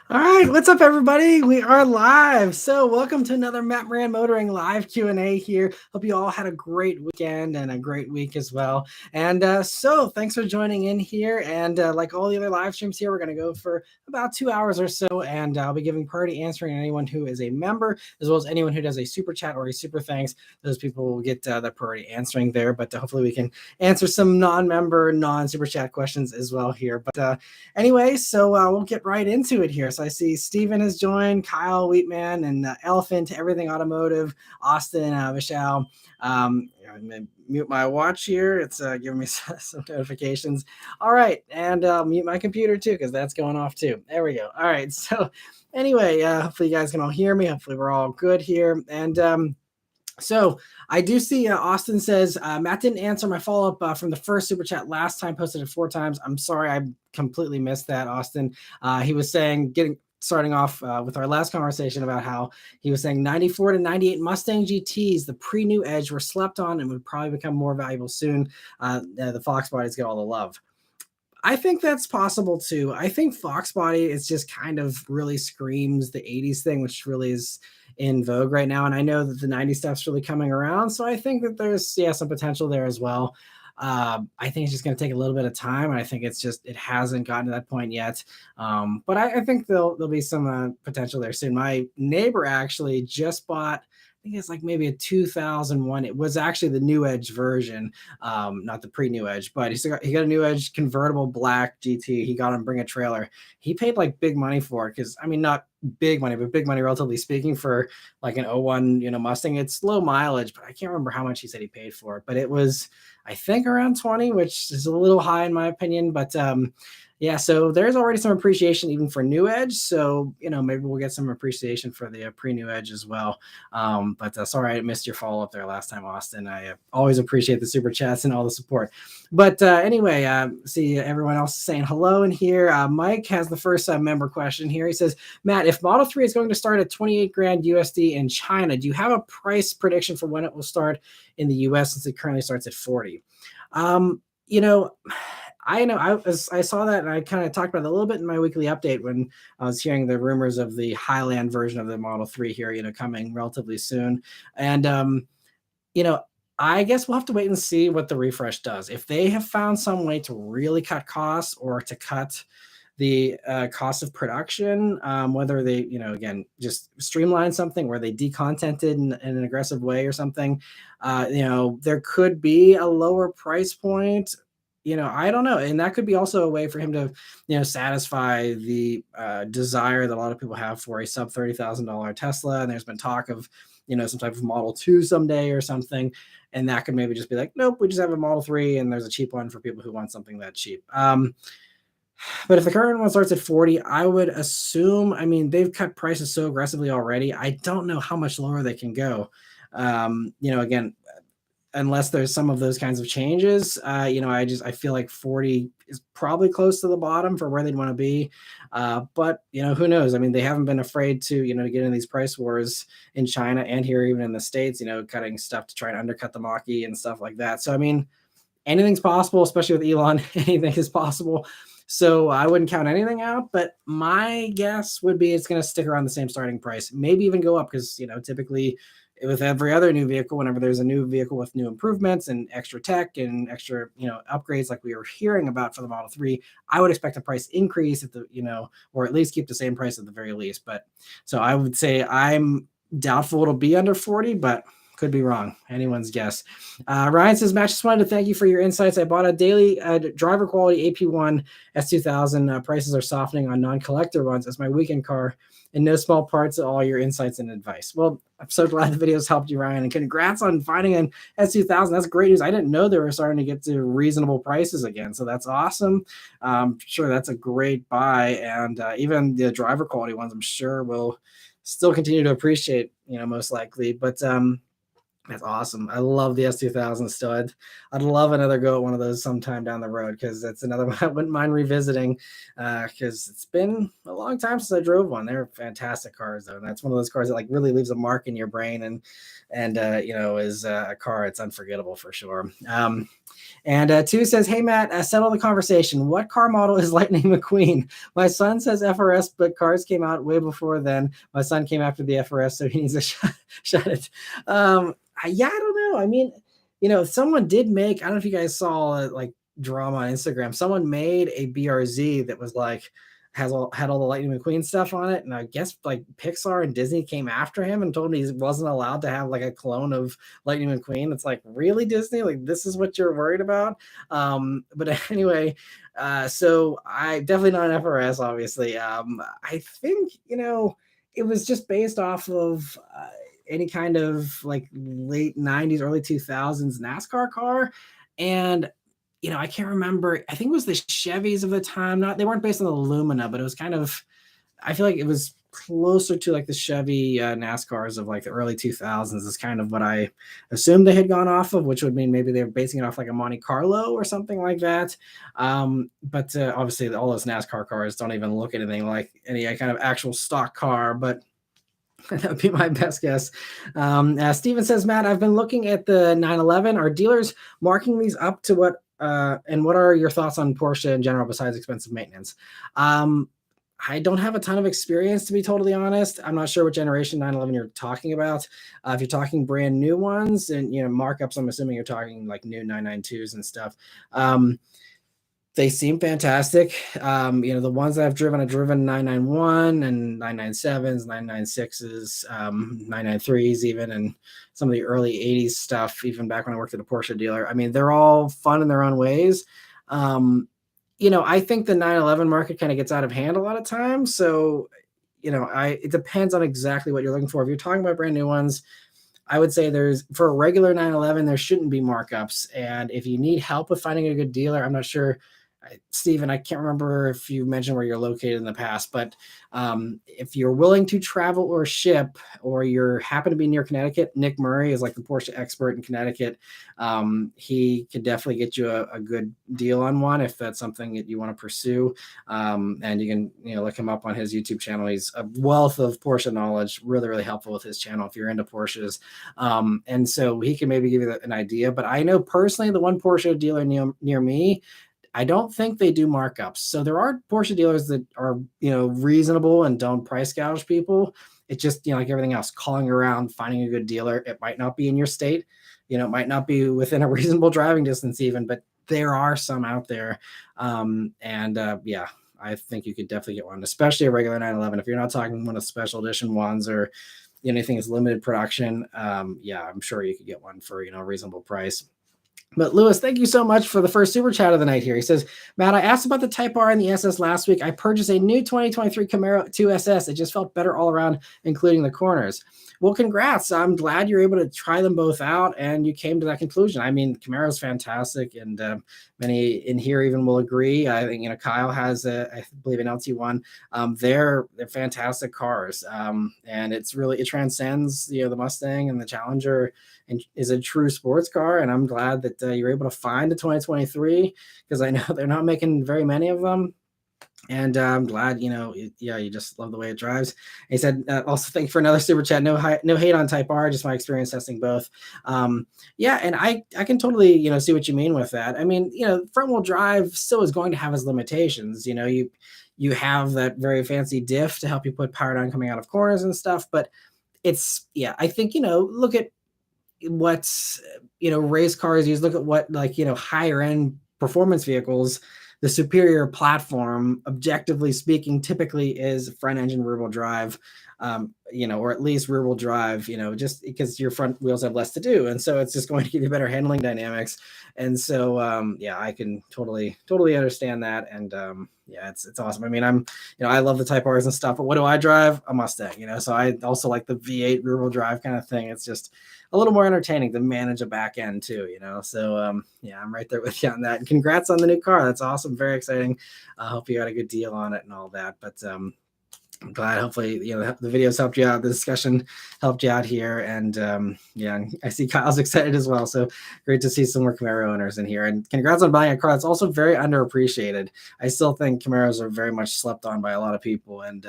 All right, what's up, everybody? We are live. So, welcome to another Maran Motoring live Q&A here. Hope you all had a great weekend and a great week as well. And so, thanks for joining in here. And like all the other live streams here, we're going to go for about 2 hours or so. And I'll be giving priority answering anyone who is a member, as well as anyone who does a super chat or a super thanks. Those people will get the priority answering there. But hopefully, we can answer some non-member, non-super chat questions as well here. But anyway, so we'll get right into it here. So I see Steven has joined, Kyle Wheatman, and Elephant, Everything Automotive, Austin, Michelle. I'm going to mute my watch here. It's giving me some notifications. All right, and mute my computer too, because that's going off too. There we go. All right, so anyway, hopefully you guys can all hear me. Hopefully we're all good here. And so I do see Austin says, Matt didn't answer my follow-up from the first super chat last time, posted it 4 times. I'm sorry, I completely missed that, Austin. He was saying, starting off with our last conversation about how he was saying 94 to 98 Mustang GTs, the pre-new Edge, were slept on and would probably become more valuable soon. The Fox bodies get all the love. I think that's possible too. I think Fox body is just kind of really screams the 80s thing, which really is in vogue right now. And I know that the 90s stuff's really coming around. So I think that there's, some potential there as well. I think it's just going to take a little bit of time. And I think it hasn't gotten to that point yet. But I think there'll be some potential there soon. My neighbor actually just bought, I think it's like maybe a 2001. It was actually the New Edge version, not the pre-New Edge, but he got a New Edge convertible black GT. He got him bring a trailer. He paid like big money for it because, I mean, not big money, but big money relatively speaking for like an '01, Mustang. It's low mileage, but I can't remember how much he said he paid for it. But it was, I think, around 20, which is a little high in my opinion. But yeah, so there's already some appreciation even for New Edge. So, maybe we'll get some appreciation for the pre-New Edge as well. But sorry I missed your follow-up there last time, Austin. I always appreciate the super chats and all the support. But anyway, see everyone else saying hello in here. Mike has the first member question here. He says, Matt, if Model 3 is going to start at 28 grand USD in China, do you have a price prediction for when it will start in the US since it currently starts at 40? I know I saw that and I kind of talked about it a little bit in my weekly update when I was hearing the rumors of the Highland version of the Model 3 here, coming relatively soon. And, I guess we'll have to wait and see what the refresh does. If they have found some way to really cut costs or to cut the cost of production, whether they, again, just streamline something where they decontented in an aggressive way or something, there could be a lower price point. I don't know. And that could be also a way for him to, satisfy the desire that a lot of people have for a sub $30,000 Tesla. And there's been talk of, some type of Model 2 someday or something. And that could maybe just be like, nope, we just have a Model 3 and there's a cheap one for people who want something that cheap. But if the current one starts at 40, I would assume, I mean, they've cut prices so aggressively already. I don't know how much lower they can go. Again, unless there's some of those kinds of changes, I feel like 40 is probably close to the bottom for where they'd want to be. But who knows? I mean, they haven't been afraid to, to get in these price wars in China and here, even in the States, cutting stuff to try and undercut the Mach-E and stuff like that. So, I mean, anything's possible, especially with Elon. Anything is possible. So I wouldn't count anything out, but my guess would be it's going to stick around the same starting price, maybe even go up because, typically with every other new vehicle, whenever there's a new vehicle with new improvements and extra tech and extra, upgrades like we were hearing about for the Model 3, I would expect a price increase at the, or at least keep the same price at the very least. But so I would say I'm doubtful it'll be under 40, but could be wrong. Anyone's guess. Ryan says, Matt, just wanted to thank you for your insights. I bought a daily driver quality AP1 S2000. Prices are softening on non-collector ones as my weekend car. In no small parts of all your insights and advice. Well, I'm so glad the videos helped you, Ryan. And congrats on finding an S2000. That's great news. I didn't know they were starting to get to reasonable prices again. So that's awesome. Sure, that's a great buy. And even the driver quality ones, I'm sure will still continue to appreciate, most likely. But That's awesome. I love the S2000 still. I'd love another go at one of those sometime down the road because that's another one I wouldn't mind revisiting because it's been a long time since I drove one. They're fantastic cars though. And that's one of those cars that like really leaves a mark in your brain and you know is a car it's unforgettable for sure. And two says, "Hey Matt, settle the conversation. What car model is Lightning McQueen? My son says FRS, but cars came out way before then. My son came after the FRS, so he needs a shot at it." Yeah, I don't know. I mean, you know, someone did make. I don't know if you guys saw like drama on Instagram. Someone made a BRZ that was like had all the Lightning McQueen stuff on it, and I guess like Pixar and Disney came after him and told him he wasn't allowed to have like a clone of Lightning McQueen. It's like, really, Disney? Like, this is what you're worried about? But anyway, so I definitely not an FRS, obviously. I think, you know, it was just based off of any kind of like late 90s, early 2000s NASCAR car. And you know, I can't remember. I think it was the Chevys of the time. Not they weren't based on the Lumina, but it was kind of. I feel like it was closer to like the Chevy NASCARs of like the early 2000s. Is kind of what I assumed they had gone off of, which would mean maybe they were basing it off like a Monte Carlo or something like that. But obviously, all those NASCAR cars don't even look anything like any kind of actual stock car. But that would be my best guess. Steven says, Matt, I've been looking at the 911. Are dealers marking these up to what? And what are your thoughts on Porsche in general besides expensive maintenance? I don't have a ton of experience, to be totally honest. I'm not sure what generation 911 you're talking about. If you're talking brand new ones and, you know, markups, I'm assuming you're talking like new 992s and stuff. They seem fantastic. You know, the ones that I've driven 991 and 997s, 996s, 993s, even, and some of the early 80s stuff, even back when I worked at a Porsche dealer. I mean, they're all fun in their own ways. You know, I think the 911 market kind of gets out of hand a lot of times. So, you know, it depends on exactly what you're looking for. If you're talking about brand new ones, I would say there's for a regular 911, there shouldn't be markups. And if you need help with finding a good dealer, I'm not sure. Stephen, I can't remember if you mentioned where you're located in the past, but if you're willing to travel or ship, or you're happen to be near Connecticut, Nick Murray is like the Porsche expert in Connecticut. He could definitely get you a good deal on one if that's something that you want to pursue. And you can, you know, look him up on his YouTube channel. He's a wealth of Porsche knowledge, really, really helpful with his channel if you're into Porsches. And so he can maybe give you an idea. But I know personally the one Porsche dealer near me, I don't think they do markups. So there are Porsche dealers that are, you know, reasonable and don't price gouge people. It's just, you know, like everything else, calling around, finding a good dealer. It might not be in your state, you know, it might not be within a reasonable driving distance even, but there are some out there. Yeah, I think you could definitely get one, especially a regular 911. If you're not talking one of the special edition ones or anything that's limited production, yeah, I'm sure you could get one for, you know, a reasonable price. But Lewis, thank you so much for the first super chat of the night here. He says, Matt, I asked about the Type R and the SS last week. I purchased a new 2023 Camaro 2 SS. It just felt better all around, including the corners. Well, congrats. I'm glad you're able to try them both out and you came to that conclusion. I mean, Camaro's fantastic, and many in here even will agree. I think, you know, Kyle has, I believe, an LT1. They're fantastic cars. And it transcends, you know, the Mustang and the Challenger, and is a true sports car. And I'm glad that you're able to find a 2023 because I know they're not making very many of them. And I'm glad, you know, you just love the way it drives. He said, also thank you for another super chat. No hate on Type R, just my experience testing both. Yeah, and I can totally, you know, see what you mean with that. I mean, you know, front wheel drive still is going to have its limitations. You know, you have that very fancy diff to help you put power down coming out of corners and stuff, but it's, yeah, I think, you know, look at what's, you know, race cars use. Look at what, like, you know, higher end performance vehicles, the superior platform, objectively speaking, typically is front engine rear wheel drive, you know, or at least rear wheel drive, you know, just because your front wheels have less to do. And so it's just going to give you better handling dynamics. And so, yeah, I can totally understand that. And yeah, it's awesome. I mean, you know, I love the Type R's and stuff, but what do I drive? A Mustang, you know, so I also like the V8 rear wheel drive kind of thing. It's just a little more entertaining to manage a back end too, you know? So, yeah, I'm right there with you on that. And congrats on the new car. That's awesome. Very exciting. I hope you got a good deal on it and all that. But, I'm glad. Hopefully, the videos helped you out. The discussion helped you out here, and yeah, I see Kyle's excited as well. So great to see some more Camaro owners in here. And congrats on buying a car that's also very underappreciated. I still think Camaros are very much slept on by a lot of people, and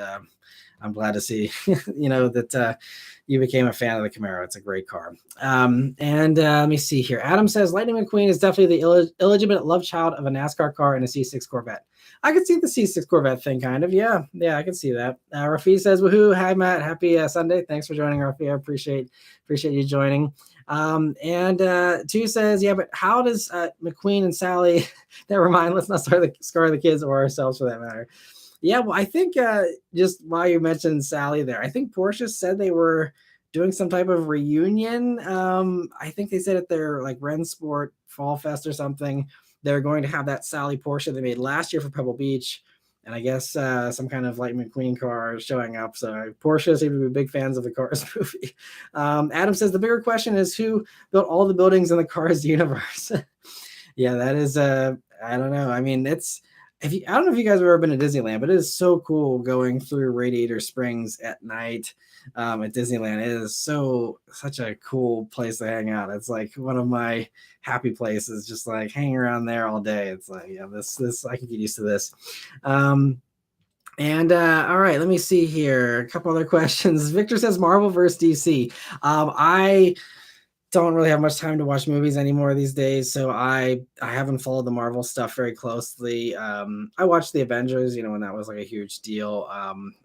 I'm glad to see, that you became a fan of the Camaro. It's a great car. And let me see here. Adam says Lightning McQueen is definitely the illegitimate love child of a NASCAR car and a C6 Corvette. I could see the C6 Corvette thing, kind of. Yeah, I can see that. Rafi says, "Woohoo! Hi, Matt. Happy Sunday. Thanks for joining, Rafi. I appreciate you joining." And two says, "Yeah, but how does McQueen and Sally?" Never mind. Let's not scar the kids or ourselves for that matter. Yeah, well, I think just while you mentioned Sally there, I think Porsche said they were doing some type of reunion. I think they said at their like Rennsport Fall Fest or something, they're going to have that Sally Porsche they made last year for Pebble Beach. And I guess some kind of Lightning McQueen car showing up. So Porsche seem to be big fans of the Cars movie. Adam says the bigger question is who built all the buildings in the Cars universe? Yeah, that is I don't know. I mean, I don't know if you guys have ever been to Disneyland, but it is so cool going through Radiator Springs at night at Disneyland. It is such a cool place to hang out. It's like one of my happy places, just like hanging around there all day. It's like, yeah, this I can get used to this. And all right, let me see here. A couple other questions. Victor says Marvel versus DC. I don't really have much time to watch movies anymore these days, so I haven't followed the Marvel stuff very closely. I watched the Avengers, when that was like a huge deal,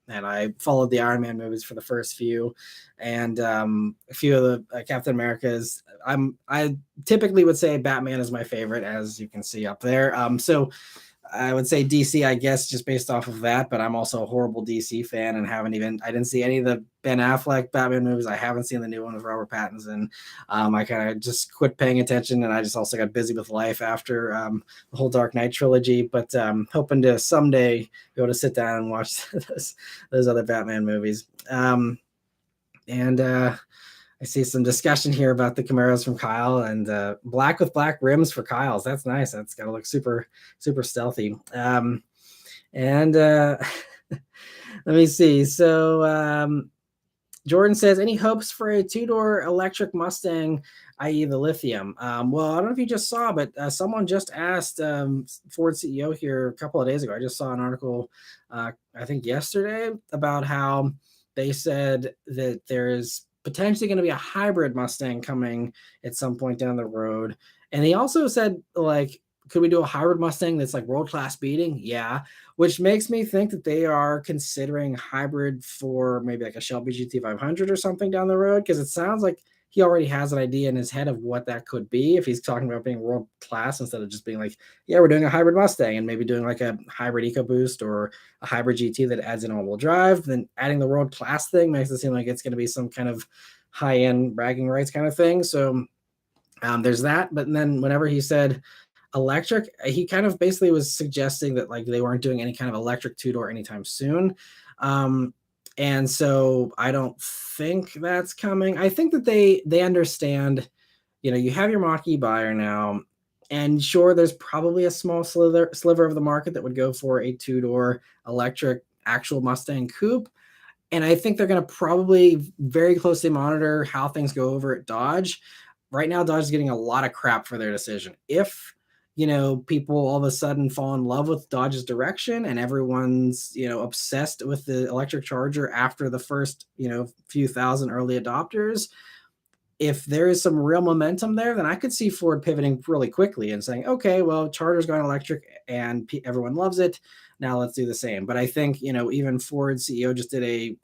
and I followed the Iron Man movies for the first few, and a few of the Captain Americas. I typically would say Batman is my favorite, as you can see up there. So I would say DC, I guess, just based off of that, but I'm also a horrible DC fan and I didn't see any of the Ben Affleck Batman movies. I haven't seen the new one with Robert Pattinson. I kind of just quit paying attention, and I just also got busy with life after the whole Dark Knight trilogy, but hoping to someday be able to sit down and watch those other Batman movies. I see some discussion here about the Camaros from Kyle and black with black rims for Kyle's. That's nice. That's got to look super, super stealthy. Let me see. So Jordan says, any hopes for a two-door electric Mustang, i.e. the lithium? Well, I don't know if you just saw, but someone just asked Ford CEO here a couple of days ago. I just saw an article, I think yesterday, about how they said that there's potentially going to be a hybrid Mustang coming at some point down the road. And he also said, like, could we do a hybrid Mustang that's like world-class speeding? Yeah, which makes me think that they are considering hybrid for maybe like a Shelby GT500 or something down the road, because it sounds like he already has an idea in his head of what that could be if he's talking about being world-class instead of just being like, yeah, we're doing a hybrid Mustang and maybe doing like a hybrid EcoBoost or a hybrid GT that adds in all-wheel drive. Then adding the world-class thing makes it seem like it's going to be some kind of high-end bragging rights kind of thing. So there's that. But then whenever he said electric, he kind of basically was suggesting that like they weren't doing any kind of electric two-door anytime soon. And so I don't think that's coming. I think that they understand, you have your Mach-E buyer now, and sure, there's probably a small sliver of the market that would go for a two-door electric actual Mustang coupe. And I think they're going to probably very closely monitor how things go over at Dodge. Right now, Dodge is getting a lot of crap for their decision. If people all of a sudden fall in love with Dodge's direction and everyone's, obsessed with the electric Charger after the first, few thousand early adopters, if there is some real momentum there, then I could see Ford pivoting really quickly and saying, okay, well, Charger's gone electric and everyone loves it. Now let's do the same. But I think, even Ford CEO just did a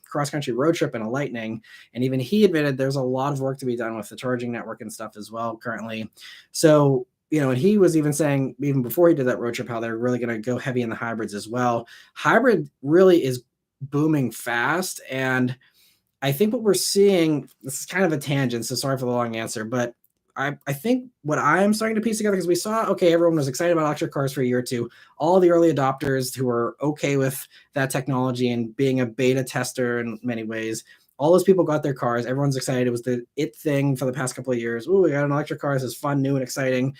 cross-country road trip in a Lightning, and even he admitted there's a lot of work to be done with the charging network and stuff as well currently. So, and he was even saying, even before he did that road trip, how they're really going to go heavy in the hybrids as well. Hybrid really is booming fast. And I think what we're seeing, this is kind of a tangent, so sorry for the long answer, but I think what I'm starting to piece together, because we saw, okay, everyone was excited about electric cars for a year or two. All the early adopters who were okay with that technology and being a beta tester in many ways, all those people got their cars. Everyone's excited. It was the it thing for the past couple of years. Oh, we got an electric car. This is fun, new, and exciting.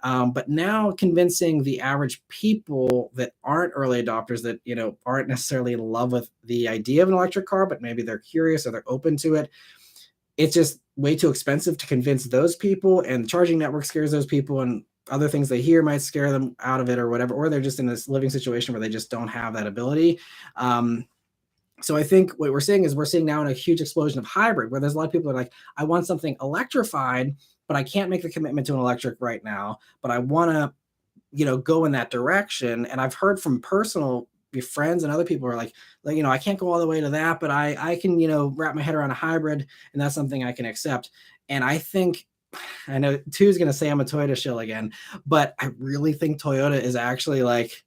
But now convincing the average people that aren't early adopters, that, aren't necessarily in love with the idea of an electric car, but maybe they're curious or they're open to it, it's just way too expensive to convince those people, and the charging network scares those people, and other things they hear might scare them out of it or whatever, or they're just in this living situation where they just don't have that ability. So I think what we're seeing now a huge explosion of hybrid, where there's a lot of people that are like, I want something electrified, but I can't make the commitment to an electric right now, but I want to, go in that direction. And I've heard from personal friends and other people are like, I can't go all the way to that, but I can, wrap my head around a hybrid, and that's something I can accept. And I think, I know Tu's going to say I'm a Toyota shill again, but I really think Toyota is actually like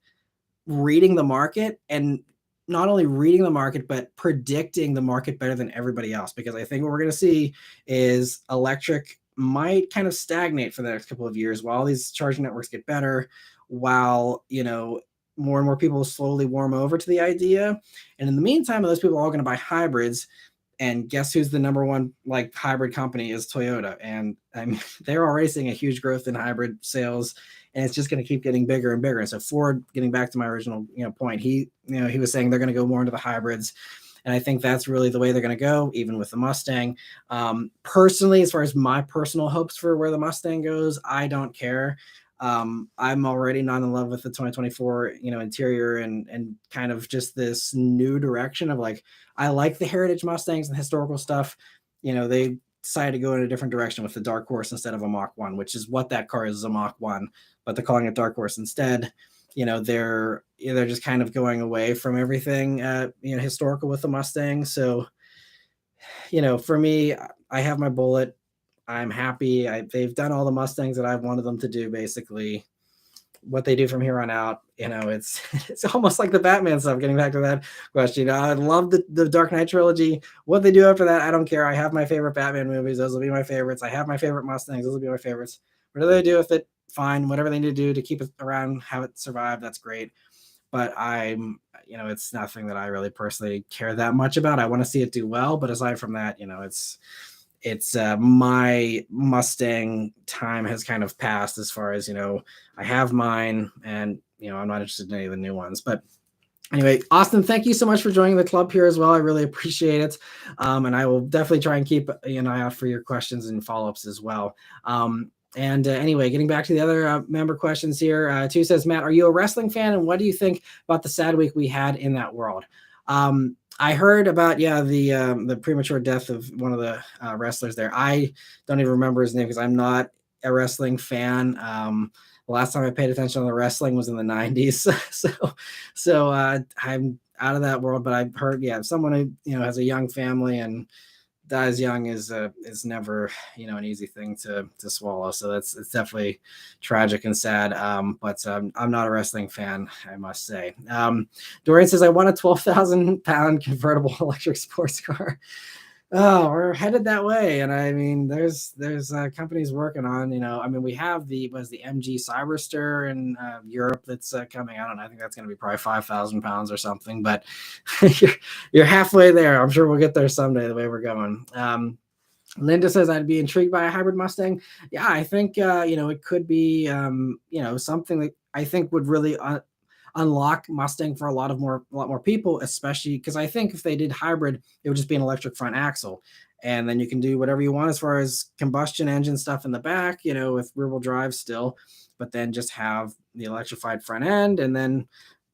reading the market, and not only reading the market, but predicting the market better than everybody else. Because I think what we're going to see is electric might kind of stagnate for the next couple of years while these charging networks get better, while, more and more people slowly warm over to the idea. And in the meantime, those people are all going to buy hybrids. And guess who's the number one like hybrid company is Toyota. And I mean, they're already seeing a huge growth in hybrid sales, and it's just going to keep getting bigger and bigger. And so Ford, getting back to my original, point, he was saying they're going to go more into the hybrids. And I think that's really the way they're going to go, even with the Mustang. Personally, as far as my personal hopes for where the Mustang goes, I don't care. I'm already not in love with the 2024, interior and kind of just this new direction of like, I like the heritage Mustangs and historical stuff. They decided to go in a different direction with the Dark Horse instead of a Mach 1, which is what that car is a Mach 1, but they're calling it Dark Horse instead. They're just kind of going away from everything, historical with the Mustang. So, for me, I have my Bullet. I'm happy. They've done all the Mustangs that I've wanted them to do, basically. What they do from here on out, it's almost like the Batman stuff. Getting back to that question, I love the Dark Knight trilogy. What they do after that, I don't care. I have my favorite Batman movies; those will be my favorites. I have my favorite Mustangs; those will be my favorites. Whatever they do with it, fine. Whatever they need to do to keep it around, have it survive, that's great. But it's nothing that I really personally care that much about. I want to see it do well, but aside from that, it's my Mustang time has kind of passed, as far as, I have mine, and, I'm not interested in any of the new ones. But anyway, Austin, thank you so much for joining the club here as well. I really appreciate it. And I will definitely try and keep an eye out for your questions and follow-ups as well. Anyway, getting back to the other member questions here, Tu says, Matt, are you a wrestling fan? And what do you think about the sad week we had in that world? I heard about, the premature death of one of the wrestlers there. I don't even remember his name because I'm not a wrestling fan. The last time I paid attention to the wrestling was in the 90s. so I'm out of that world, but I've heard, someone who, has a young family and dies young is never, an easy thing to swallow. So it's definitely tragic and sad. But I'm not a wrestling fan, I must say. Dorian says, I want a 12,000-pound convertible electric sports car. Oh, we're headed that way. And I mean, there's companies working on, we have the MG Cyberster in Europe that's coming. I don't know. I think that's going to be probably 5,000 pounds or something, but you're halfway there. I'm sure we'll get there someday the way we're going. Linda says, I'd be intrigued by a hybrid Mustang. Yeah, I think, it could be, something that I think would really unlock Mustang for a lot more people, especially because I think if they did hybrid, it would just be an electric front axle. And then you can do whatever you want as far as combustion engine stuff in the back, with rear-wheel drive still, but then just have the electrified front end. And then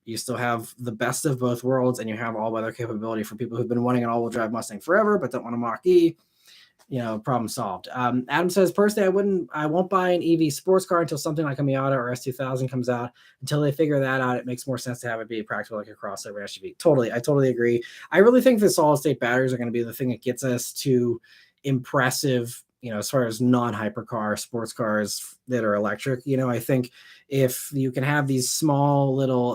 you still have the best of both worlds, and you have all-weather capability for people who've been wanting an all-wheel drive Mustang forever, but don't want a Mach-E. Problem solved. Adam says, personally, I won't buy an EV sports car until something like a Miata or S2000 comes out. Until they figure that out, it makes more sense to have it be practical like a crossover SUV. I totally agree. I really think the solid state batteries are going to be the thing that gets us to impressive, as far as non-hypercar sports cars that are electric. I think if you can have these small little,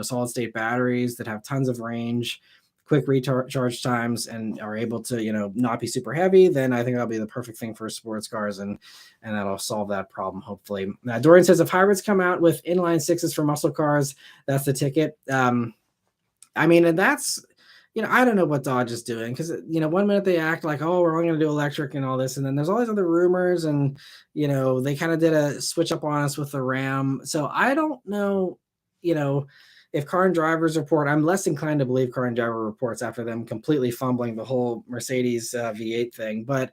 solid state batteries that have tons of range, quick recharge times, and are able to, not be super heavy, then I think that'll be the perfect thing for sports cars, and that'll solve that problem, hopefully. Dorian says, if hybrids come out with inline sixes for muscle cars, that's the ticket. And that's, I don't know what Dodge is doing because, one minute they act like, oh, we're only going to do electric and all this. And then there's all these other rumors. And, they kind of did a switch up on us with the Ram. So I don't know, you know, if car and drivers report, I'm less inclined to believe car and driver reports after them completely fumbling the whole Mercedes V8 thing. But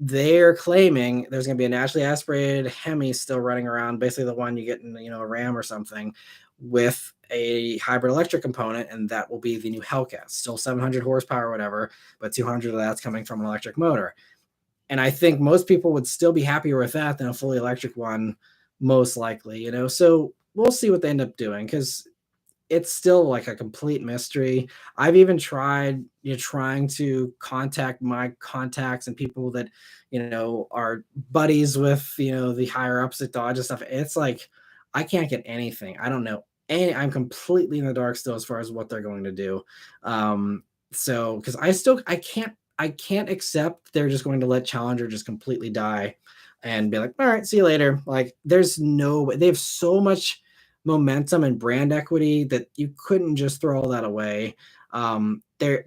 they're claiming there's going to be a naturally aspirated Hemi still running around, basically the one you get in, a Ram or something, with a hybrid electric component, and that will be the new Hellcat. Still 700 horsepower or whatever, but 200 of that's coming from an electric motor. And I think most people would still be happier with that than a fully electric one, most likely, So we'll see what they end up doing because it's still like a complete mystery. I've even tried, trying to contact my contacts and people that, are buddies with, the higher ups at Dodge and stuff. It's like, I can't get anything. I don't know. And I'm completely in the dark still as far as what they're going to do. So, cause I can't accept they're just going to let Challenger just completely die and be like, all right, see you later. Like there's no way. They have so much momentum and brand equity that you couldn't just throw all that away. They're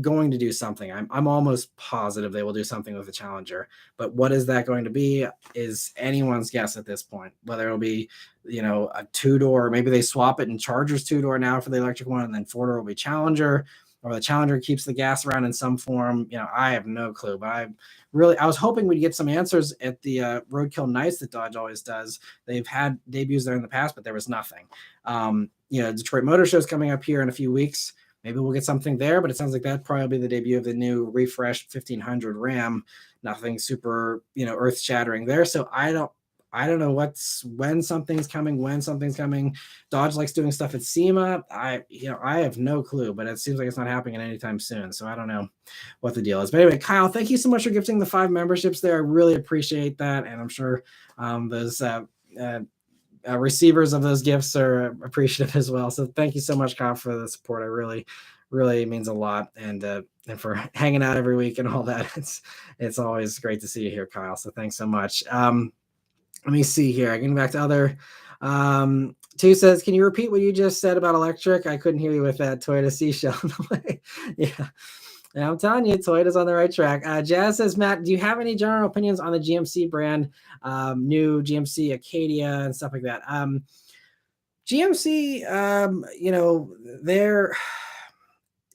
going to do something. I'm almost positive they will do something with the Challenger, but what is that going to be is anyone's guess at this point. Whether it'll be, a two-door, maybe they swap it and Charger's two-door now for the electric one, and then four-door will be Challenger, or the Challenger keeps the gas around in some form. I have no clue, but I was hoping we'd get some answers at the Roadkill Nights that Dodge always does. They've had debuts there in the past, but there was nothing. Detroit Motor Show is coming up here in a few weeks. Maybe we'll get something there, but it sounds like that'd probably be the debut of the new refreshed 1500 Ram. Nothing super, earth shattering there. So I don't know when something's coming. Dodge likes doing stuff at SEMA. I have no clue, but it seems like it's not happening anytime soon. So I don't know what the deal is. But anyway, Kyle, thank you so much for gifting the 5 memberships there. I really appreciate that. And I'm sure those receivers of those gifts are appreciative as well. So thank you so much, Kyle, for the support. I really, really means a lot. And for hanging out every week and all that. It's always great to see you here, Kyle. So thanks so much. Let me see here. Getting back to other. Two says, can you repeat what you just said about electric? I couldn't hear you with that Toyota Seashell. Yeah. I'm telling you, Toyota's on the right track. Jazz says, Matt, do you have any general opinions on the GMC brand, new GMC Acadia and stuff like that? GMC,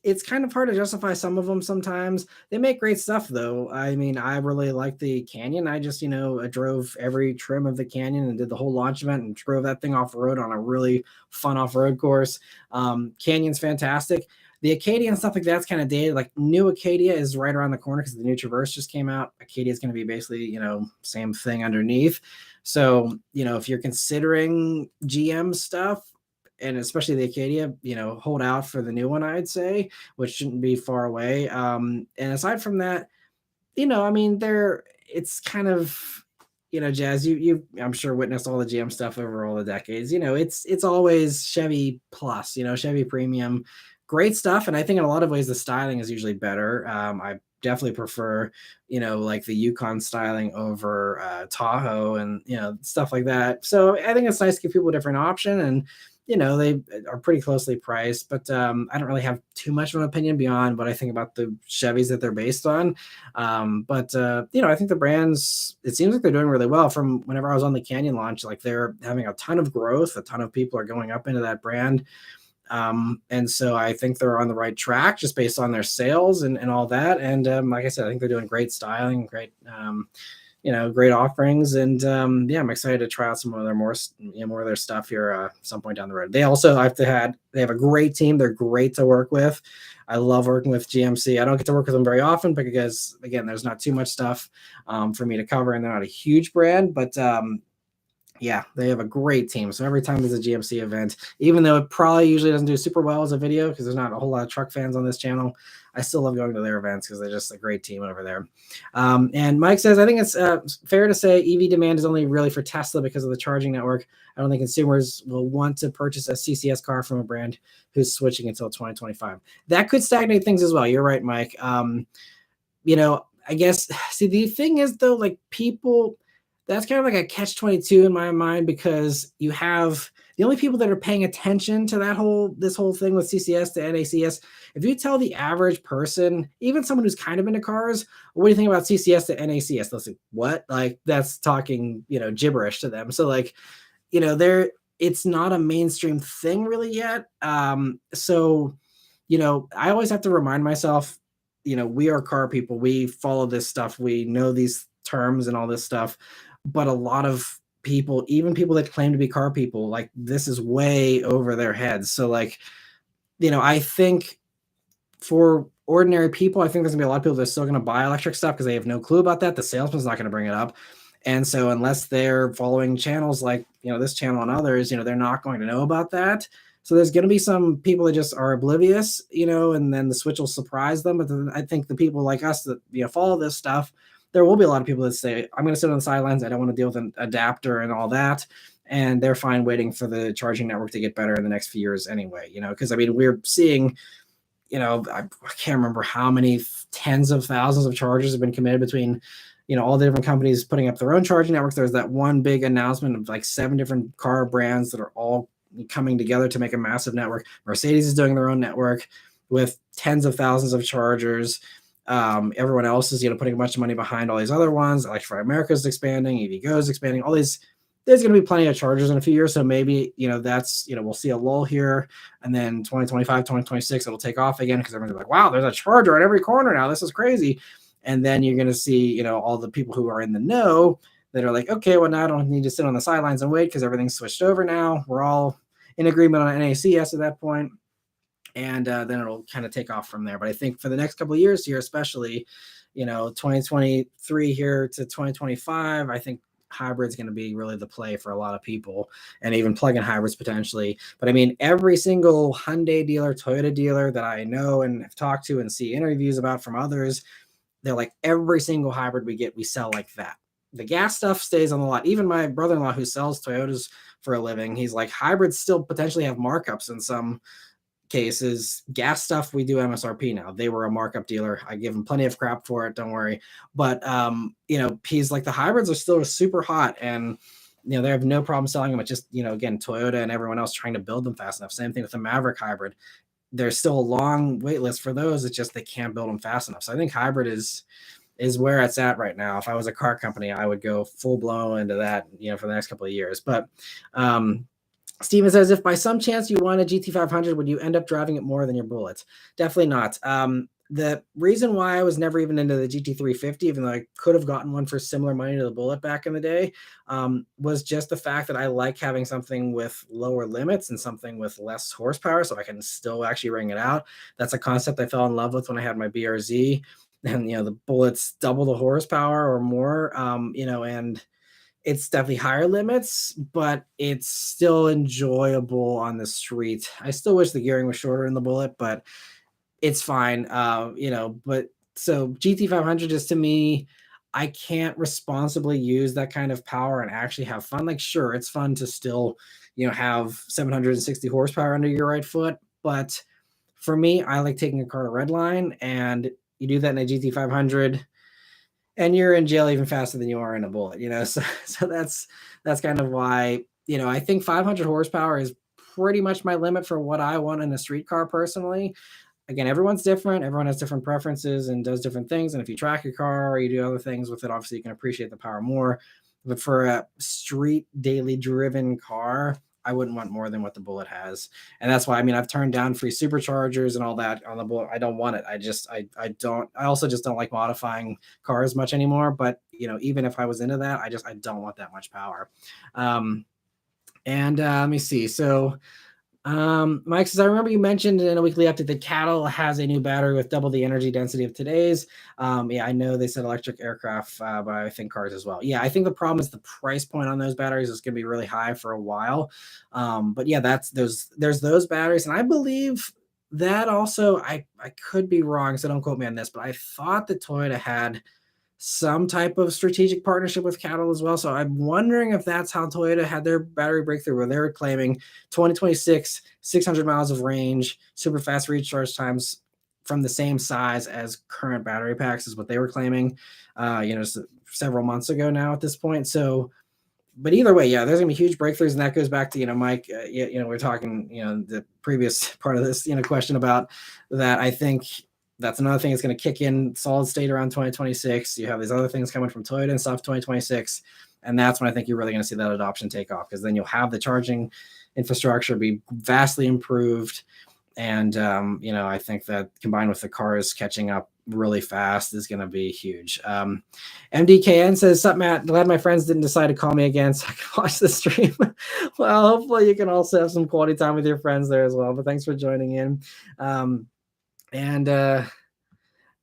it's kind of hard to justify some of them sometimes. They make great stuff, though. I mean, I really like the Canyon. I just, I drove every trim of the Canyon and did the whole launch event and drove that thing off-road on a really fun off-road course. Canyon's fantastic. The Acadia and stuff like that's kind of dated. Like new Acadia is right around the corner because the new Traverse just came out. Acadia is going to be basically, same thing underneath. So, if you're considering GM stuff, and especially the Acadia, hold out for the new one, I'd say, which shouldn't be far away. And aside from that, it's kind of, Jazz, you I'm sure witnessed all the GM stuff over all the decades. It's always Chevy Plus, Chevy Premium, great stuff. And I think in a lot of ways, the styling is usually better. I definitely prefer, like the Yukon styling over Tahoe and, stuff like that. So I think it's nice to give people a different option, and, they are pretty closely priced, but I don't really have too much of an opinion beyond what I think about the Chevys that they're based on. I think the brands, it seems like they're doing really well. From whenever I was on the Canyon launch, like they're having a ton of growth, a ton of people are going up into that brand. And so I think they're on the right track just based on their sales and all that. And like I said, I think they're doing great styling, great great offerings, and I'm excited to try out some of their more of their stuff here some point down the road. They also they have a great team. They're great to work with. I love working with GMC. I don't get to work with them very often because, again, there's not too much stuff for me to cover, and they're not a huge brand, but they have a great team. So every time there's a GMC event, even though it probably usually doesn't do super well as a video because there's not a whole lot of truck fans on this channel, I still love going to their events because they're just a great team over there. And Mike says, I think it's fair to say EV demand is only really for Tesla because of the charging network. I don't think consumers will want to purchase a CCS car from a brand who's switching until 2025. That could stagnate things as well. You're right, Mike. I guess, see, the thing is, though, like people, that's kind of like a catch-22 in my mind, because you have the only people that are paying attention to this whole thing with CCS to NACS, if you tell the average person, even someone who's kind of into cars, what do you think about CCS to NACS? They'll say, what? Like, that's talking, gibberish to them. So like, it's not a mainstream thing really yet. So, I always have to remind myself, we are car people. We follow this stuff. We know these terms and all this stuff. But a lot of people, even people that claim to be car people, like, this is way over their heads. So like, I think for ordinary people, I think there's gonna be a lot of people that are still gonna buy electric stuff because they have no clue about that. The salesman's not gonna bring it up. And so unless they're following channels like, this channel and others, they're not going to know about that. So there's going to be some people that just are oblivious, and then the switch will surprise them. But then I think the people like us that, follow this stuff, there will be a lot of people that say, I'm going to sit on the sidelines. I don't want to deal with an adapter and all that. And they're fine waiting for the charging network to get better in the next few years anyway, because I mean, we're seeing, I can't remember how many tens of thousands of chargers have been committed between, all the different companies putting up their own charging networks. There's that one big announcement of like 7 different car brands that are all coming together to make a massive network. Mercedes is doing their own network with tens of thousands of chargers. Everyone else is, putting a bunch of money behind all these other ones. Electrify America is expanding, EVgo is expanding, all these. There's going to be plenty of chargers in a few years. So maybe, that's, we'll see a lull here, and then 2025, 2026, it'll take off again because everyone's like, wow, there's a charger at every corner now. This is crazy. And then you're going to see, all the people who are in the know that are like, okay, well, now I don't need to sit on the sidelines and wait because everything's switched over now. We're all in agreement on NACS at that point. And then it'll kind of take off from there. But I think for the next couple of years here, especially, 2023 here to 2025, I think hybrid's going to be really the play for a lot of people, and even plug-in hybrids potentially. But I mean, every single Hyundai dealer, Toyota dealer that I know and have talked to and see interviews about from others, they're like, every single hybrid we get, we sell like that. The gas stuff stays on the lot. Even my brother-in-law who sells Toyotas for a living, he's like, hybrids still potentially have markups in some cases. Gas stuff, we do MSRP now. They were a markup dealer. I give them plenty of crap for it, don't worry. But he's like, the hybrids are still super hot, and they have no problem selling them. It's just, again, Toyota and everyone else trying to build them fast enough. Same thing with the Maverick hybrid. There's still a long wait list for those. It's just they can't build them fast enough. So I think hybrid is where it's at right now. If I was a car company, I would go full blown into that, for the next couple of years. But Steven says, if by some chance you want a GT500, would you end up driving it more than your Bullets? Definitely not. The reason why I was never even into the GT350, even though I could have gotten one for similar money to the Bullet back in the day, was just the fact that I like having something with lower limits and something with less horsepower, so I can still actually ring it out. That's a concept I fell in love with when I had my BRZ, and the Bullets double the horsepower or more, and it's definitely higher limits, but it's still enjoyable on the street. I still wish the gearing was shorter in the Bullet, but it's fine. But so GT500 is, to me, I can't responsibly use that kind of power and actually have fun. Like, sure, it's fun to still, have 760 horsepower under your right foot. But for me, I like taking a car to Redline, and you do that in a GT500, and you're in jail even faster than you are in a Bullet, So that's kind of why, I think 500 horsepower is pretty much my limit for what I want in a street car personally. Again, everyone's different. Everyone has different preferences and does different things. And if you track your car or you do other things with it, obviously you can appreciate the power more. But for a street daily driven car, I wouldn't want more than what the Bullet has. And that's why, I've turned down free superchargers and all that on the Bullet. I don't want it. I also just don't like modifying cars much anymore. But, even if I was into that, I don't want that much power. Let me see. So, Mike says, I remember you mentioned in a weekly update that Cattle has a new battery with double the energy density of today's. I know they said electric aircraft, but I think cars as well. Yeah, I think the problem is the price point on those batteries is going to be really high for a while. But yeah, there's those batteries. And I believe that also, I could be wrong, so don't quote me on this, but I thought that Toyota had some type of strategic partnership with Cattle as well. So I'm wondering if that's how Toyota had their battery breakthrough, where they were claiming 2026, 600 miles of range, super fast recharge times from the same size as current battery packs is what they were claiming, several months ago now at this point. So but either way, yeah, there's gonna be huge breakthroughs, and that goes back to Mike. We're talking the previous part of this question about that. I think that's another thing that's going to kick in solid state around 2026. You have these other things coming from Toyota and stuff 2026, and that's when I think you're really going to see that adoption take off, because then you'll have the charging infrastructure be vastly improved. And I think that combined with the cars catching up really fast is going to be huge. MDKN says, "Sup, Matt? Glad my friends didn't decide to call me again so I can watch the stream." Well, hopefully you can also have some quality time with your friends there as well. But thanks for joining in. Let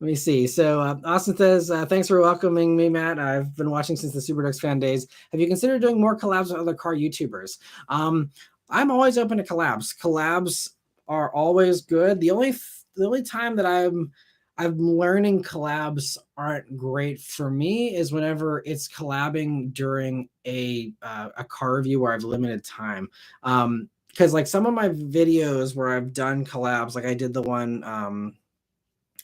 me see. So Austin says, "Thanks for welcoming me, Matt. I've been watching since the Super Ducks fan days. Have you considered doing more collabs with other car YouTubers?" I'm always open to collabs. Collabs are always good. The only time that I'm learning collabs aren't great for me is whenever it's collabing during a car review where I've limited time. Because like some of my videos where I've done collabs, like I did the one.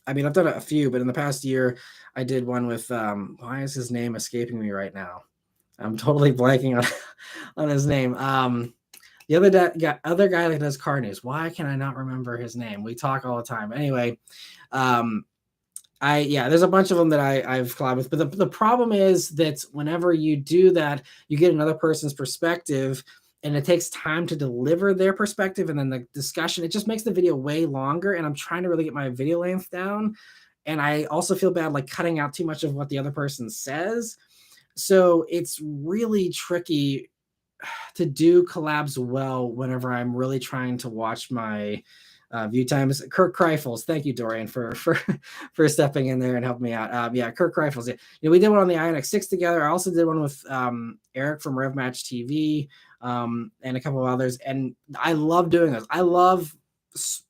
I've done a few, but in the past year, I did one with why is his name escaping me right now? I'm totally blanking on his name. The other guy that does car news. Why can I not remember his name? We talk all the time. Anyway, there's a bunch of them that I've collabed with, but the problem is that whenever you do that, you get another person's perspective, and it takes time to deliver their perspective, and then the discussion, it just makes the video way longer, and I'm trying to really get my video length down, and I also feel bad like cutting out too much of what the other person says. So it's really tricky to do collabs well whenever I'm really trying to watch my view times. Kirk Kreifels, thank you, Dorian, for stepping in there and helping me out. Kirk Kreifels. We did one on the Ioniq 6 together. I also did one with Eric from RevMatch TV and a couple of others, and I love doing those. I love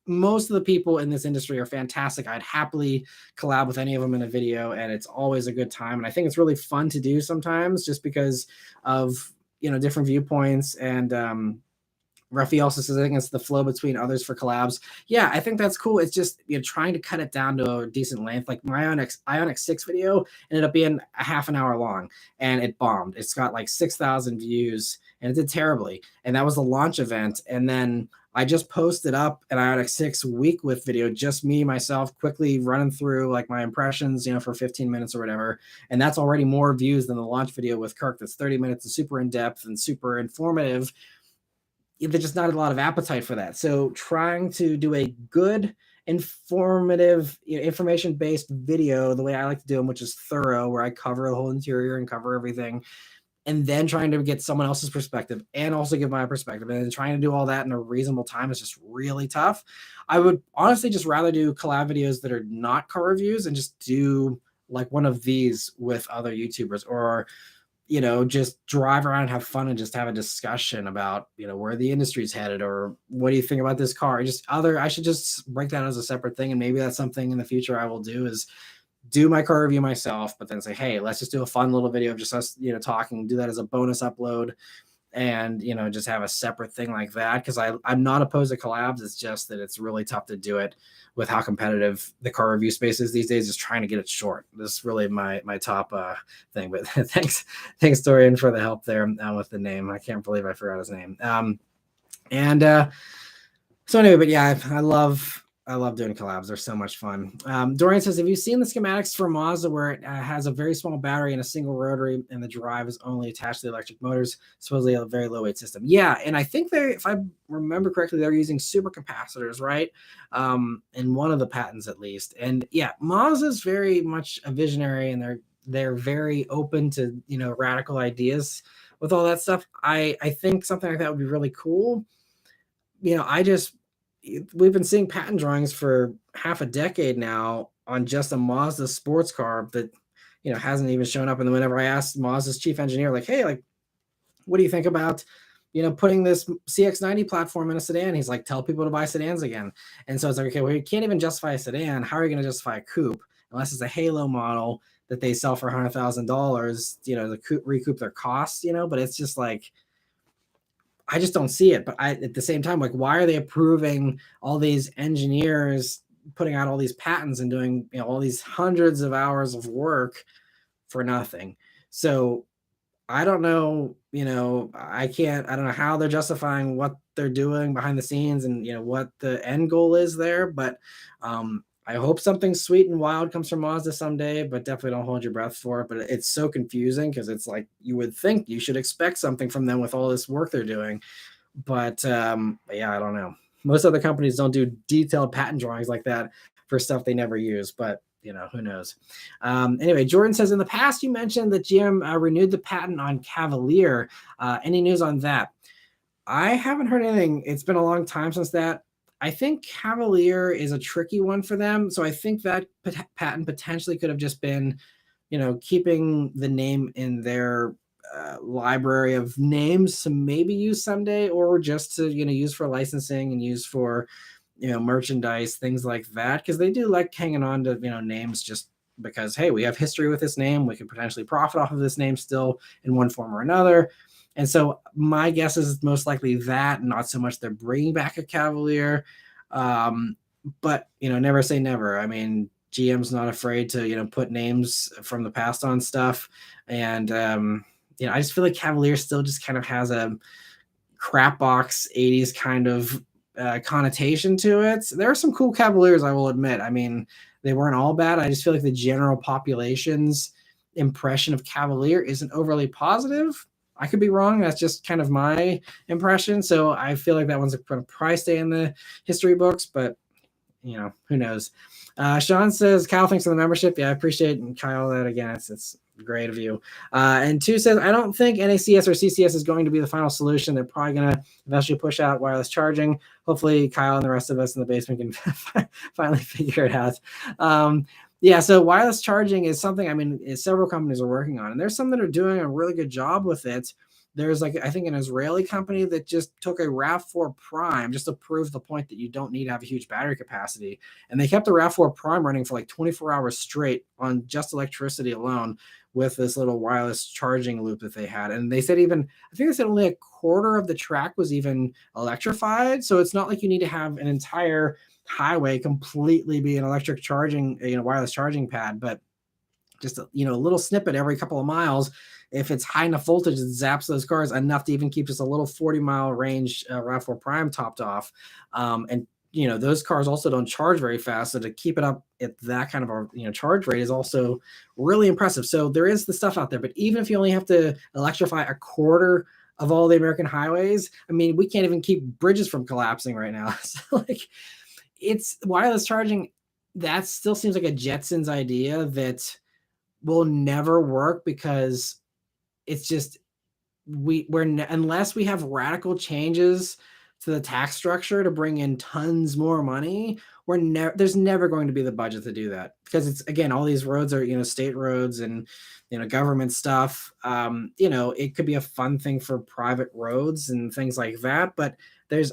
most of the people in this industry are fantastic. I'd happily collab with any of them in a video, and it's always a good time. And I think it's really fun to do sometimes, just because of different viewpoints. And Ruffy also says, I think it's the flow between others for collabs. Yeah, I think that's cool. It's just trying to cut it down to a decent length. Like my Ioniq 6 video ended up being a half an hour long, and it bombed. It's got like 6,000 views, and it did terribly. And that was the launch event. And then I just posted up an Ioniq 6 week with video, just me, myself, quickly running through like my impressions, for 15 minutes or whatever. And that's already more views than the launch video with Kirk. That's 30 minutes and super in depth and super informative. There's just not a lot of appetite for that. So trying to do a good, informative, information-based video, the way I like to do them, which is thorough, where I cover the whole interior and cover everything, and then trying to get someone else's perspective and also give my perspective, and then trying to do all that in a reasonable time is just really tough. I would honestly just rather do collab videos that are not car reviews and just do like one of these with other YouTubers, or just drive around and have fun and just have a discussion about, where the industry's headed, or what do you think about this car? I should just break that as a separate thing. And maybe that's something in the future I will do, is do my car review myself, but then say, hey, let's just do a fun little video of just us, talking, do that as a bonus upload, and, just have a separate thing like that. Cause I'm not opposed to collabs. It's just that it's really tough to do it with how competitive the car review space is these days, just trying to get it short. This is really my top thing, but thanks Dorian for the help there with the name. I can't believe I forgot his name. So anyway, but yeah, I love doing collabs. They're so much fun. Dorian says, have you seen the schematics for Mazda where it has a very small battery and a single rotary, and the drive is only attached to the electric motors, supposedly a very low weight system? Yeah, and I think if I remember correctly, they're using supercapacitors, right? In one of the patents at least. And yeah, Mazda's very much a visionary, and they're very open to radical ideas with all that stuff. I think something like that would be really cool. We've been seeing patent drawings for half a decade now on just a Mazda sports car that, hasn't even shown up. And then whenever I asked Mazda's chief engineer, like, hey, like, what do you think about, putting this CX-90 platform in a sedan? He's like, tell people to buy sedans again. And so it's like, okay, well, you can't even justify a sedan. How are you going to justify a coupe? Unless it's a Halo model that they sell for $100,000, to recoup their costs, but it's just like, I just don't see it. But at the same time, like, why are they approving all these engineers putting out all these patents and doing, all these hundreds of hours of work for nothing? So I don't know, I don't know how they're justifying what they're doing behind the scenes and, what the end goal is there. But I hope something sweet and wild comes from Mazda someday, but definitely don't hold your breath for it. But it's so confusing because it's like you would think you should expect something from them with all this work they're doing. But yeah, I don't know. Most other companies don't do detailed patent drawings like that for stuff they never use, but who knows? Anyway, Jordan says in the past you mentioned that GM renewed the patent on Cavalier. Any news on that? I haven't heard anything. It's been a long time since that. I think Cavalier is a tricky one for them. So I think that patent potentially could have just been, keeping the name in their library of names to maybe use someday, or just to, use for licensing and use for, merchandise, things like that. Because they do like hanging on to, names just because, hey, we have history with this name. We could potentially profit off of this name still in one form or another. And so my guess is most likely that, not so much they're bringing back a Cavalier. But, never say never. I mean, GM's not afraid to, put names from the past on stuff. And, I just feel like Cavalier still just kind of has a crap box 80s kind of connotation to it. There are some cool Cavaliers, I will admit. I mean, they weren't all bad. I just feel like the general population's impression of Cavalier isn't overly positive. I could be wrong. That's just kind of my impression. So I feel like that one's going to probably stay in the history books, but who knows? Sean says, Kyle, thanks for the membership. Yeah, I appreciate Kyle that again. It's great of you. And 2 says, I don't think NACS or CCS is going to be the final solution. They're probably going to eventually push out wireless charging. Hopefully Kyle and the rest of us in the basement can finally figure it out. Yeah, so wireless charging is something, I mean, several companies are working on, and there's some that are doing a really good job with it. There's I think an Israeli company that just took a RAV4 Prime just to prove the point that you don't need to have a huge battery capacity. And they kept the RAV4 Prime running for like 24 hours straight on just electricity alone with this little wireless charging loop that they had. And they said I think they said only a quarter of the track was even electrified. So it's not like you need to have an entire highway completely be an electric charging, wireless charging pad, but just a little snippet every couple of miles. If it's high enough voltage, it zaps those cars enough to even keep just a little 40-mile range RAV4 Prime topped off. And those cars also don't charge very fast, so to keep it up at that kind of a charge rate is also really impressive. So there is the stuff out there, but even if you only have to electrify a quarter of all the American highways, I mean, we can't even keep bridges from collapsing right now. So it's wireless charging. That still seems like a Jetsons idea that will never work, because it's just unless we have radical changes to the tax structure to bring in tons more money, there's never going to be the budget to do that, because it's, again, all these roads are state roads and government stuff. It could be a fun thing for private roads and things like that, but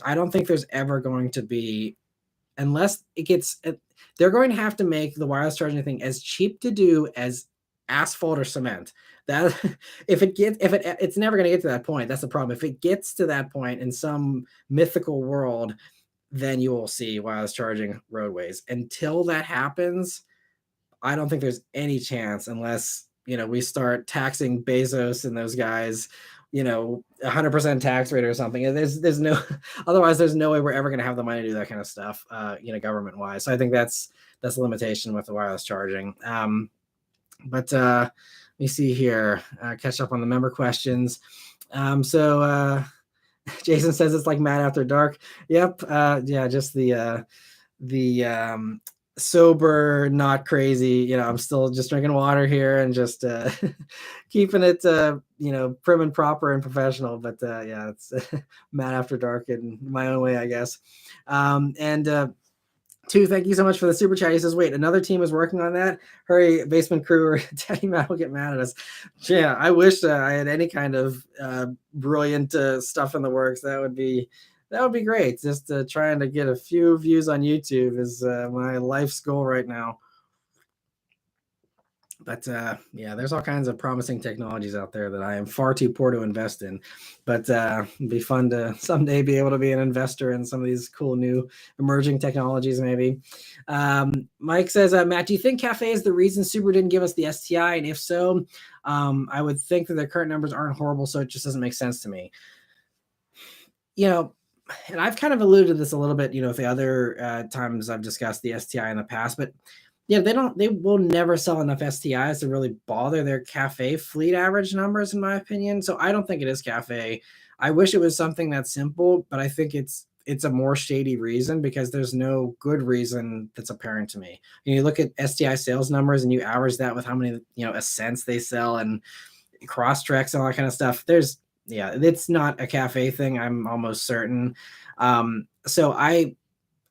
I don't think there's ever going to be, unless it gets, they're going to have to make the wireless charging thing as cheap to do as asphalt or cement. That it's never going to get to that point. That's the problem. If it gets to that point in some mythical world, then you will see wireless charging roadways. Until that happens, I don't think there's any chance, unless we start taxing Bezos and those guys 100% tax rate or something. There's no otherwise there's no way we're ever going to have the money to do that kind of stuff government wise. So I think that's the limitation with the wireless charging. But let me see here, catch up on the member questions. So Jason says it's like Mad After Dark. Yep. Yeah, just the sober, not crazy. I'm still just drinking water here and just keeping it prim and proper and professional. But yeah, it's Mad After Dark in my own way, I guess. And 2, thank you so much for the super chat. He says, wait, another team is working on that? Hurry, basement crew or Daddy Matt will get mad at us. Yeah, I wish I had any kind of brilliant stuff in the works. That would be great. Just trying to get a few views on YouTube is my life's goal right now. But yeah, there's all kinds of promising technologies out there that I am far too poor to invest in. But it'd be fun to someday be able to be an investor in some of these cool new emerging technologies, maybe. Mike says, Matt, do you think Cafe is the reason Subaru didn't give us the STI? And if so, I would think that their current numbers aren't horrible, so it just doesn't make sense to me. You know, and I've kind of alluded to this a little bit, the other times I've discussed the STI in the past, but yeah, they will never sell enough STIs to really bother their Cafe fleet average numbers, in my opinion. So I don't think it is Cafe. I wish it was something that simple, but I think it's a more shady reason because there's no good reason that's apparent to me. You look at STI sales numbers and you average that with how many, Ascents they sell and cross tracks and all that kind of stuff. It's not a Cafe thing. I'm almost certain. So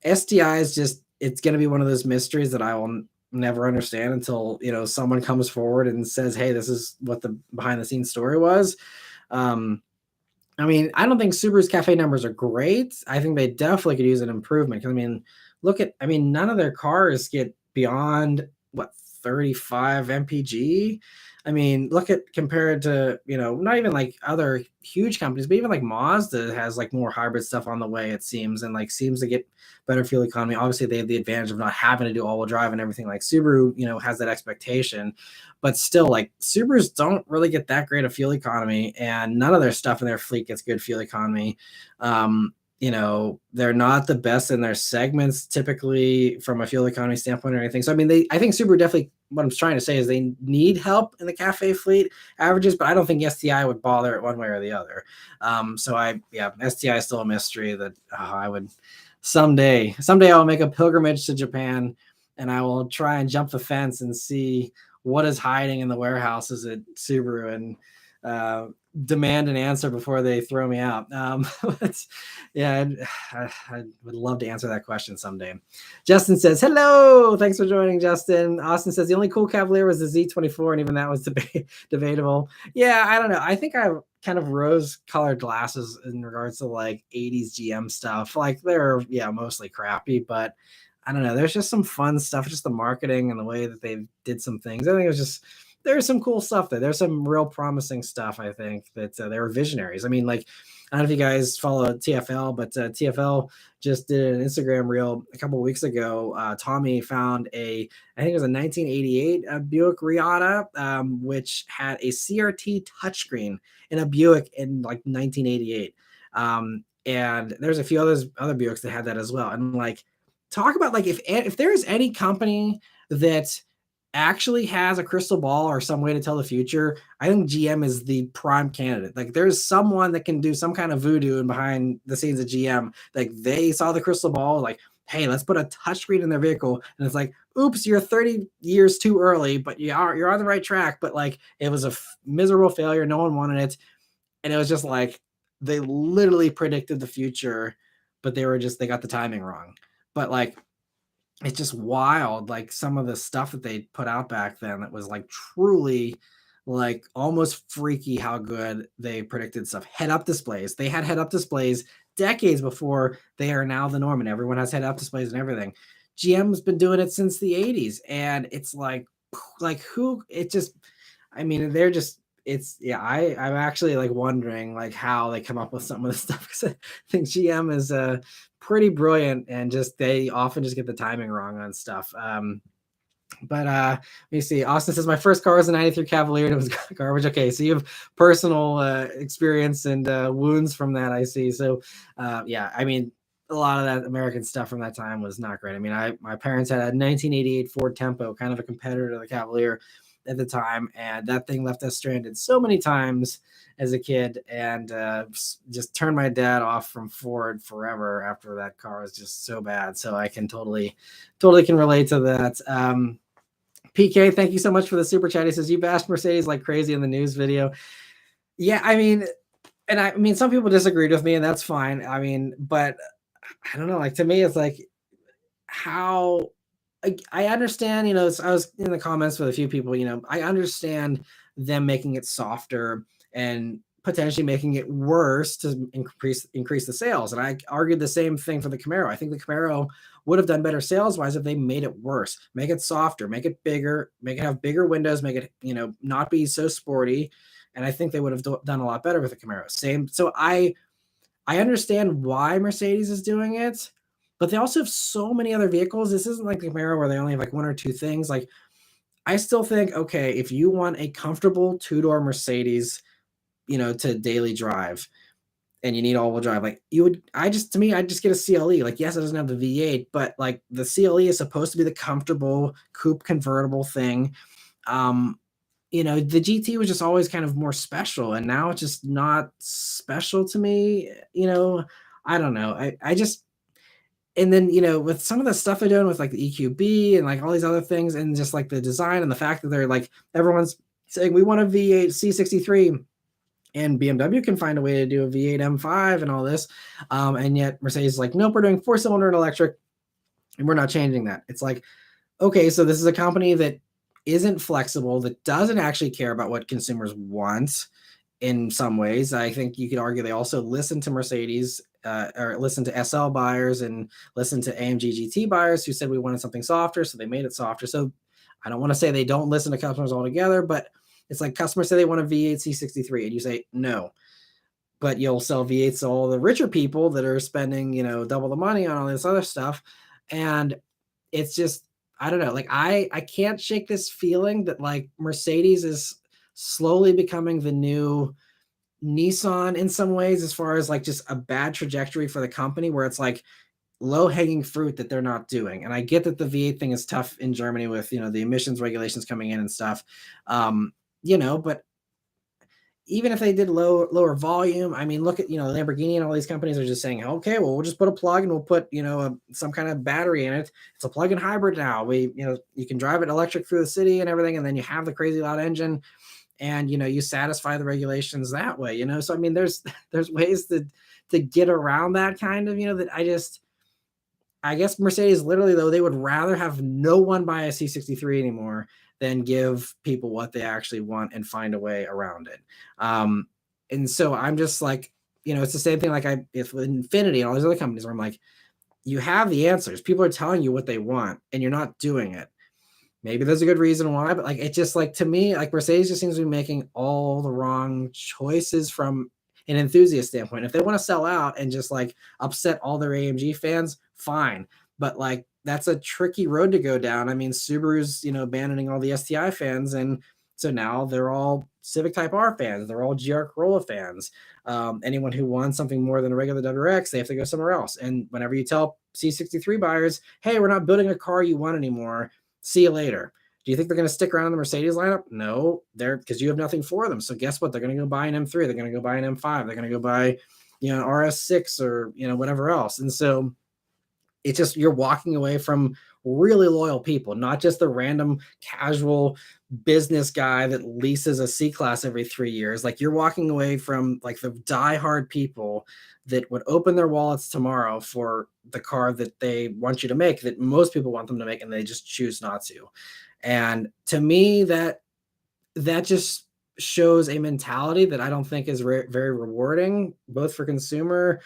STI is just, it's going to be one of those mysteries that I will never understand until, someone comes forward and says, hey, this is what the behind the scenes story was. I mean, I don't think Subaru's Cafe numbers are great. I think they definitely could use an improvement. Because none of their cars get beyond 35 mpg. I mean, look at compared to, not even like other huge companies, but even like Mazda has like more hybrid stuff on the way, it seems, and like seems to get better fuel economy. Obviously, they have the advantage of not having to do all-wheel drive and everything like Subaru, has that expectation. But still, like Subarus don't really get that great of fuel economy, and none of their stuff in their fleet gets good fuel economy. They're not the best in their segments typically from a fuel economy standpoint or anything. So, I mean, I think Subaru definitely, what I'm trying to say is they need help in the Cafe fleet averages, but I don't think STI would bother it one way or the other. STI is still a mystery that I would someday I will make a pilgrimage to Japan and I will try and jump the fence and see what is hiding in the warehouses at Subaru and demand an answer before they throw me out. I would love to answer that question someday. Justin says, hello. Thanks for joining, Justin. Austin says, the only cool Cavalier was the Z24, and even that was debatable. Yeah, I don't know. I think I have kind of rose-colored glasses in regards to like 80s GM stuff. Like they're, mostly crappy, but I don't know. There's just some fun stuff, just the marketing and the way that they did some things. I think it was just, there's some cool stuff there. There's some real promising stuff. I think that they were visionaries. I mean, like, I don't know if you guys follow TFL, but TFL just did an Instagram reel a couple of weeks ago. Tommy found I think it was a 1988 Buick Riata, which had a CRT touchscreen in a Buick in like 1988. And there's a few other Buicks that had that as well. And like, talk about like if there is any company that actually has a crystal ball or some way to tell the future, I think GM is the prime candidate. Like there's someone that can do some kind of voodoo and behind the scenes of GM. Like they saw the crystal ball, like, hey, let's put a touchscreen in their vehicle. And it's like, oops, you're 30 years too early, but you're on the right track. But like it was a miserable failure. No one wanted it. And it was just like they literally predicted the future, but they got the timing wrong. But like it's just wild, like some of the stuff that they put out back then that was like truly like almost freaky how good they predicted stuff. Head-up displays. They had head-up displays decades before they are now the norm, and everyone has head-up displays and everything. GM's been doing it since the 80s, and it's like who it just, I mean, they're just, I'm actually like wondering like how they come up with some of this stuff, because I think GM is pretty brilliant, and just they often just get the timing wrong on stuff. But let me see. Austin says my first car was a 93 Cavalier and it was garbage. Okay, so you have personal experience and wounds from that, I see. So I mean, a lot of that American stuff from that time was not great. I mean, my parents had a 1988 Ford Tempo, kind of a competitor to the Cavalier at the time, and that thing left us stranded so many times as a kid, and just turned my dad off from Ford forever after that car was just so bad. So I can totally can relate to that. PK, thank you so much for the super chat. He says, you bashed Mercedes like crazy in the news video. Yeah, I mean, some people disagreed with me, and that's fine. I mean, but I don't know, like to me, it's like how I understand, I was in the comments with a few people, I understand them making it softer and potentially making it worse to increase the sales. And I argued the same thing for the Camaro. I think the Camaro would have done better sales wise if they made it worse, make it softer, make it bigger, make it have bigger windows, make it, not be so sporty. And I think they would have done a lot better with the Camaro. Same. So I understand why Mercedes is doing it, but they also have so many other vehicles. This isn't like the Camaro where they only have like one or two things. Like, I still think, okay, if you want a comfortable two-door Mercedes, to daily drive, and you need all-wheel drive, like I just get a CLE. Like, yes, it doesn't have the V8, but like the CLE is supposed to be the comfortable coupe convertible thing. The GT was just always kind of more special, and now it's just not special to me. I don't know. I just, and then, with some of the stuff they're doing with like the EQB and like all these other things, and just like the design and the fact that they're like, everyone's saying we want a V8 C63, and BMW can find a way to do a V8 M5 and all this. And yet Mercedes is like, nope, we're doing 4-cylinder and electric, and we're not changing that. It's like, okay, so this is a company that isn't flexible, that doesn't actually care about what consumers want in some ways. I think you could argue they also listen to Mercedes, or listen to SL buyers and listen to AMG GT buyers who said we wanted something softer, so they made it softer. So I don't want to say they don't listen to customers altogether, but it's like customers say they want a V8 C63, and you say no, but you'll sell V8s to all the richer people that are spending, double the money on all this other stuff. And it's just, I don't know, like I can't shake this feeling that like Mercedes is slowly becoming the new Nissan in some ways, as far as like just a bad trajectory for the company, where it's like low hanging fruit that they're not doing. And I get that the V8 thing is tough in Germany with, the emissions regulations coming in and stuff. But even if they did lower volume, I mean, look at, Lamborghini and all these companies are just saying, okay, well, we'll just put a plug and we'll put, some kind of battery in it. It's a plug-in hybrid now. You can drive it electric through the city and everything, and then you have the crazy loud engine, and, you satisfy the regulations that way, So, I mean, there's ways to get around that kind of, that I guess Mercedes literally, though, they would rather have no one buy a C63 anymore than give people what they actually want and find a way around it. And so I'm just like, it's the same thing like if with Infinity and all these other companies where I'm like, you have the answers. People are telling you what they want and you're not doing it. Maybe there's a good reason why, but like, it just like, to me, like Mercedes just seems to be making all the wrong choices from an enthusiast standpoint. If they want to sell out and just like upset all their AMG fans, fine. But like, that's a tricky road to go down. I mean, Subaru's, abandoning all the STI fans. And so now they're all Civic Type R fans. They're all GR Corolla fans. Anyone who wants something more than a regular WRX, they have to go somewhere else. And whenever you tell C63 buyers, hey, we're not building a car you want anymore, see you later. Do you think they're going to stick around in the Mercedes lineup? No, because you have nothing for them. So guess what? They're going to go buy an M3. They're going to go buy an M5. They're going to go buy, an RS6 or, whatever else. And so it's just, you're walking away from really loyal people, not just the random casual business guy that leases a C-Class every 3 years. Like, you're walking away from like the diehard people that would open their wallets tomorrow for the car that they want you to make, that most people want them to make, and they just choose not to. And to me, that just shows a mentality that I don't think is very rewarding, both for consumer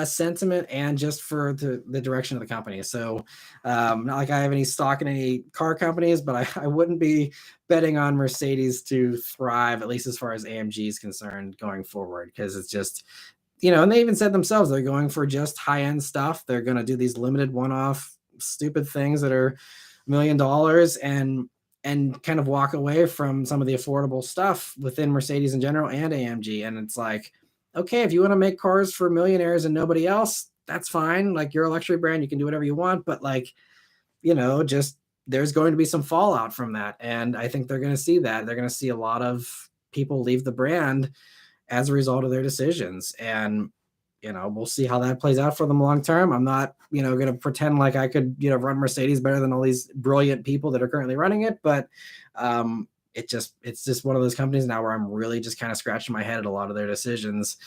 sentiment and just for the direction of the company. So not like I have any stock in any car companies, but I wouldn't be betting on Mercedes to thrive, at least as far as AMG is concerned, going forward, because it's just, and they even said themselves, they're going for just high-end stuff. They're going to do these limited one-off stupid things that are $1 million and kind of walk away from some of the affordable stuff within Mercedes in general and AMG. And it's like, okay, if you want to make cars for millionaires and nobody else, that's fine. Like, you're a luxury brand, you can do whatever you want, but like, just there's going to be some fallout from that. And I think they're going to see that. They're going to see a lot of people leave the brand as a result of their decisions. And, we'll see how that plays out for them long term. I'm not, going to pretend like I could, run Mercedes better than all these brilliant people that are currently running it. But it's just one of those companies now where I'm really just kind of scratching my head at a lot of their decisions,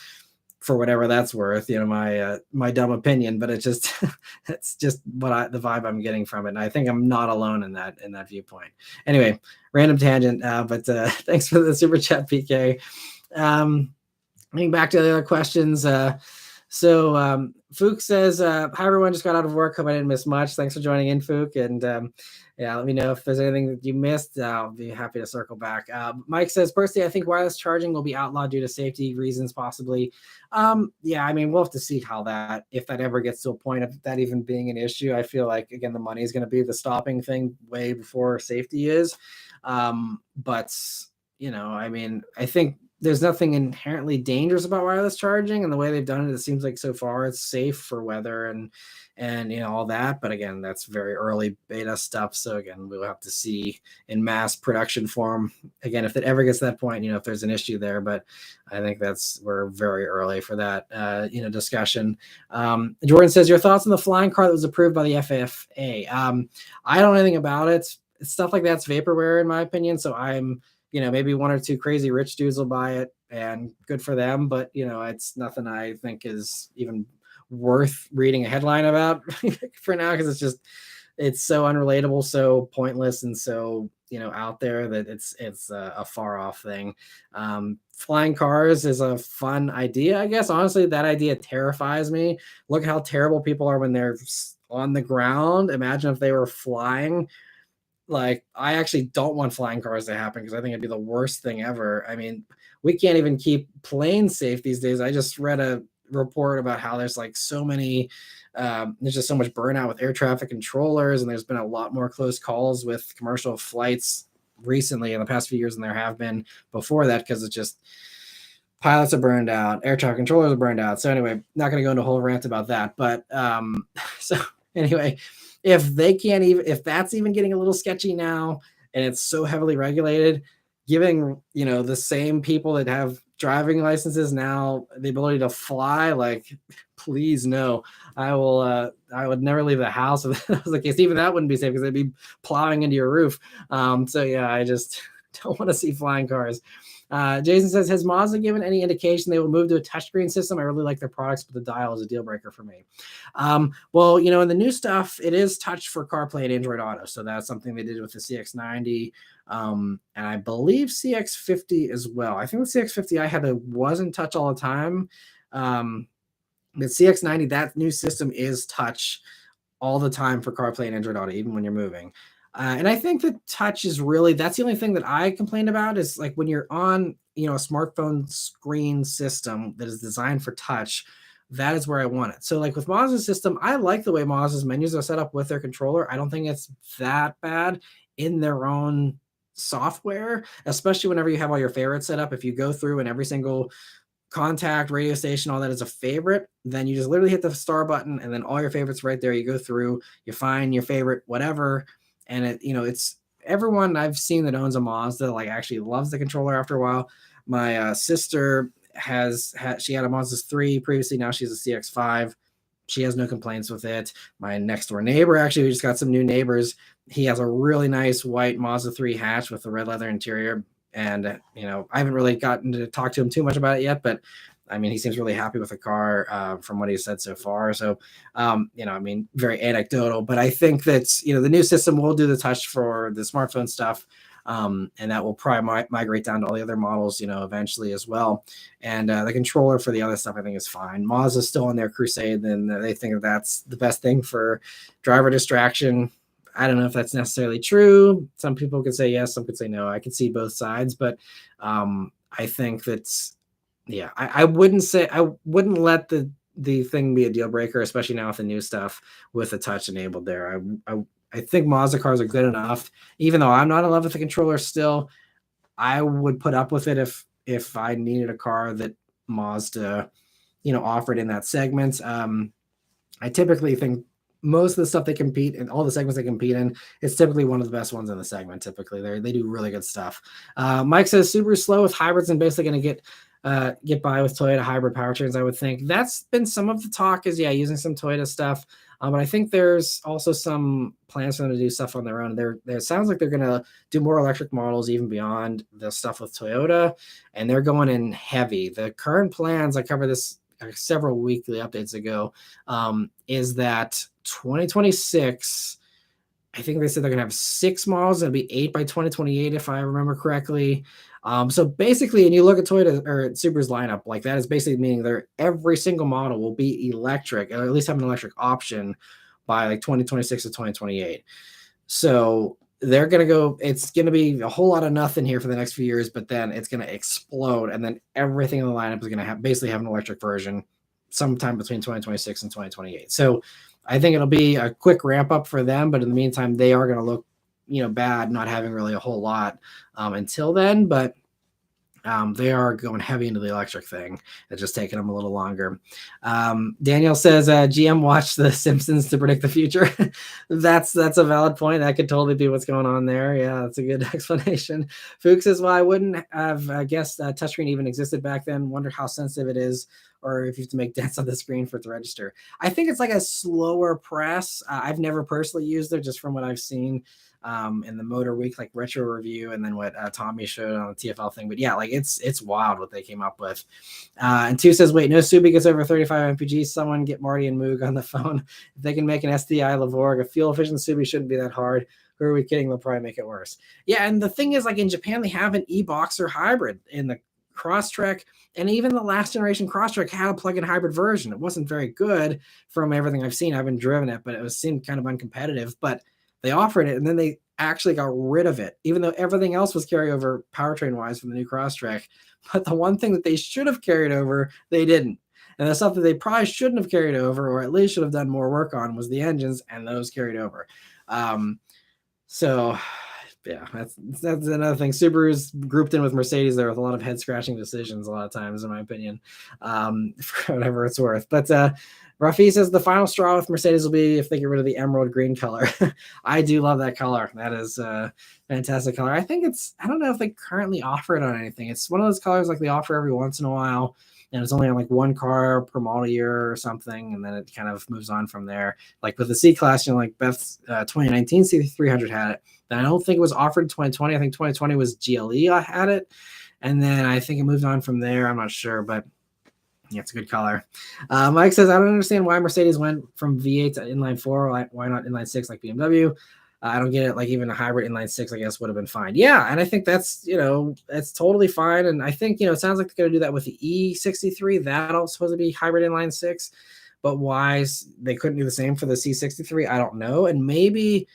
for whatever that's worth, my dumb opinion, but it's just the vibe I'm getting from it. And I think I'm not alone in that viewpoint. Anyway, random tangent, but thanks for the super chat, PK. Getting back to the other questions. Fook says, hi everyone, just got out of work. Hope I didn't miss much. Thanks for joining in, Fook. And yeah, let me know if there's anything that you missed. I'll be happy to circle back. Mike says, personally, I think wireless charging will be outlawed due to safety reasons, possibly. Yeah, I mean, we'll have to see how that, if that ever gets to a point of that even being an issue. I feel like, again, the money is going to be the stopping thing way before safety is. But, I mean, I think there's nothing inherently dangerous about wireless charging, and the way they've done it, it seems like so far it's safe for weather and all that. But again, that's very early beta stuff. So again, we'll have to see in mass production form again if it ever gets to that point. If there's an issue there, but I think we're very early for that. Discussion. Jordan says, your thoughts on the flying car that was approved by the FFA. I don't know anything about it. Stuff like that's vaporware in my opinion. So I'm maybe one or two crazy rich dudes will buy it and good for them. But, it's nothing I think is even worth reading a headline about for now, because it's so unrelatable, so pointless, and so, out there that it's a far off thing. Flying cars is a fun idea, I guess. Honestly, that idea terrifies me. Look at how terrible people are when they're on the ground. Imagine if they were flying. Like, I actually don't want flying cars to happen because I think it'd be the worst thing ever. I mean, we can't even keep planes safe these days. I just read a report about how there's like so many, there's just so much burnout with air traffic controllers, and there's been a lot more close calls with commercial flights recently in the past few years than there have been before that, because it's just pilots are burned out, air traffic controllers are burned out. So anyway, not going to go into a whole rant about that. But so anyway, if that's even getting a little sketchy now, and it's so heavily regulated, giving the same people that have driving licenses now the ability to fly, like, please no. I would never leave the house if that was the case. Even that wouldn't be safe because they'd be plowing into your roof. So yeah, I just don't want to see flying cars. Jason says, has Mazda given any indication they will move to a touchscreen system? I really like their products, but the dial is a deal breaker for me. Well, in the new stuff, it is touch for CarPlay and Android Auto. So that's something they did with the CX-90. And I believe CX-50 as well. I think the CX-50 I had wasn't touch all the time. The CX-90, that new system is touch all the time for CarPlay and Android Auto, even when you're moving. And I think the touch is that's the only thing that I complained about is like when you're on, a smartphone screen system that is designed for touch, that is where I want it. So like with Mazda's system, I like the way Mazda's menus are set up with their controller. I don't think it's that bad in their own software, especially whenever you have all your favorites set up. If you go through and every single contact, radio station, all that is a favorite, then you just literally hit the star button and then all your favorites right there. You go through, you find your favorite, whatever. And it's everyone I've seen that owns a Mazda like actually loves the controller after a while. My sister she had a Mazda 3 previously. Now she's a CX-5. She has no complaints with it. My next door neighbor, actually, we just got some new neighbors. He has a really nice white Mazda 3 hatch with the red leather interior. And, I haven't really gotten to talk to him too much about it yet, but I mean, he seems really happy with the car from what he said so far. So, very anecdotal, but I think that, the new system will do the touch for the smartphone stuff. And that will probably migrate down to all the other models, eventually as well. And the controller for the other stuff, I think, is fine. Mazda's still on their crusade, and they think that that's the best thing for driver distraction. I don't know if that's necessarily true. Some people could say yes, some could say no. I could see both sides, but I think that's, yeah, I wouldn't let the thing be a deal breaker, especially now with the new stuff with the touch enabled there. I think Mazda cars are good enough, even though I'm not in love with the controller still. I would put up with it if I needed a car that Mazda, offered in that segment. I typically think most of the stuff they compete in, all the segments they compete in, it's typically one of the best ones in the segment. Typically, they do really good stuff. Mike says Subaru's slow with hybrids and basically going to get by with Toyota hybrid powertrains. I would think that's been some of the talk is using some Toyota stuff. But I think there's also some plans for them to do stuff on their own. It sounds like they're going to do more electric models even beyond the stuff with Toyota, and they're going in heavy. The current plans, I covered this several weekly updates ago, is that 2026 I think they said they're gonna have 6 models. It'll be 8 by 2028, if I remember correctly. So basically, and you look at Toyota or Subaru's lineup, like that is basically meaning every single model will be electric, or at least have an electric option by like 2026 to 2028. So they're going to go, it's going to be a whole lot of nothing here for the next few years, but then it's going to explode. And then everything in the lineup is going to basically have an electric version sometime between 2026 and 2028. So I think it'll be a quick ramp up for them. But in the meantime, they are going to look, bad, not having really a whole lot until then. But they are going heavy into the electric thing. It's just taking them a little longer. Daniel says GM watched The Simpsons to predict the future. That's a valid point. That could totally be what's going on there. Yeah, that's a good explanation. Fuchs says, well, I wouldn't have guessed touchscreen even existed back then. Wonder how sensitive it is, or if you have to make dents on the screen for it to register. I think it's like a slower press. I've never personally used it, just from what I've seen in the Motor Week like retro review, and then what Tommy showed on the TFL thing. But yeah, like it's wild what they came up with. And 2 says, wait, no Subi gets over 35 mpg. Someone get Marty and Moog on the phone. If they can make an STI Lavorg, a fuel efficient Subi shouldn't be that hard. Who are we kidding? They'll probably make it worse. Yeah, and the thing is, like in Japan, they have an e-Boxer hybrid in the Crosstrek, and even the last generation Crosstrek had a plug-in hybrid version. It wasn't very good from everything I've seen. I haven't driven it, but it seemed kind of uncompetitive. But they offered it, and then they actually got rid of it, even though everything else was carryover powertrain-wise from the new Crosstrek. But the one thing that they should have carried over, they didn't. And the stuff that they probably shouldn't have carried over, or at least should have done more work on, was the engines, and those carried over. So yeah, that's another thing. Subaru's grouped in with Mercedes there with a lot of head-scratching decisions a lot of times, in my opinion, for whatever it's worth. But Rafi says the final straw with Mercedes will be if they get rid of the emerald green color. I do love that color. That is a fantastic color. I don't know if they currently offer it on anything. It's one of those colors like they offer every once in a while, and it's only on like one car per model year or something, and then it kind of moves on from there. Like with the C-Class, like Beth's 2019 C300 had it. And I don't think it was offered in 2020. I think 2020 was GLE had it, and then I think it moved on from there. I'm not sure, but yeah, it's a good color. Mike says, I don't understand why Mercedes went from V8 to inline 4. Why not inline 6 like BMW? I don't get it. Like even a hybrid inline 6, I guess, would have been fine. Yeah, and I think that's totally fine. And I think it sounds like they're going to do that with the E63. That'll supposed to be hybrid inline 6. But why they couldn't do the same for the C63, I don't know. And maybe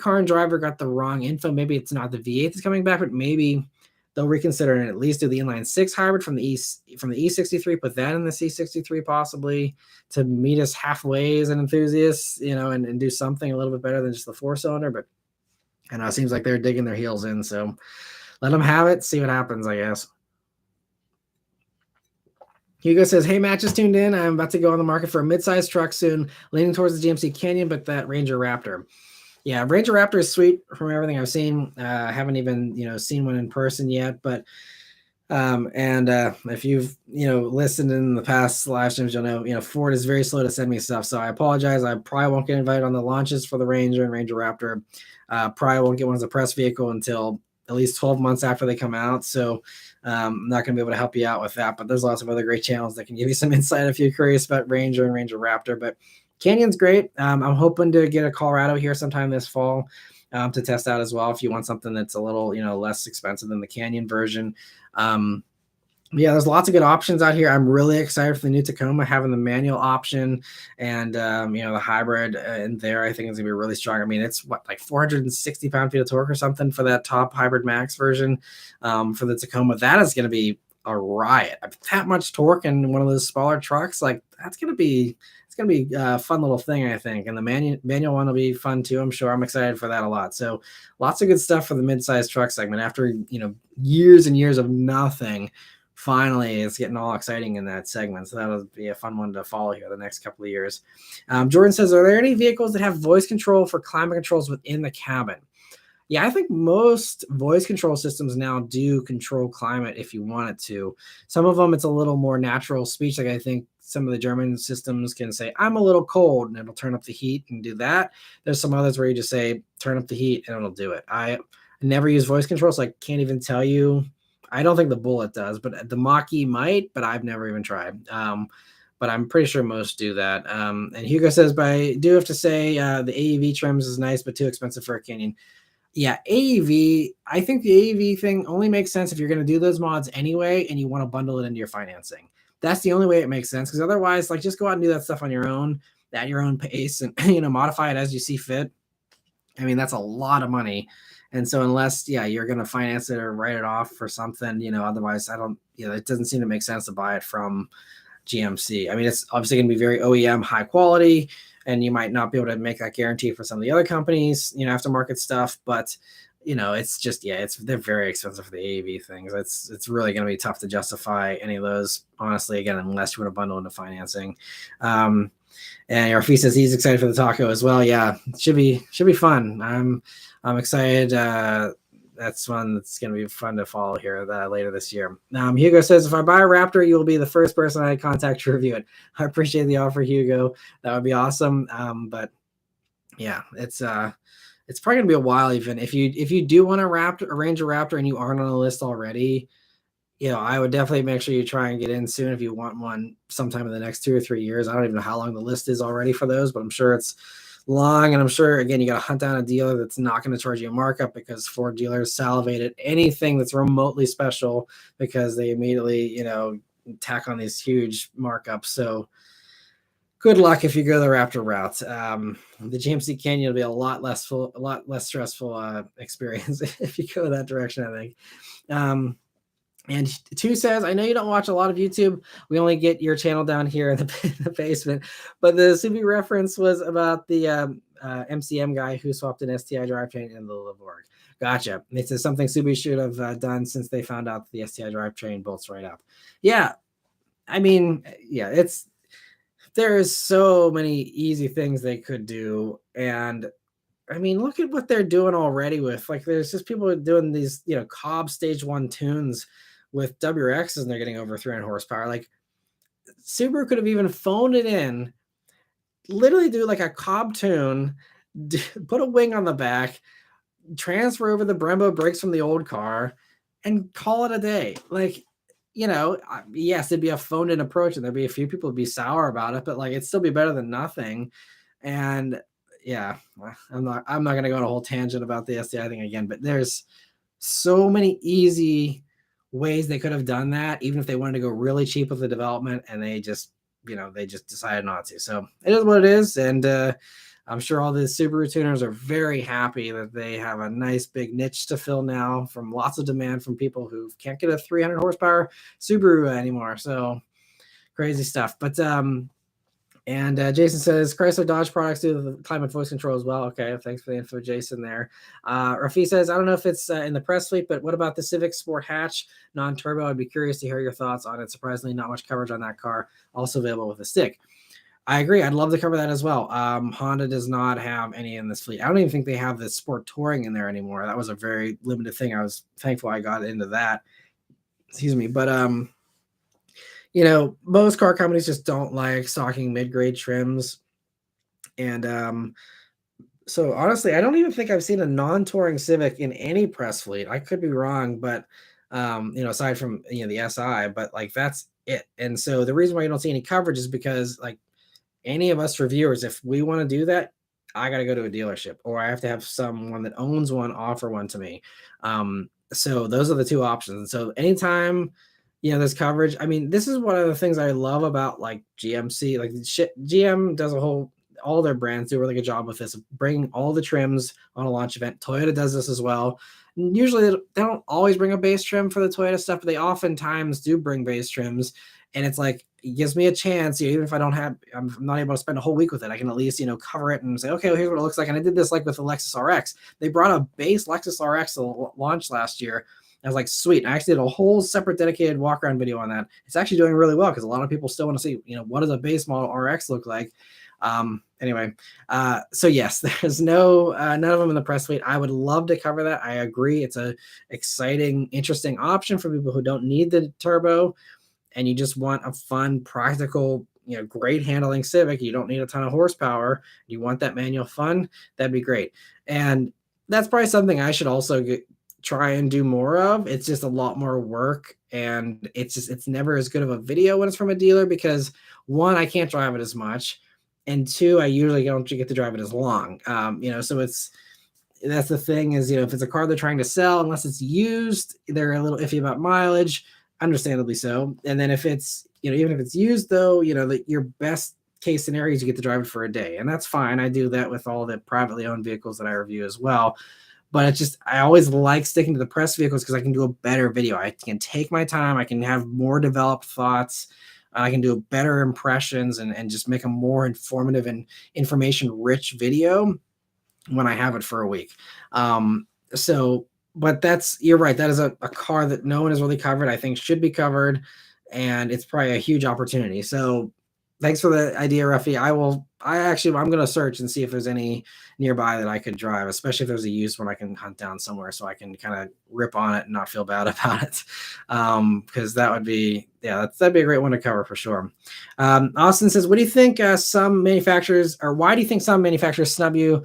Car and Driver got the wrong info. Maybe it's not the V8 that's coming back, but maybe they'll reconsider and at least do the inline 6 hybrid from the E63, put that in the C63 possibly to meet us halfway as an enthusiast, and do something a little bit better than just the 4-cylinder. But it seems like they're digging their heels in. So let them have it, see what happens, I guess. Hugo says, hey, Matt just tuned in. I'm about to go on the market for a mid-sized truck soon, leaning towards the GMC Canyon, but that Ranger Raptor. Yeah, Ranger Raptor is sweet from everything I've seen. I haven't even, seen one in person yet, but if you've, listened in the past live streams, you'll know, Ford is very slow to send me stuff. So I apologize. I probably won't get invited on the launches for the Ranger and Ranger Raptor. Probably won't get one as a press vehicle until at least 12 months after they come out. So I'm not going to be able to help you out with that, but there's lots of other great channels that can give you some insight if you're curious about Ranger and Ranger Raptor. But Canyon's great. I'm hoping to get a Colorado here sometime this fall to test out as well, if you want something that's a little, less expensive than the Canyon version. Yeah, there's lots of good options out here. I'm really excited for the new Tacoma, having the manual option and, the hybrid in there. I think it's going to be really strong. I mean, it's like 460 pound-feet of torque or something for that top hybrid max version for the Tacoma. That is going to be a riot. That much torque in one of those smaller trucks, like it's going to be a fun little thing, I think. And the manual one will be fun too, I'm sure. I'm excited for that a lot. So lots of good stuff for the mid-sized truck segment. After, years and years of nothing, finally it's getting all exciting in that segment. So that'll be a fun one to follow here the next couple of years. Jordan says, are there any vehicles that have voice control for climate controls within the cabin? Yeah, I think most voice control systems now do control climate if you want it to. Some of them, it's a little more natural speech. Like I think some of the German systems can say, I'm a little cold, and it'll turn up the heat and do that. There's some others where you just say, turn up the heat, and it'll do it. I never use voice control, so I can't even tell you. I don't think the Bullet does, but the Mach-E might, but I've never even tried. but I'm pretty sure most do that. And Hugo says, but I do have to say the AEV trims is nice, but too expensive for a Canyon. Yeah, AEV, I think the AEV thing only makes sense if you're going to do those mods anyway and you want to bundle it into your financing. That's the only way it makes sense, because otherwise, like, just go out and do that stuff on your own at your own pace and modify it as you see fit. I mean, that's a lot of money. And so unless, you're going to finance it or write it off for something, otherwise it doesn't seem to make sense to buy it from GMC. I mean, it's obviously going to be very OEM high quality, and you might not be able to make that guarantee for some of the other companies, aftermarket stuff, but it's just, they're very expensive for the AEV things. It's really going to be tough to justify any of those, honestly, again, unless you want to bundle into financing. And Rafi says he's excited for the taco as well. Yeah, it should be fun. I'm excited. That's one that's going to be fun to follow here later this year. Hugo says, if I buy a Raptor, you will be the first person I contact to review it. I appreciate the offer, Hugo. That would be awesome. But yeah, it's probably going to be a while. Even if you do want to arrange a Raptor and you aren't on the list already, I would definitely make sure you try and get in soon if you want one sometime in the next 2 or 3 years. I don't even know how long the list is already for those, but I'm sure it's long. And I'm sure, again, you got to hunt down a dealer that's not going to charge you a markup, because Ford dealers salivate at anything that's remotely special because they immediately, tack on these huge markups. So good luck if you go the Raptor route. The GMC Canyon will be a lot less stressful experience if you go that direction, I think. And Two says, I know you don't watch a lot of YouTube. We only get your channel down here in the basement. But the Subi reference was about the MCM guy who swapped an STI drivetrain in the Lavorg. Gotcha. It says something Subi should have done since they found out the STI drivetrain bolts right up. Yeah. I mean, there's so many easy things they could do. And I mean, look at what they're doing already with, like, there's just people doing these, Cobb stage 1 tunes with WRXs, and they're getting over 300 horsepower. Like, Subaru could have even phoned it in, literally do like a Cobb tune, put a wing on the back, transfer over the Brembo brakes from the old car, and call it a day. Like, yes, it'd be a phoned in approach, and there'd be a few people would be sour about it, but like, it'd still be better than nothing. And yeah, I'm not going to go on a whole tangent about the STI thing again, but there's so many easy ways they could have done that, even if they wanted to go really cheap with the development, and they just decided not to. So it is what it is. And I'm sure all the Subaru tuners are very happy that they have a nice big niche to fill now, from lots of demand from people who can't get a 300 horsepower Subaru anymore. So crazy stuff. But and Jason says, Chrysler Dodge products do the climate voice control as well. Okay, thanks for the info, Jason, there. Rafi says, I don't know if it's in the press fleet, but what about the Civic Sport Hatch non-turbo? I'd be curious to hear your thoughts on it. Surprisingly, not much coverage on that car. Also available with a stick. I agree. I'd love to cover that as well. Honda does not have any in this fleet. I don't even think they have the Sport Touring in there anymore. That was a very limited thing. I was thankful I got into that. Excuse me. But most car companies just don't like stocking mid-grade trims. And so honestly, I don't even think I've seen a non-touring Civic in any press fleet. I could be wrong, but aside from the SI, but like, that's it. And so the reason why you don't see any coverage is because, like, any of us reviewers, if we want to do that, I got to go to a dealership, or I have to have someone that owns one offer one to me. So those are the two options. And so anytime there's coverage. I mean, this is one of the things I love about, like, GMC. Like, GM does all their brands do a really good job with this, bringing all the trims on a launch event. Toyota does this as well. And usually they don't always bring a base trim for the Toyota stuff, but they oftentimes do bring base trims. And it's like, it gives me a chance, even if I'm not able to spend a whole week with it, I can at least, cover it and say, okay, well, here's what it looks like. And I did this, like, with the Lexus RX. They brought a base Lexus RX to launch last year. I was like, sweet. I actually did a whole separate dedicated walk around video on that. It's actually doing really well, because a lot of people still want to see, what does a base model RX look like? Anyway, so yes, there's none of them in the press fleet. I would love to cover that. I agree. It's a exciting, interesting option for people who don't need the turbo, and you just want a fun, practical, great handling Civic. You don't need a ton of horsepower. You want that manual fun. That'd be great. And that's probably something I should also try and do more of. It's just a lot more work, and it's never as good of a video when it's from a dealer because one, I can't drive it as much, and two, I usually don't get to drive it as long. So that's the thing is, if it's a car they're trying to sell, unless it's used, they're a little iffy about mileage, understandably so. And then if it's, even if it's used though, your best case scenario is you get to drive it for a day, and that's fine. I do that with all the privately owned vehicles that I review as well. But it's just, I always like sticking to the press vehicles because I can do a better video. I can take my time. I can have more developed thoughts. I can do better impressions and just make a more informative and information rich video when I have it for a week. But you're right. That is a car that no one has really covered, I think should be covered. And it's probably a huge opportunity. So thanks for the idea, Ruffy. I'm going to search and see if there's any nearby that I could drive, especially if there's a used one I can hunt down somewhere so I can kind of rip on it and not feel bad about it. Because that'd be a great one to cover for sure. Austin says, what do you think why do you think some manufacturers snub you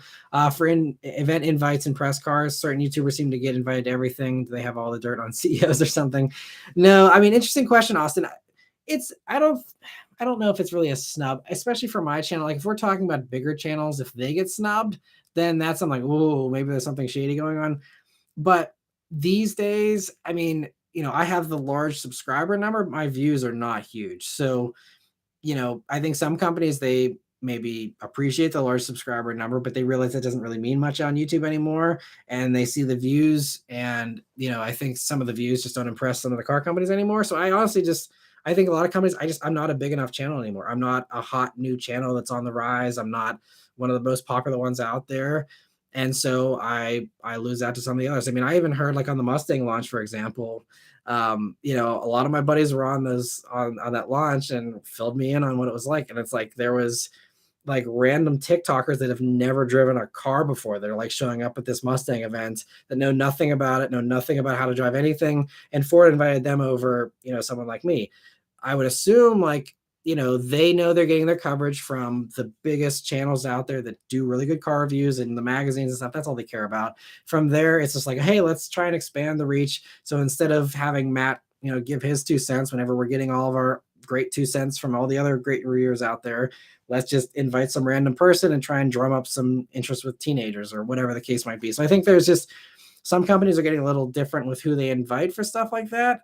for event invites and press cars? Certain YouTubers seem to get invited to everything. Do they have all the dirt on CEOs or something? No, I mean, interesting question, Austin. I don't know if it's really a snub, especially for my channel. Like if we're talking about bigger channels, if they get snubbed, then I'm like, oh, maybe there's something shady going on. But these days, I mean, I have the large subscriber number. My views are not huge. So, I think some companies, they maybe appreciate the large subscriber number, but they realize that doesn't really mean much on YouTube anymore. And they see the views and, I think some of the views just don't impress some of the car companies anymore. So I honestly I think a lot of companies, I'm not a big enough channel anymore. I'm not a hot new channel that's on the rise. I'm not one of the most popular ones out there. And so I lose out to some of the others. I mean, I even heard like on the Mustang launch, for example, a lot of my buddies were on that launch and filled me in on what it was like. And it's like, there was like random TikTokers that have never driven a car before. They're like showing up at this Mustang event that know nothing about it, know nothing about how to drive anything. And Ford invited them over, someone like me. I would assume they know they're getting their coverage from the biggest channels out there that do really good car reviews and the magazines and stuff. That's all they care about. From there, it's just like, hey, let's try and expand the reach. So instead of having Matt, give his 2 cents whenever we're getting all of our great 2 cents from all the other great reviewers out there, let's just invite some random person and try and drum up some interest with teenagers or whatever the case might be. So I think there's just some companies are getting a little different with who they invite for stuff like that.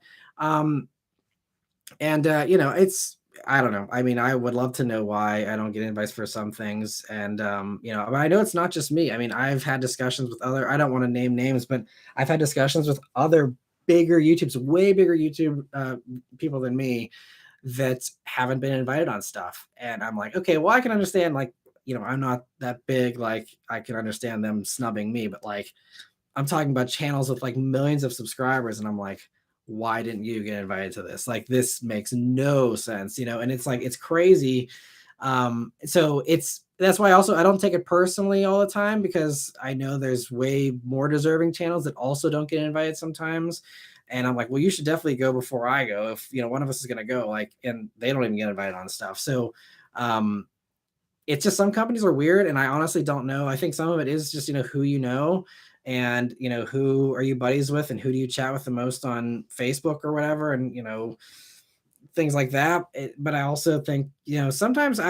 I don't know. I mean, I would love to know why I don't get invites for some things. And, but I know it's not just me. I mean, I've had discussions with I don't want to name names, but I've had discussions with other way bigger YouTube people than me that haven't been invited on stuff. And I'm like, okay, well, I can understand, I'm not that big. Like I can understand them snubbing me, but I'm talking about channels with millions of subscribers. And I'm like, why didn't you get invited to this? Like, this makes no sense, and it's it's crazy. So that's why also I don't take it personally all the time, because I know there's way more deserving channels that also don't get invited sometimes. And I'm like, well, you should definitely go before I go. If, one of us is going to go, and they don't even get invited on stuff. So, it's just, some companies are weird, and I honestly don't know. I think some of it is just, who and who are you buddies with, and who do you chat with the most on Facebook or whatever, and things like that. But I also think sometimes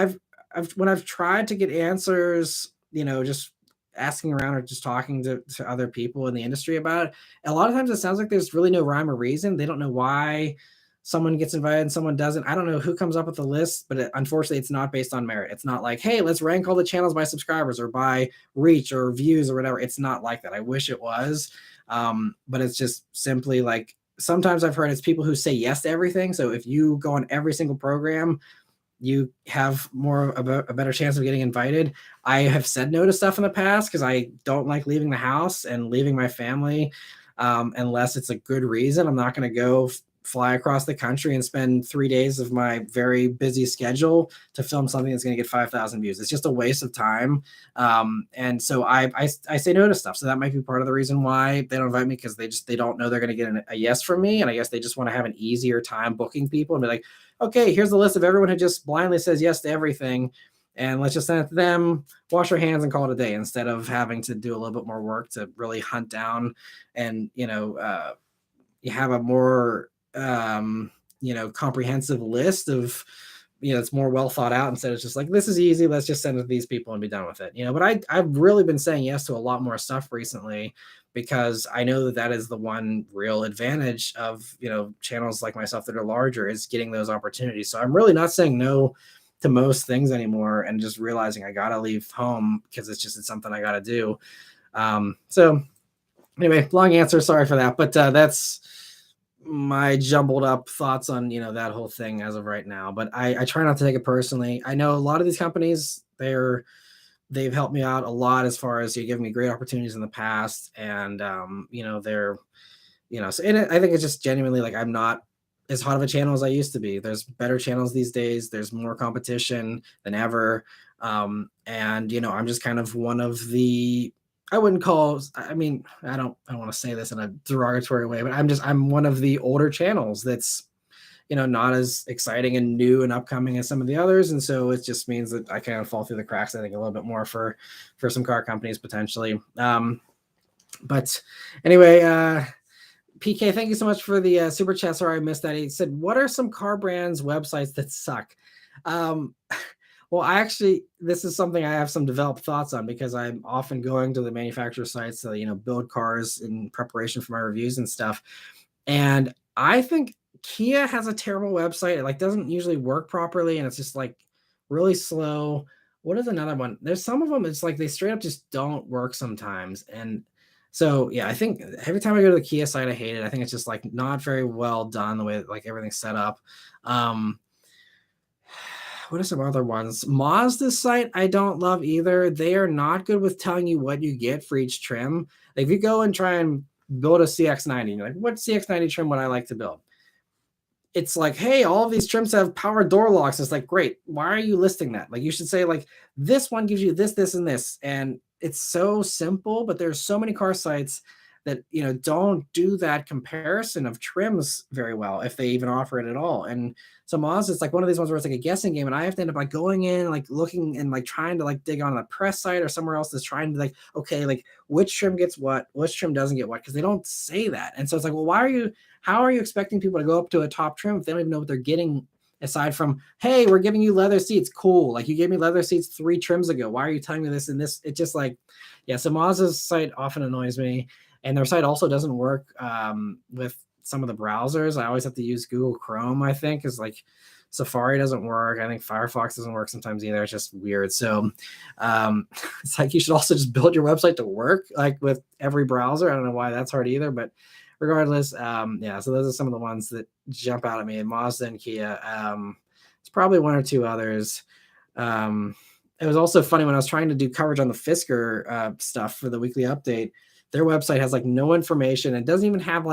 when I've tried to get answers, just asking around or just talking to other people in the industry about it, a lot of times it sounds like there's really no rhyme or reason. They don't know why someone gets invited and someone doesn't. I don't know who comes up with the list, but unfortunately it's not based on merit. It's not like, hey, let's rank all the channels by subscribers or by reach or views or whatever. It's not like that. I wish it was. But it's just simply sometimes I've heard it's people who say yes to everything. So if you go on every single program, you have a better chance of getting invited. I have said no to stuff in the past because I don't like leaving the house and leaving my family unless it's a good reason. I'm not going to go fly across the country and spend 3 days of my very busy schedule to film something that's going to get 5,000 views. It's just a waste of time. And so I say no to stuff. So that might be part of the reason why they don't invite me, because they don't know they're going to get a yes from me. And I guess they just want to have an easier time booking people and be like, okay, here's the list of everyone who just blindly says yes to everything. and let's just send it to them, wash our hands and call it a day, instead of having to do a little bit more work to really hunt down and, you have a more, comprehensive list of, it's more well thought out, instead of just like, this is easy, let's just send it to these people and be done with it. But I've really been saying yes to a lot more stuff recently, because I know that is the one real advantage of, channels like myself that are larger, is getting those opportunities. So I'm really not saying no to most things anymore, and just realizing I gotta leave home because it's something I gotta do. So anyway, long answer, sorry for that, but that's my jumbled up thoughts on, that whole thing as of right now. But I try not to take it personally. I know a lot of these companies, they've helped me out a lot as far as giving me great opportunities in the past, and they're, so I think it's just genuinely like, I'm not as hot of a channel as I used to be. There's better channels these days. There's more competition than ever. And I'm just kind of one of the, I wouldn't call, I mean, I don't want to say this in a derogatory way, but I'm one of the older channels that's, not as exciting and new and upcoming as some of the others. And so it just means that I kind of fall through the cracks, I think, a little bit more for some car companies potentially. But anyway, PK, thank you so much for the super chat. Sorry I missed that. He said, what are some car brands websites that suck? Well, this is something I have some developed thoughts on, because I'm often going to the manufacturer sites to, build cars in preparation for my reviews and stuff. And I think Kia has a terrible website. It doesn't usually work properly, and it's just really slow. What is another one? There's some of them, it's like they straight up just don't work sometimes. And so, yeah, I think every time I go to the Kia site, I hate it. I think it's just not very well done, the way that everything's set up. What are some other ones? Mazda's site, I don't love either. They are not good with telling you what you get for each trim. If you go and try and build a CX-90, and you're like, what CX-90 trim would I like to build? It's like, hey, all of these trims have power door locks. It's like, great. Why are you listing that? You should say this one gives you this, this, and this. And it's so simple, but there's so many car sites that, don't do that comparison of trims very well, if they even offer it at all. And so Mazda, it's one of these ones where it's a guessing game, and I have to end up going in, looking and trying to dig on the press site or somewhere else that's trying to okay, which trim gets what, which trim doesn't get what, because they don't say that. And so it's well, how are you expecting people to go up to a top trim if they don't even know what they're getting, aside from, hey, we're giving you leather seats, cool, you gave me leather seats 3 trims ago, why are you telling me this and this? It's just yeah. So Mazda's site often annoys me, and their site also doesn't work with some of the browsers. I always have to use Google Chrome, I think, because Safari doesn't work. I think Firefox doesn't work sometimes either. It's just weird. So it's you should also just build your website to work with every browser. I don't know why that's hard either, but regardless, yeah, so those are some of the ones that jump out at me. Mazda and Kia. It's probably one or two others. It was also funny when I was trying to do coverage on the Fisker stuff for the weekly update. Their website has no information. It doesn't even have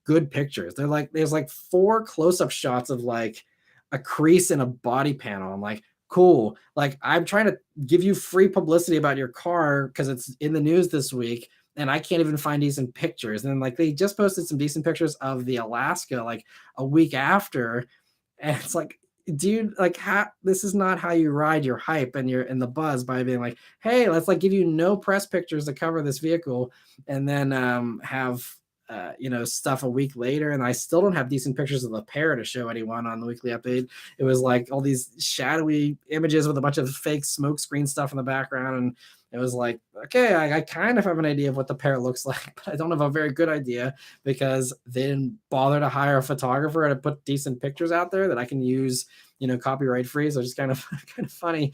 good pictures. They're there's 4 close-up shots of a crease in a body panel. I'm cool. I'm trying to give you free publicity about your car because it's in the news this week, and I can't even find decent pictures. And then they just posted some decent pictures of the Alaska a week after, and it's dude, this is not how you ride your hype and the buzz, by being hey, let's give you no press pictures to cover this vehicle, and then have stuff a week later, and I still don't have decent pictures of the pair to show anyone on the weekly update. It was all these shadowy images with a bunch of fake smoke screen stuff in the background, and it was okay, I kind of have an idea of what the pair looks like, but I don't have a very good idea, because they didn't bother to hire a photographer to put decent pictures out there that I can use, copyright free. So it's just kind of funny.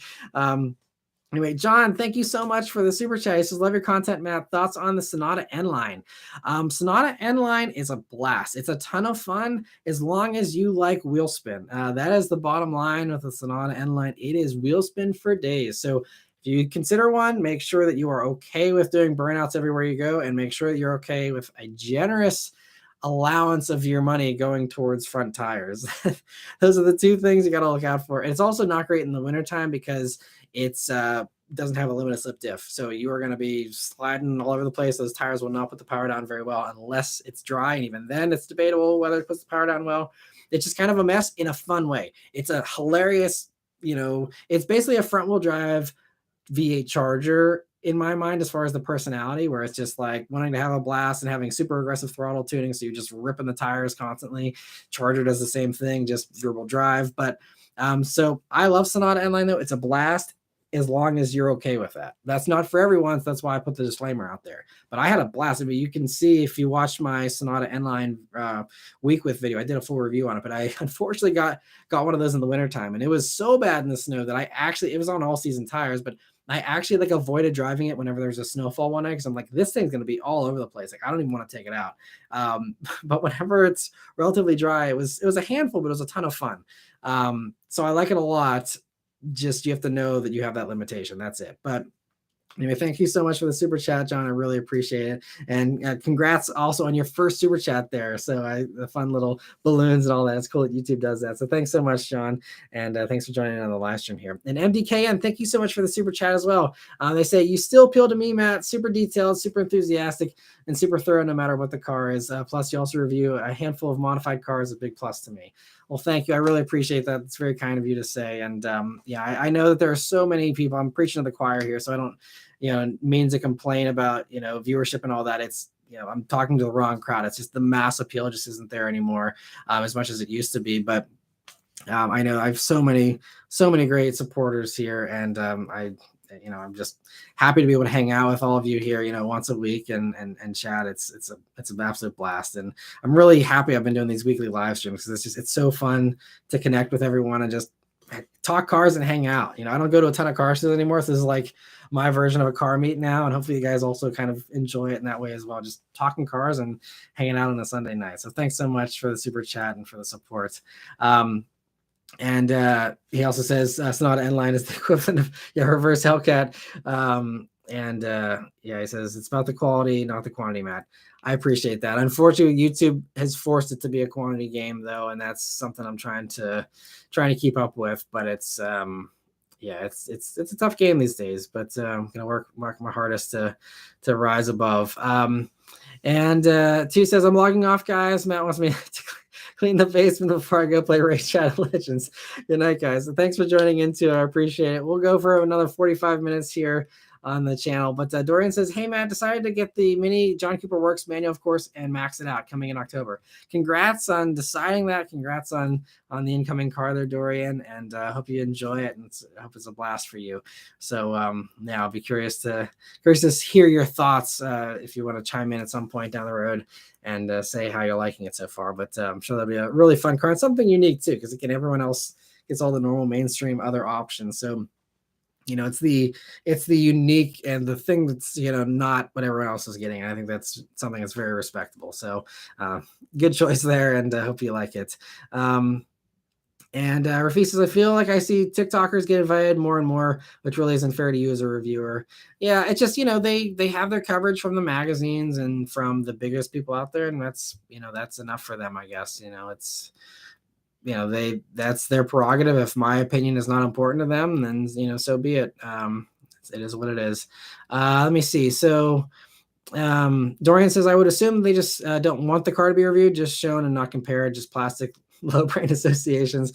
Anyway, John, thank you so much for the super chat. He says, love your content, Matt. Thoughts on the Sonata N-Line? Sonata N-Line is a blast. It's a ton of fun as long as you like wheel spin. That is the bottom line with the Sonata N-Line. It is wheel spin for days. So if you consider one, make sure that you are okay with doing burnouts everywhere you go, and make sure that you're okay with a generous allowance of your money going towards front tires. Those are the 2 things you got to look out for. And it's also not great in the wintertime, because it's doesn't have a limited slip diff. So you are going to be sliding all over the place. Those tires will not put the power down very well unless it's dry. And even then it's debatable whether it puts the power down well. It's just kind of a mess in a fun way. It's a hilarious it's basically a front wheel drive V8 Charger in my mind, as far as the personality, where it's just like wanting to have a blast and having super aggressive throttle tuning. So you're just ripping the tires constantly. Charger does the same thing, just rear wheel drive. But so I love Sonata N-Line though. It's a blast as long as you're okay with that. That's not for everyone. So that's why I put the disclaimer out there. But I had a blast. I mean, you can see if you watched my Sonata N-Line week with video, I did a full review on it, but I unfortunately got one of those in the wintertime. And it was so bad in the snow that it was on all season tires, but I actually like avoided driving it whenever there's a snowfall one night, because I'm like, this thing's going to be all over the place. Like, I don't even want to take it out. But whenever it's relatively dry, it was a handful, but it was a ton of fun. So I like it a lot. Just, you have to know that you have that limitation. That's it. But anyway, thank you so much for the super chat, John. I really appreciate it. And congrats also on your first super chat there. So the fun little balloons and all that. It's cool that YouTube does that. So thanks so much, John. And thanks for joining on the live stream here. And MDKN, thank you so much for the super chat as well. They say, you still appeal to me, Matt. Super detailed, super enthusiastic, and super thorough no matter what the car is. Plus, you also review a handful of modified cars, a big plus to me. Well, thank you. I really appreciate that. It's very kind of you to say. And I know that there are so many people. I'm preaching to the choir here, so I don't, mean to complain about, viewership and all that. It's, I'm talking to the wrong crowd. It's just the mass appeal just isn't there anymore as much as it used to be. But I know I have so many great supporters here, and I'm just happy to be able to hang out with all of you here, once a week and chat. It's an absolute blast. And I'm really happy I've been doing these weekly live streams, because it's so fun to connect with everyone and just talk cars and hang out. I don't go to a ton of car shows anymore. So this is like my version of a car meet now. And hopefully you guys also kind of enjoy it in that way as well. Just talking cars and hanging out on a Sunday night. So thanks so much for the super chat and for the support. And he also says Sonata N-Line is the equivalent of reverse Hellcat. He says it's about the quality, not the quantity, Matt. I appreciate that. Unfortunately, YouTube has forced it to be a quantity game, though, and that's something I'm trying to keep up with. But it's it's a tough game these days. But I'm gonna work my hardest to rise above. T says, I'm logging off, guys. Matt wants me to clean the basement before I go play Race Chat Legends. Good night, guys. So thanks for joining in too. I appreciate it. We'll go for another 45 minutes here on the channel. But Dorian says, hey, Matt, decided to get the mini John Cooper Works manual, of course, and max it out coming in October. Congrats on deciding that. Congrats on the incoming car there, Dorian. And I hope you enjoy it, and I hope it's a blast for you. So I'll be curious to hear your thoughts if you want to chime in at some point down the road and say how you're liking it so far. But I'm sure that'll be a really fun car and something unique too, because again, everyone else gets all the normal mainstream other options. So it's the unique and the thing that's not what everyone else is getting. And I think that's something that's very respectable. So good choice there, and I hope you like it. Rafi says, I feel like I see TikTokers get invited more and more, which really isn't fair to you as a reviewer. Yeah, it's just, they have their coverage from the magazines and from the biggest people out there, and that's enough for them, I guess. It's that's their prerogative. If my opinion is not important to them, then so be it. It is what it is. Let me see. So Dorian says, I would assume they just don't want the car to be reviewed, just shown and not compared, just plastic low brain associations.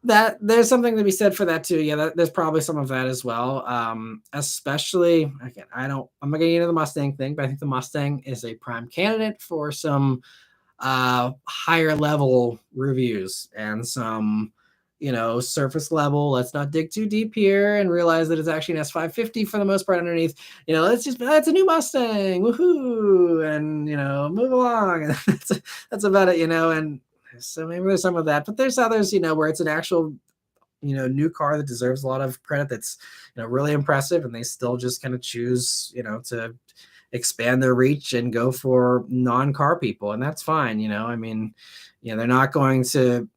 That there's something to be said for that too. Yeah, there's probably some of that as well. Especially, again, I'm not getting into the Mustang thing, but I think the Mustang is a prime candidate for some higher level reviews and some surface level. Let's not dig too deep here and realize that it's actually an S550 for the most part underneath. That's a new Mustang, woohoo, and move along. And that's about it. And so maybe there's some of that, but there's others where it's an actual new car that deserves a lot of credit, that's really impressive, and they still just kind of choose to expand their reach and go for non-car people, and that's fine. They're not going to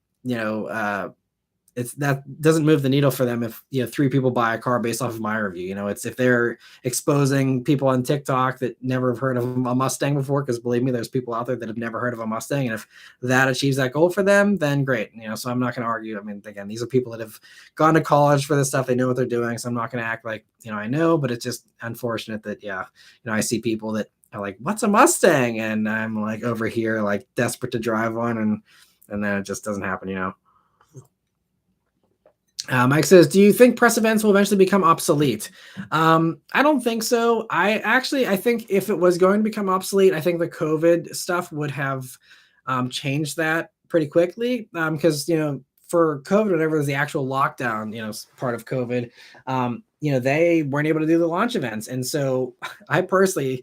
that doesn't move the needle for them if 3 people buy a car based off of my review. It's if they're exposing people on TikTok that never have heard of a Mustang before, because believe me, there's people out there that have never heard of a Mustang, and if that achieves that goal for them, then great. So I'm not going to argue. I mean, again, these are people that have gone to college for this stuff. They know what they're doing, so I'm not going to act like I know. But it's just unfortunate that I see people that are like, what's a Mustang, and I'm like over here like desperate to drive one, and then it just doesn't happen. Mike says, "Do you think press events will eventually become obsolete?" I don't think so. I think if it was going to become obsolete, I think the COVID stuff would have changed that pretty quickly. Because for COVID, whenever it was the actual lockdown, part of COVID, they weren't able to do the launch events, and so I personally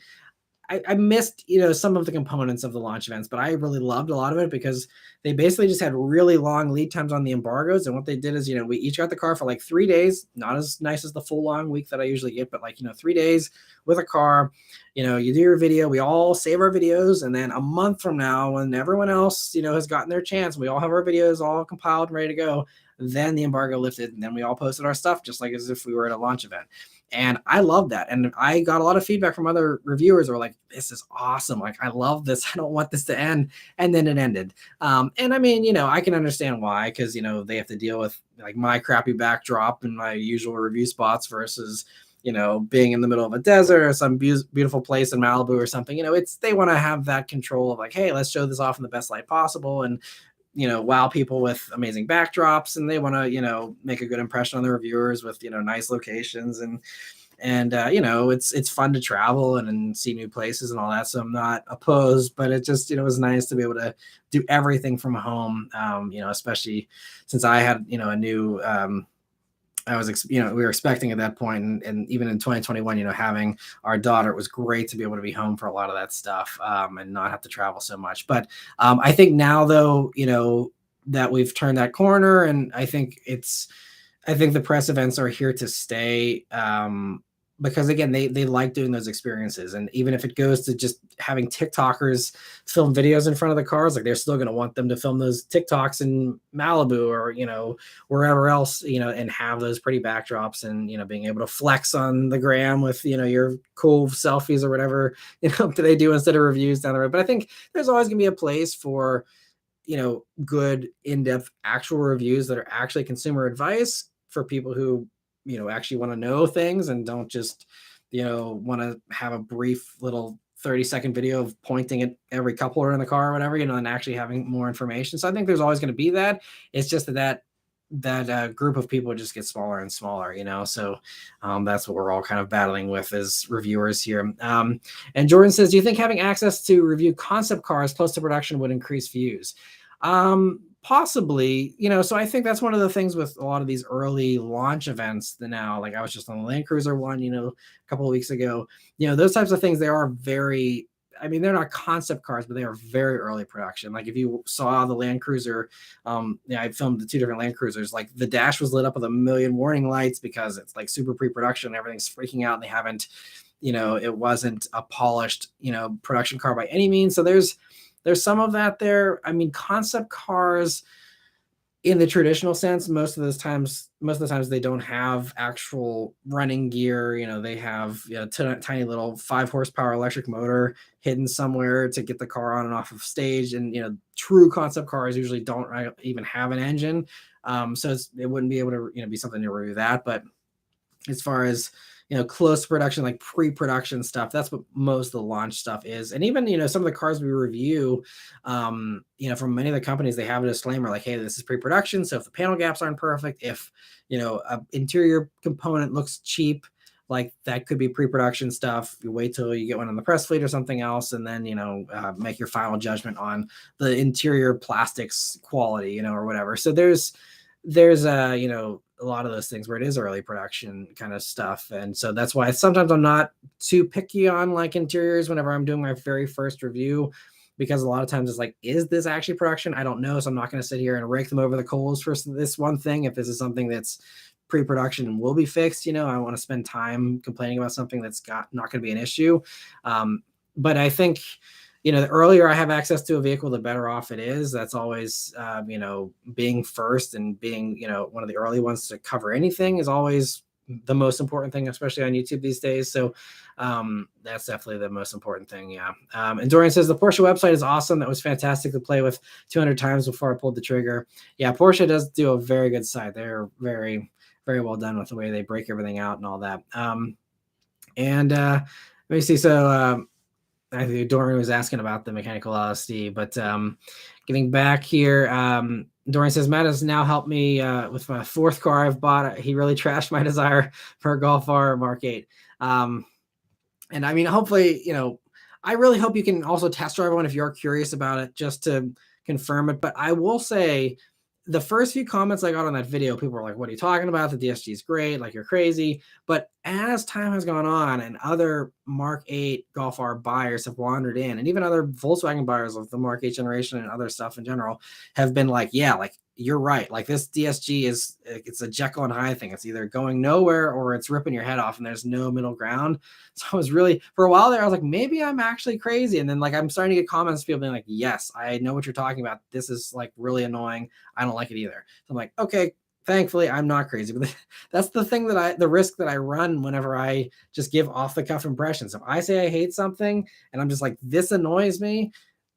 I missed, some of the components of the launch events, but I really loved a lot of it because they basically just had really long lead times on the embargoes. And what they did is, we each got the car for like 3 days, not as nice as the full long week that I usually get, but like, 3 days with a car, you do your video, we all save our videos. And then a month from now, when everyone else, has gotten their chance, we all have our videos all compiled and ready to go. Then the embargo lifted, and then we all posted our stuff just like as if we were at a launch event. And I love that. And I got a lot of feedback from other reviewers who were like, this is awesome. Like, I love this. I don't want this to end. And then it ended. And I mean, I can understand why, because, they have to deal with like my crappy backdrop and my usual review spots versus, being in the middle of a desert or some beautiful place in Malibu or something. They want to have that control of like, hey, let's show this off in the best light possible. And wow people with amazing backdrops, and they want to, make a good impression on their reviewers with, nice locations and it's fun to travel and see new places and all that. So I'm not opposed, but it just, was nice to be able to do everything from home. Especially since I had, a new, we were expecting at that point, and even in 2021, having our daughter, it was great to be able to be home for a lot of that stuff, and not have to travel so much. But I think now, though, that we've turned that corner, and I think the press events are here to stay. Because again, they like doing those experiences, and even if it goes to just having TikTokers film videos in front of the cars, like they're still going to want them to film those TikToks in Malibu or wherever else, and have those pretty backdrops, and being able to flex on the gram with your cool selfies or whatever that they do instead of reviews down the road. But I think there's always going to be a place for good in-depth actual reviews that are actually consumer advice for people who actually want to know things and don't just want to have a brief little 30-second video of pointing at every coupler in the car or whatever, and actually having more information. So I think there's always going to be that. It's just that group of people just get smaller and smaller, so that's what we're all kind of battling with as reviewers here. And Jordan says, do you think having access to review concept cars close to production would increase views? Possibly, so I think that's one of the things with a lot of these early launch events now. Like I was just on the Land Cruiser one, a couple of weeks ago. Those types of things, they are very, I mean, they're not concept cars, but they are very early production. Like if you saw the Land Cruiser, I filmed the two different Land Cruisers, like the dash was lit up with a million warning lights because it's like super pre-production. Everything's freaking out, and they haven't, it wasn't a polished, production car by any means. So there's some of that there. I mean, concept cars in the traditional sense, most of the times they don't have actual running gear. They have tiny little 5 horsepower electric motor hidden somewhere to get the car on and off of stage. And true concept cars usually don't even have an engine, so it wouldn't be able to be something to review that. But as far as close to production, like pre-production stuff, that's what most of the launch stuff is. And even some of the cars we review, from many of the companies, they have a disclaimer like, hey, this is pre-production, so if the panel gaps aren't perfect, if a interior component looks cheap, like that could be pre-production stuff. You wait till you get one on the press fleet or something else, and then make your final judgment on the interior plastics quality, or whatever. So there's a lot of those things where it is early production kind of stuff. And so that's why sometimes I'm not too picky on like interiors whenever I'm doing my very first review, because a lot of times it's like, is this actually production? I don't know. So I'm not going to sit here and rake them over the coals for this one thing. If this is something that's pre-production and will be fixed, I want to spend time complaining about something that's not going to be an issue. But I think, the earlier I have access to a vehicle, the better off it is. That's always, being first and being, one of the early ones to cover anything is always the most important thing, especially on YouTube these days. So that's definitely the most important thing. Yeah. And Dorian says the Porsche website is awesome. That was fantastic to play with 200 times before I pulled the trigger. Yeah. Porsche does do a very good site. They're very, very well done with the way they break everything out and all that. Let me see. So, I think Dorian was asking about the mechanical LSD, but getting back here, Dorian says, Matt has now helped me with my fourth car I've bought. He really trashed my desire for a Golf R Mark 8. And I mean, hopefully, I really hope you can also test drive one if you're curious about it, just to confirm it. But I will say, the first few comments I got on that video, people were like, what are you talking about? The DSG is great. Like, you're crazy. But as time has gone on and other Mark 8 Golf R buyers have wandered in, and even other Volkswagen buyers of the Mark 8 generation and other stuff in general have been like, yeah, like, you're right. Like, this DSG it's a Jekyll and Hyde thing. It's either going nowhere or it's ripping your head off, and there's no middle ground. So I was really, for a while there, I was like, maybe I'm actually crazy. And then like, I'm starting to get comments, people being like, yes, I know what you're talking about. This is like really annoying. I don't like it either. So I'm like, okay, thankfully I'm not crazy. But that's the thing the risk that I run whenever I just give off the cuff impressions. If I say I hate something and I'm just like, this annoys me,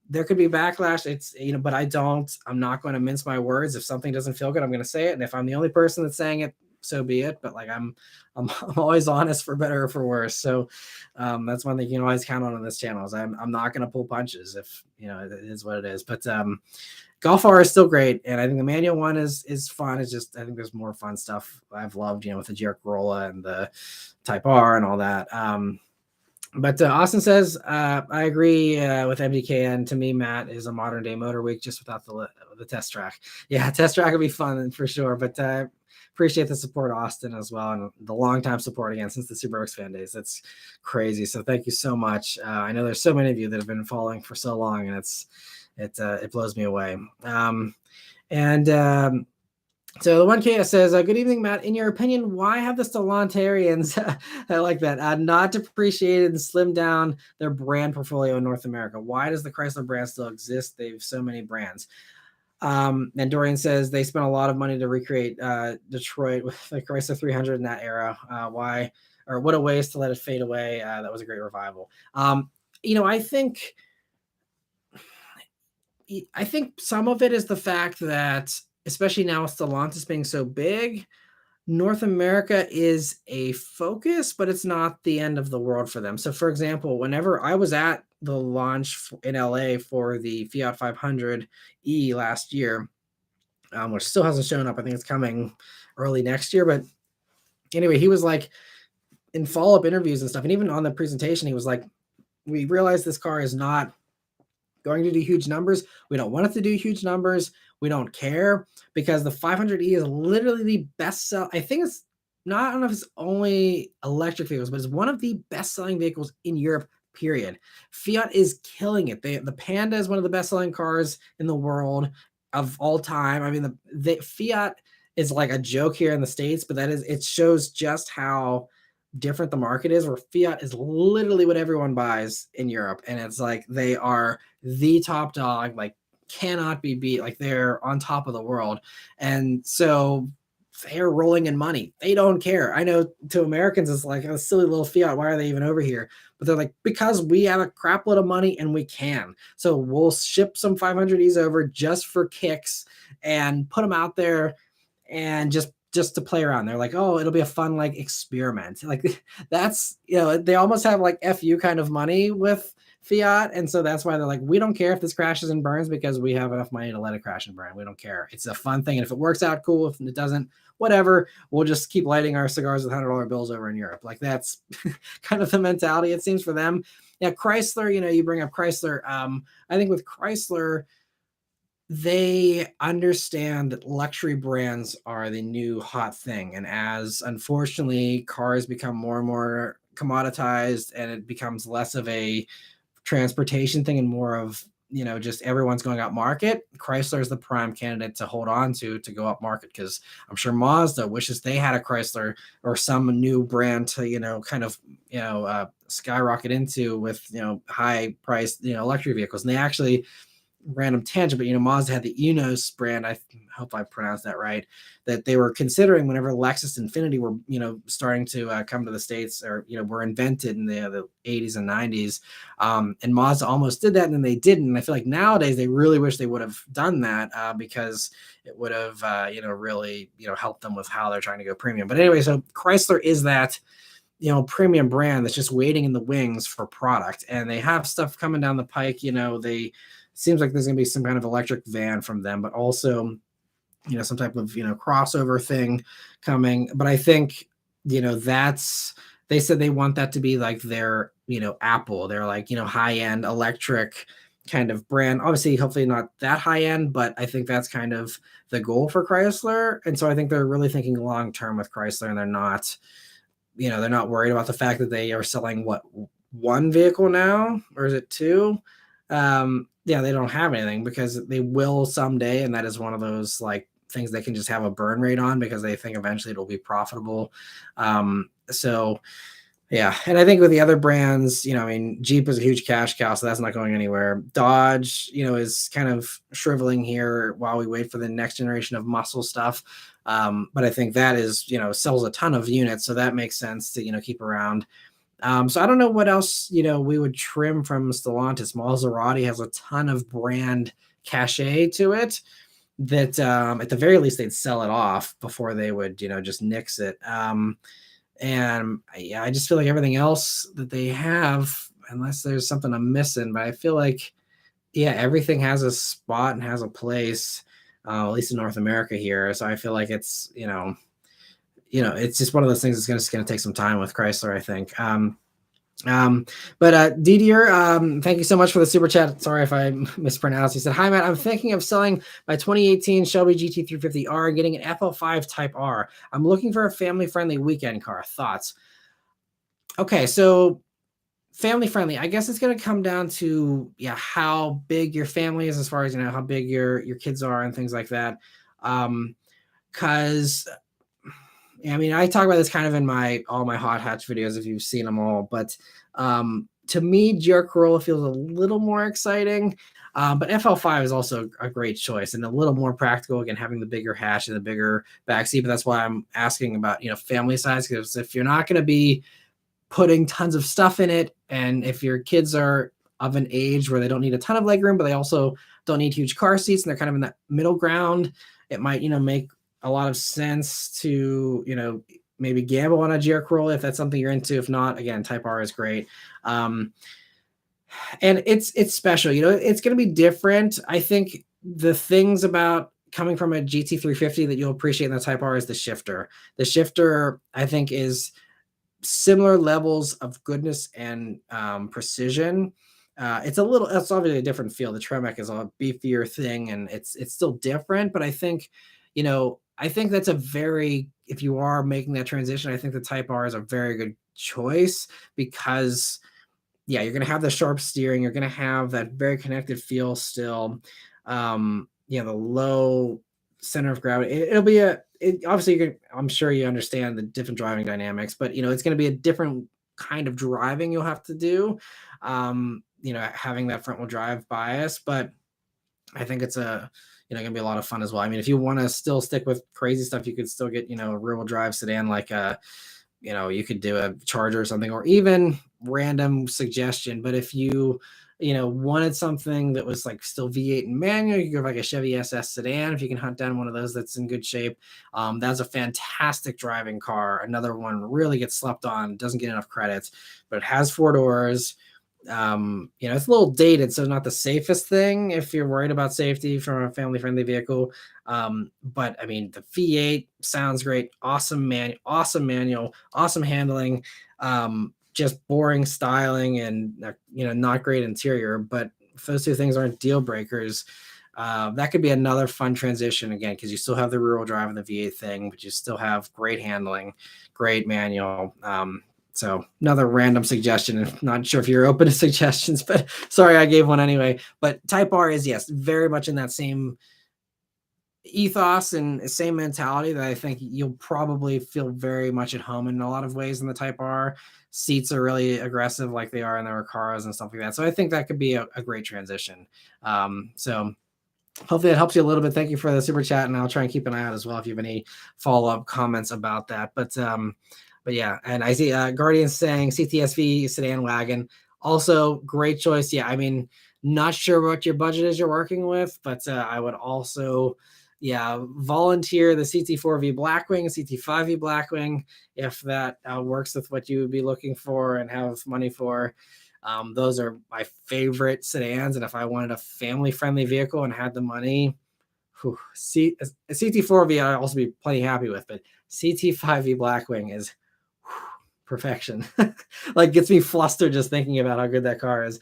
there could be backlash. It's, but I'm not going to mince my words. If something doesn't feel good, I'm going to say it. And if I'm the only person that's saying it, so be it. But like, I'm always honest, for better or for worse. So that's one thing you can always count on this channel, is I'm not going to pull punches if, it is what it is. But Golf R is still great. And I think the manual one is fun. It's just, I think there's more fun stuff I've loved, with the GR Corolla and the Type R and all that. But Austin says, I agree with MDKN. To me, Matt is a modern day Motor Week, just without the test track. Yeah, test track would be fun for sure. But appreciate the support, Austin, as well, and the longtime support again since the Subaru X fan days. That's crazy. So thank you so much. I know there's so many of you that have been following for so long, and it blows me away. So the 1K says, good evening, Matt. In your opinion, why have the Stellantians, I like that, not depreciated and slimmed down their brand portfolio in North America? Why does the Chrysler brand still exist? They have so many brands. And Dorian says they spent a lot of money to recreate Detroit with the Chrysler 300 in that era. Why, or what a waste to let it fade away. That was a great revival. I think some of it is the fact that, especially now with Stellantis being so big, North America is a focus, but it's not the end of the world for them. So, for example, whenever I was at the launch in LA for the Fiat 500e last year, which still hasn't shown up. I think it's coming early next year. But anyway, he was like, in follow-up interviews and stuff, and even on the presentation, he was like, we realize this car is not going to do huge numbers. We don't want it to do huge numbers. We don't care, because the 500e is literally the best sell. I think it's not, I don't know if it's only electric vehicles, but it's one of the best selling vehicles in Europe, period. Fiat is killing it. The Panda is one of the best selling cars in the world of all time. I mean, the Fiat is like a joke here in the States, but it shows just how different the market is, where Fiat is literally what everyone buys in Europe. And it's like, they are the top dog, like cannot be beat. Like, they're on top of the world. And so they're rolling in money. They don't care. I know to Americans, it's like a silly little Fiat. Why are they even over here? But they're like, because we have a crap load of money and we can. So we'll ship some 500Es over just for kicks and put them out there and just to play around. They're like, oh, it'll be a fun like experiment. Like, that's, they almost have like FU kind of money with Fiat. And so that's why they're like, we don't care if this crashes and burns, because we have enough money to let it crash and burn. We don't care. It's a fun thing. And if it works out, cool. If it doesn't, whatever, we'll just keep lighting our cigars with $100 bills over in Europe. Like, that's kind of the mentality, it seems, for them. Yeah. Chrysler, you bring up Chrysler. I think with Chrysler, they understand that luxury brands are the new hot thing. And as, unfortunately, cars become more and more commoditized, and it becomes less of a transportation thing and more of, just everyone's going up market, Chrysler is the prime candidate to hold on to go up market. Because I'm sure Mazda wishes they had a Chrysler or some new brand to, skyrocket into with, high priced, luxury vehicles. And they actually, random tangent, but Mazda had the Enos brand, I hope I pronounced that right, that they were considering whenever Lexus Infinity were starting to come to the States, or were invented in the 80s and 90s, and Mazda almost did that, and then they didn't. And I feel like nowadays they really wish they would have done that, because it would have really helped them with how they're trying to go premium. But anyway, so Chrysler is that premium brand that's just waiting in the wings for product, and they have stuff coming down the pike. They seems like there's going to be some kind of electric van from them, but also some type of, crossover thing coming. But I think, they said they want that to be like their, Apple, they're like, high end electric kind of brand. Obviously, hopefully not that high end, but I think that's kind of the goal for Chrysler. And so I think they're really thinking long term with Chrysler, and they're not worried about the fact that they are selling one vehicle now, or is it two? Yeah, they don't have anything because they will someday, and that is one of those like things they can just have a burn rate on because they think eventually it'll be profitable. So yeah, and I think with the other brands, Jeep is a huge cash cow, so that's not going anywhere. Dodge, is kind of shriveling here while we wait for the next generation of muscle stuff. But I think that is, sells a ton of units, so that makes sense to, keep around. So I don't know what else, we would trim from Stellantis. Maserati has a ton of brand cachet to it that at the very least they'd sell it off before they would, just nix it. And yeah, I just feel like everything else that they have, unless there's something I'm missing, but I feel like, yeah, everything has a spot and has a place, at least in North America here. So I feel like it's, it's just one of those things that's just going to take some time with Chrysler, I think. But Didier, thank you so much for the super chat. Sorry if I mispronounced. He said, "Hi Matt, I'm thinking of selling my 2018 Shelby GT350R and getting an FL5 Type R. I'm looking for a family-friendly weekend car. Thoughts?" Okay, so family friendly. I guess it's going to come down to how big your family is, as far as how big your kids are and things like that. Because I talk about this kind of in all my hot hatch videos if you've seen them all, but to me, GR Corolla feels a little more exciting. But FL5 is also a great choice and a little more practical, again, having the bigger hatch and the bigger backseat. But that's why I'm asking about, family size, because if you're not going to be putting tons of stuff in it, and if your kids are of an age where they don't need a ton of legroom, but they also don't need huge car seats, and they're kind of in that middle ground, it might, make a lot of sense to, maybe gamble on a GR Corolla if that's something you're into. If not, again, Type R is great. And it's special, it's going to be different. I think the things about coming from a GT350 that you'll appreciate in the Type R is the shifter. The shifter, I think, is similar levels of goodness and precision. It's obviously a different feel. The Tremec is a beefier thing, and it's still different. But I think, that's if you are making that transition, I think the Type R is a very good choice because, you're going to have the sharp steering. You're going to have that very connected feel still. The low center of gravity. It'll be obviously, I'm sure you understand the different driving dynamics, but it's going to be a different kind of driving you'll have to do. Having that front wheel drive bias, but I think it's going to be a lot of fun as well. If you want to still stick with crazy stuff, you could still get, a rear wheel drive sedan, like you could do a Charger or something, or even random suggestion. But if you, wanted something that was like still V8 and manual, you could go like a Chevy SS sedan. If you can hunt down one of those that's in good shape, that's a fantastic driving car. Another one really gets slept on, doesn't get enough credits, but it has 4 doors. It's a little dated, so not the safest thing if you're worried about safety from a family-friendly vehicle. But the V8 sounds great. Awesome manual, awesome handling. Just boring styling and not great interior. But if those two things aren't deal breakers, that could be another fun transition again, because you still have the rear-wheel drive and the V8 thing, but you still have great handling, great manual. So another random suggestion. I'm not sure if you're open to suggestions, but sorry, I gave one anyway. But Type R is, yes, very much in that same ethos and same mentality that I think you'll probably feel very much at home in a lot of ways in the Type R. Seats are really aggressive like they are in their cars and stuff like that. So I think that could be a great transition. So hopefully that helps you a little bit. Thank you for the super chat, and I'll try and keep an eye out as well if you have any follow-up comments about that. But yeah, and I see Guardian saying CTSV sedan wagon, also great choice. Yeah, not sure what your budget is you're working with, but I would also, volunteer the CT4V Blackwing, CT5V Blackwing, if that works with what you would be looking for and have money for. Those are my favorite sedans, and if I wanted a family-friendly vehicle and had the money, A CT4V I'd also be plenty happy with, but CT5V Blackwing is perfection. Like gets me flustered just thinking about how good that car is.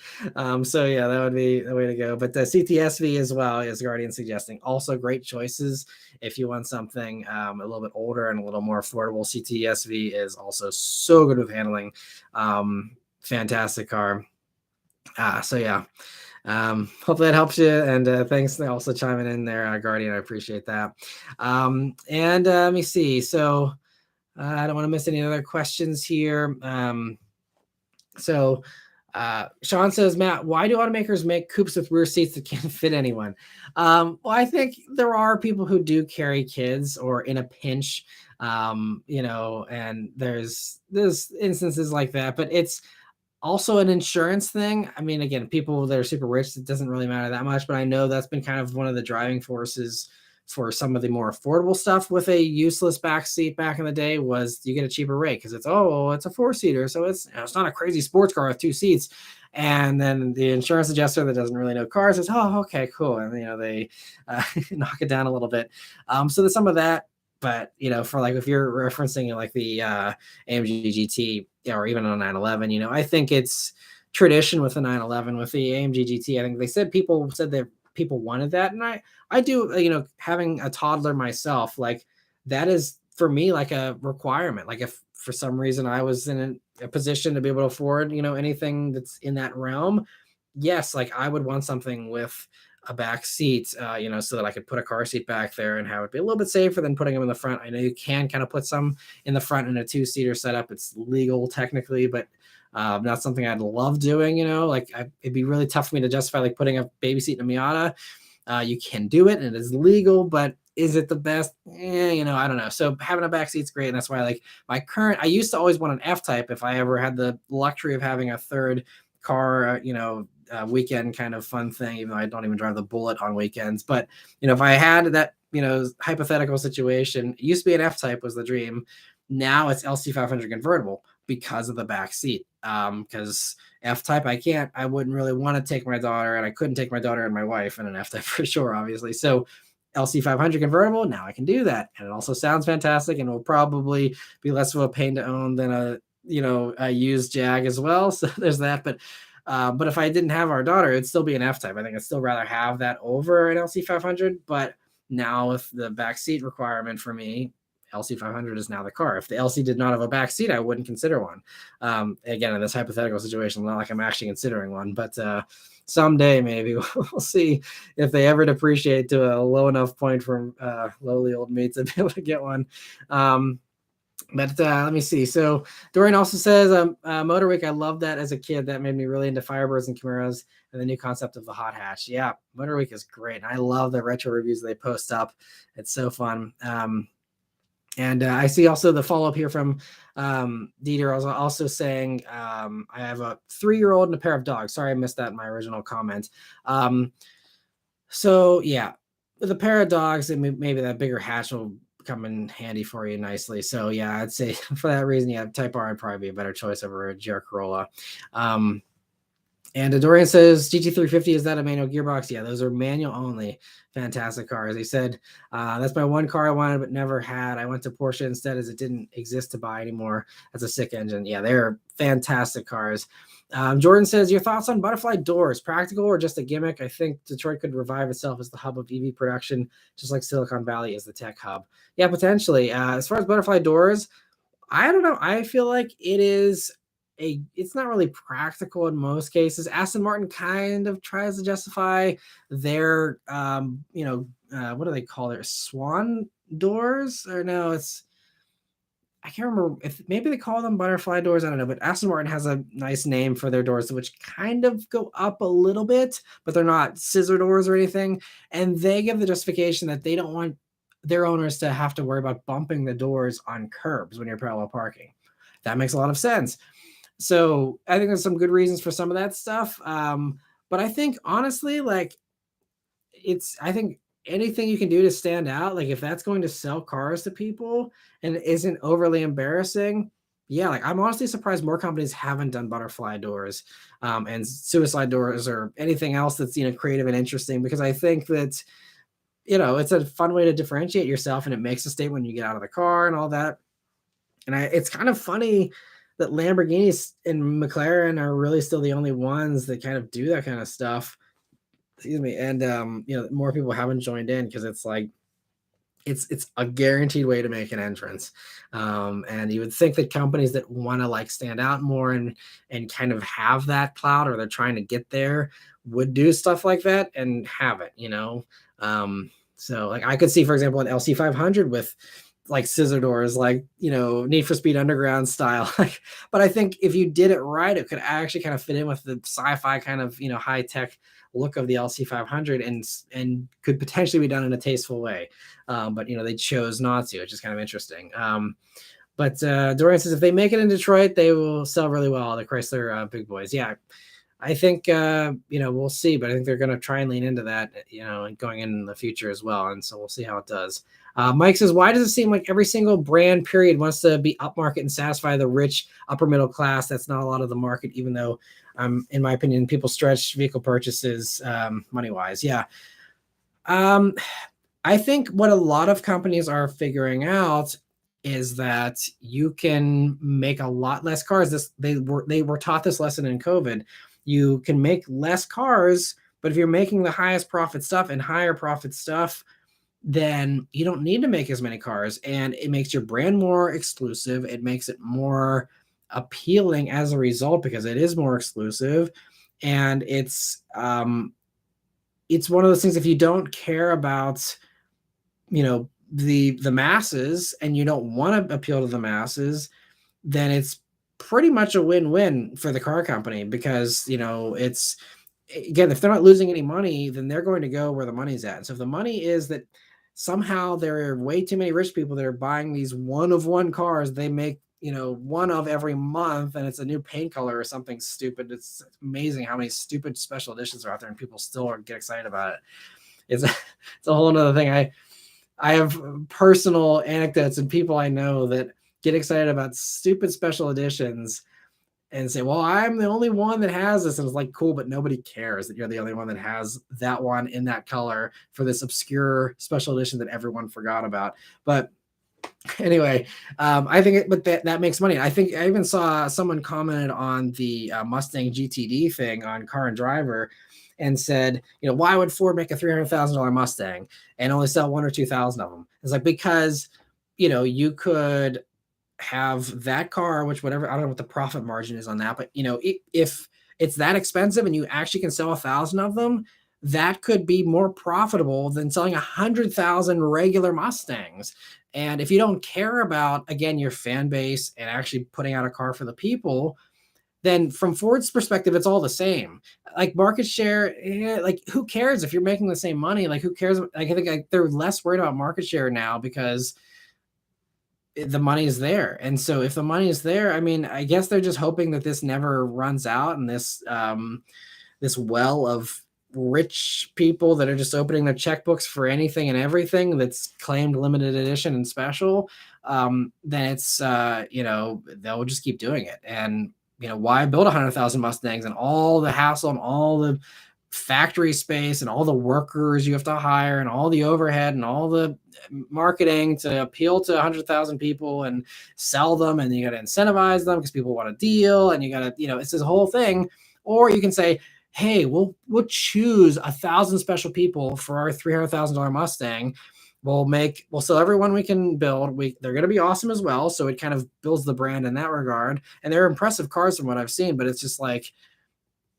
So yeah, that would be the way to go. But the CTSV as well, as Guardian suggesting, also great choices if you want something a little bit older and a little more affordable. CTSV is also so good with handling. Fantastic car. So yeah. Hopefully that helps you, and thanks for also chiming in there, Guardian. I appreciate that. And let me see. So I don't want to miss any other questions here. Sean says, Matt, why do automakers make coupes with rear seats that can't fit anyone? Well, I think there are people who do carry kids or in a pinch, and there's instances like that, but it's also an insurance thing. I mean, again, people that are super rich, it doesn't really matter that much, but I know that's been kind of one of the driving forces for some of the more affordable stuff with a useless back seat back in the day was you get a cheaper rate because it's a 4-seater, so it's not a crazy sports car with 2 seats. And then the insurance adjuster that doesn't really know cars says, oh, okay, cool, and they knock it down a little bit. So there's some of that. But for like if you're referencing like the AMG GT or even a 911, I think it's tradition with the 911 with the AMG GT. I think people said that people wanted that, and I do. Having a toddler myself, like that is for me like a requirement. Like if for some reason I was in a position to be able to afford anything that's in that realm, yes, like I would want something with a back seat, so that I could put a car seat back there and have it be a little bit safer than putting them in the front. I know you can kind of put some in the front in a 2-seater setup. It's legal technically, but not something I'd love doing. It'd be really tough for me to justify like putting a baby seat in a Miata. You can do it and it is legal, but is it the best? I don't know. So having a back seat's great, and that's why like I used to always want an F-Type if I ever had the luxury of having a third car, weekend kind of fun thing, even though I don't even drive the Bullet on weekends. But, if I had that, hypothetical situation, it used to be an F-Type was the dream. Now it's LC500 convertible because of the back seat. Because F-Type, I wouldn't really want to take my daughter, and I couldn't take my daughter and my wife in an F-Type for sure, obviously. So LC500 convertible, now I can do that. And it also sounds fantastic and will probably be less of a pain to own than a used Jag as well. So there's that. But if I didn't have our daughter, it'd still be an F-Type. I think I'd still rather have that over an LC500. But now with the backseat requirement for me, LC500 is now the car. If the LC did not have a backseat, I wouldn't consider one. Again, in this hypothetical situation, not like I'm actually considering one, but someday maybe we'll see if they ever depreciate to a low enough point from lowly old me to be able to get one. But let me see. So Dorian also says, Motor Week, I loved that as a kid. That made me really into Firebirds and Camaros and the new concept of the hot hatch. Yeah, Motor Week is great. And I love the retro reviews they post up. It's so fun. And I see also the follow-up here from Dieter also saying, I have a 3-year-old and a pair of dogs. Sorry, I missed that in my original comment. So yeah, with a pair of dogs, and maybe that bigger hatch will come in handy for you nicely. So yeah, I'd say for that reason, yeah, Type R would probably be a better choice over a GR Corolla. And Dorian says, GT350, is that a manual gearbox? Yeah, those are manual only. Fantastic cars. He said, that's my one car I wanted but never had. I went to Porsche instead as it didn't exist to buy anymore. That's a sick engine. Yeah, they're fantastic cars. Jordan says, your thoughts on butterfly doors, practical or just a gimmick? I think Detroit could revive itself as the hub of EV production, just like Silicon Valley is the tech hub. Yeah, potentially. As far as butterfly doors, I don't know. I feel like it's not really practical in most cases. Aston Martin kind of tries to justify their, what do they call their swan doors? Or no, I can't remember if maybe they call them butterfly doors. I don't know, but Aston Martin has a nice name for their doors, which kind of go up a little bit, but they're not scissor doors or anything. And they give the justification that they don't want their owners to have to worry about bumping the doors on curbs when you're parallel parking. That makes a lot of sense. So I think there's some good reasons for some of that stuff. But I think honestly, like I think anything you can do to stand out, like if that's going to sell cars to people and isn't overly embarrassing, yeah, like I'm honestly surprised more companies haven't done butterfly doors and suicide doors or anything else that's, creative and interesting, because I think that it's a fun way to differentiate yourself, and it makes a statement when you get out of the car and all that. And it's kind of funny that Lamborghinis and McLaren are really still the only ones that kind of do that kind of stuff. Excuse me. And more people haven't joined in because it's like it's a guaranteed way to make an entrance. And you would think that companies that want to like stand out more and kind of have that clout, or they're trying to get there, would do stuff like that and have it. So like I could see, for example, an LC 500 with like scissor doors, like Need for Speed Underground style. Like, but I think if you did it right, it could actually kind of fit in with the sci-fi kind of high tech look of the LC 500, and could potentially be done in a tasteful way. But they chose not to, which is kind of interesting. But Dorian says if they make it in Detroit, they will sell really well. The Chrysler big boys, yeah. I think we'll see, but I think they're going to try and lean into that, and going in the future as well. And so we'll see how it does. Mike says, why does it seem like every single brand period wants to be upmarket and satisfy the rich upper middle class? That's not a lot of the market, even though, in my opinion, people stretch vehicle purchases money wise. Yeah. I think what a lot of companies are figuring out is that you can make a lot less cars. They were taught this lesson in COVID. You can make less cars, but if you're making the highest profit stuff and higher profit stuff, then you don't need to make as many cars, and it makes your brand more exclusive. It makes it more appealing as a result because it is more exclusive, and it's one of those things. If you don't care about the masses, and you don't want to appeal to the masses, then it's pretty much a win-win for the car company, because it's, again, if they're not losing any money, then they're going to go where the money's at. And so if the money is that somehow there are way too many rich people that are buying these one of one cars, they make one of every month, and it's a new paint color or something stupid. It's amazing how many stupid special editions are out there, and people still get excited about it. It's a whole other thing. I have personal anecdotes and people I know that get excited about stupid special editions and say, well, I'm the only one that has this. And it's like, cool, but nobody cares that you're the only one that has that one in that color for this obscure special edition that everyone forgot about. But anyway, I think but that makes money. I think I even saw someone commented on the Mustang GTD thing on Car and Driver and said, why would Ford make a $300,000 Mustang and only sell 1 or 2,000 of them? It's like, because, you could have that car, which whatever, I don't know what the profit margin is on that, but if it's that expensive and you actually can sell 1,000 of them, that could be more profitable than selling 100,000 regular Mustangs. And if you don't care about, again, your fan base and actually putting out a car for the people, then from Ford's perspective, it's all the same. Like market share, like who cares if you're making the same money? Like who cares? Like I think they're less worried about market share now because the money is there. And so if the money is there, I mean, I guess they're just hoping that this never runs out, and this well of rich people that are just opening their checkbooks for anything and everything that's claimed limited edition and special, then it's they'll just keep doing it. And why build 100,000 Mustangs and all the hassle and all the factory space and all the workers you have to hire and all the overhead and all the marketing to appeal to 100,000 people and sell them, and you got to incentivize them because people want a deal, and you got to it's this whole thing. Or you can say, hey, we'll choose 1,000 special people for our $300,000 Mustang. We'll sell everyone we can build. They're going to be awesome as well. So it kind of builds the brand in that regard. And they're impressive cars from what I've seen, but it's just like,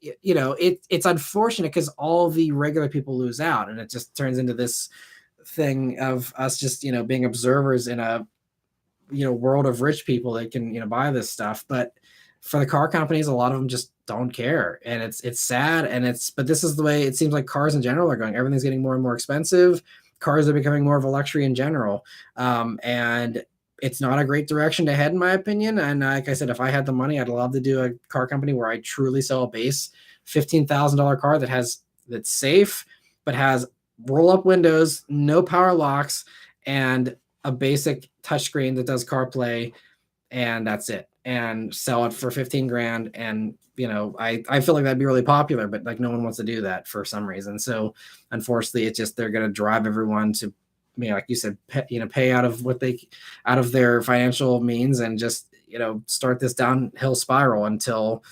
it's unfortunate because all the regular people lose out, and it just turns into this thing of us just, being observers in a, world of rich people that can, buy this stuff. But for the car companies, a lot of them just don't care. And it's sad. But this is the way it seems like cars in general are going. Everything's getting more and more expensive. Cars are becoming more of a luxury in general. And it's not a great direction to head, in my opinion. And like I said, if I had the money, I'd love to do a car company where I truly sell a base $15,000 car that's safe, but has roll-up windows, no power locks, and a basic touchscreen that does CarPlay, and that's it. and sell it for 15 grand. And, I feel like that'd be really popular, but like no one wants to do that for some reason. So unfortunately, it's just, they're going to drive everyone to, like you said, pay out of out of their financial means, and just, start this downhill spiral until,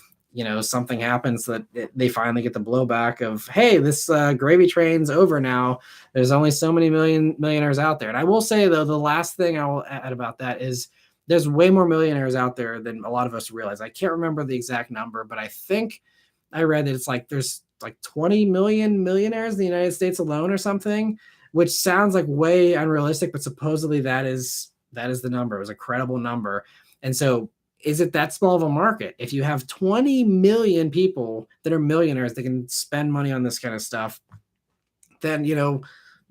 something happens that they finally get the blowback of, hey, this gravy train's over now. There's only so many millionaires out there. And I will say, though, the last thing I will add about that is there's way more millionaires out there than a lot of us realize. I can't remember the exact number, but I think I read that it's like there's like 20 million millionaires in the United States alone or something, which sounds like way unrealistic, but supposedly that is the number. It was a credible number. And so, is it that small of a market? If you have 20 million people that are millionaires that can spend money on this kind of stuff, then,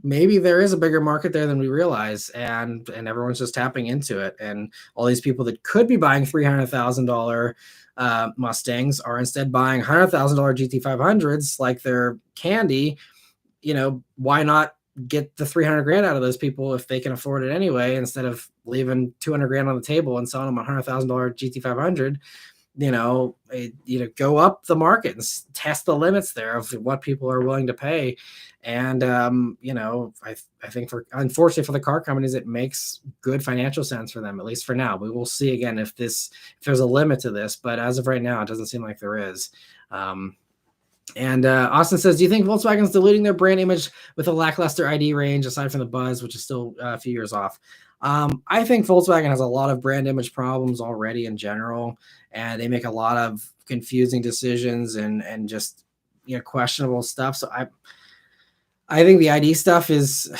maybe there is a bigger market there than we realize, and everyone's just tapping into it. And all these people that could be buying $300,000 Mustangs are instead buying $100,000 GT500s like they're candy. Why not get the 300 grand out of those people if they can afford it anyway, instead of leaving 200 grand on the table and selling them a $100,000 GT500? Go up the market and test the limits there of what people are willing to pay. And, I think unfortunately for the car companies, it makes good financial sense for them, at least for now. We will see again if there's a limit to this, but as of right now, it doesn't seem like there is. And Austin says, do you think Volkswagen's diluting their brand image with a lackluster ID range, aside from the buzz, which is still a few years off? I think Volkswagen has a lot of brand image problems already in general, and they make a lot of confusing decisions and just questionable stuff. So I think the ID stuff is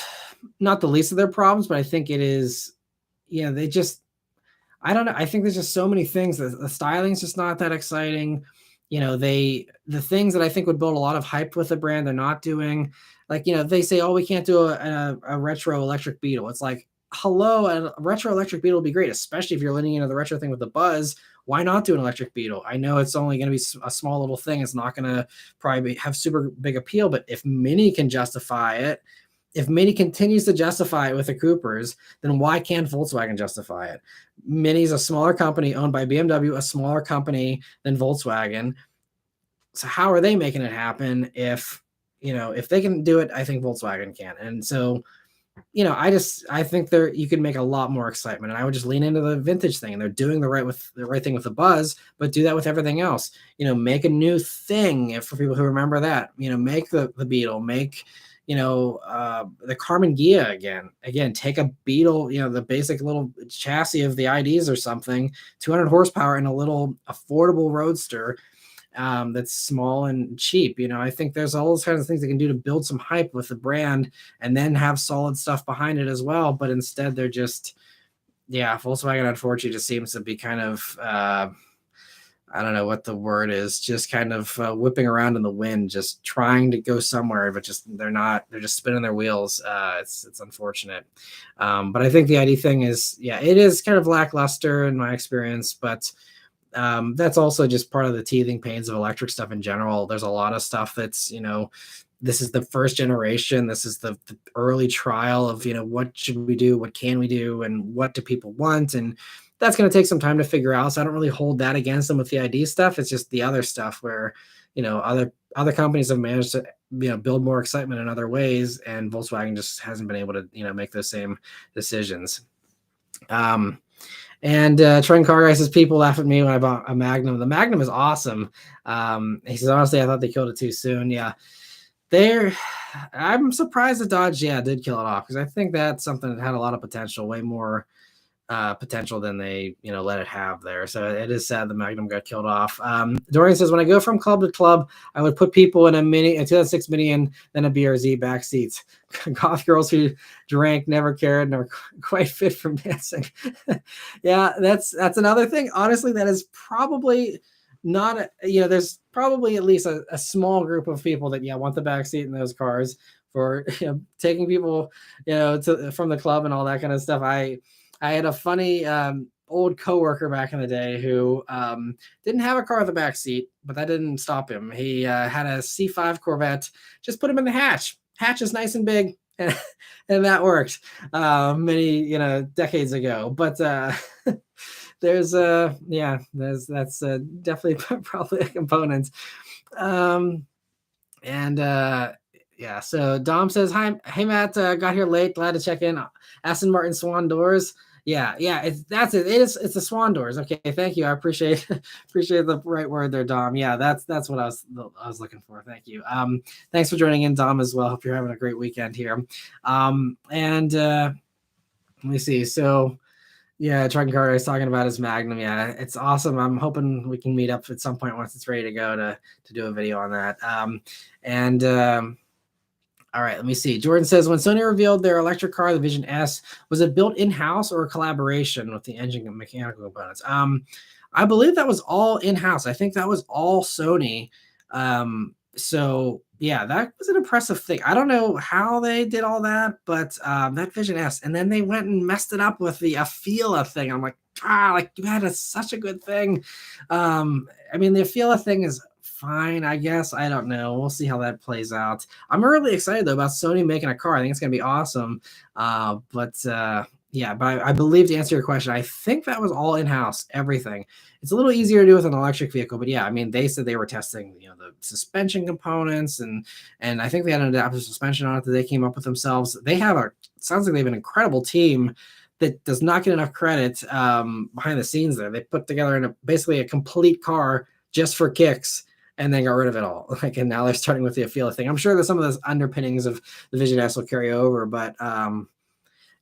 not the least of their problems, but I think it is, they just, I don't know. I think there's just so many things. The styling's just not that exciting. The things that I think would build a lot of hype with the brand, they're not doing. Like, they say, oh, we can't do a retro electric Beetle. It's like, hello, a retro electric Beetle would be great, especially if you're leaning into the retro thing with the buzz. Why not do an electric Beetle? I know it's only going to be a small little thing. It's not going to probably have super big appeal, but if Mini can justify it, if Mini continues to justify it with the Coopers, then why can't Volkswagen justify it? Mini's a smaller company owned by BMW, a smaller company than Volkswagen. So how are they making it happen? If they can do it, I think Volkswagen can. And so, I think you can make a lot more excitement, and I would just lean into the vintage thing. And they're doing the right thing with the buzz, but do that with everything else. Make a new thing for people who remember that. Make the Beetle, make the Carmen Ghia again, take a Beetle, the basic little chassis of the IDs or something, 200 horsepower in a little affordable roadster that's small and cheap. I think there's all those kinds of things they can do to build some hype with the brand and then have solid stuff behind it as well. But instead they're just, Volkswagen unfortunately just seems to be kind of, I don't know what the word is, just kind of whipping around in the wind, just trying to go somewhere, but they're just spinning their wheels. It's unfortunate. But I think the ID thing is, it is kind of lackluster in my experience, but that's also just part of the teething pains of electric stuff in general. There's a lot of stuff that's, this is the first generation. This is the early trial of, what should we do? What can we do? And what do people want? And that's going to take some time to figure out. So I don't really hold that against them with the ID stuff. It's just the other stuff where, other companies have managed to, build more excitement in other ways. And Volkswagen just hasn't been able to, make those same decisions. And Trent Carguy says, people laugh at me when I bought a Magnum. The Magnum is awesome. He says, honestly, I thought they killed it too soon. Yeah. I'm surprised that Dodge, did kill it off, because I think that's something that had a lot of potential, way more potential than they, let it have there. So it is sad the Magnum got killed off. Dorian says, when I go from club to club, I would put people in a 2006 Mini and then a BRZ back seats. Goth girls who drank never cared and are quite fit for dancing. Yeah, that's another thing. Honestly, that is probably not, there's probably at least a small group of people that, want the back seat in those cars for, taking people, from the club and all that kind of stuff. I had a funny old coworker back in the day who didn't have a car with a back seat, but that didn't stop him. He had a C5 Corvette. Just put him in the hatch. Hatch is nice and big, and that worked many decades ago. But there's yeah, that's definitely probably a component. Um, and yeah, so Dom says, "Hi, hey Matt, got here late. Glad to check in. Aston Martin Swan doors. Yeah, that's it. It's the Swan doors. Okay, thank you. I appreciate appreciate the right word there, Dom. Yeah, that's what I was looking for. Thank you. Thanks for joining in, Dom, as well. Hope you're having a great weekend here. And let me see. So yeah, Trucking Carter is talking about his Magnum. Yeah, it's awesome. I'm hoping we can meet up at some point once it's ready to go to do a video on that. And all right, let me see. Jordan says, when Sony revealed their electric car, the Vision S, was it built in-house or a collaboration with the engine and mechanical components? I believe that was all in-house. I think that was all Sony. So yeah, that was an impressive thing. I don't know how they did all that, but that Vision S, and then they went and messed it up with the Afeela thing. I'm like, like you had such a good thing. I mean, the Afeela thing is fine, I guess. I don't know. We'll see how that plays out. I'm really excited though about Sony making a car. I think it's gonna be awesome. Yeah, but I believe, to answer your question, I think that was all in-house, everything. It's a little easier to do with an electric vehicle, but yeah, I mean, they said they were testing, the suspension components, and I think they had an adaptive suspension on it that they came up with themselves. They have sounds like they have an incredible team that does not get enough credit behind the scenes there. They put together basically a complete car just for kicks, and then got rid of it all. And now they're starting with the Afeela thing. I'm sure that some of those underpinnings of the Vision S will carry over, but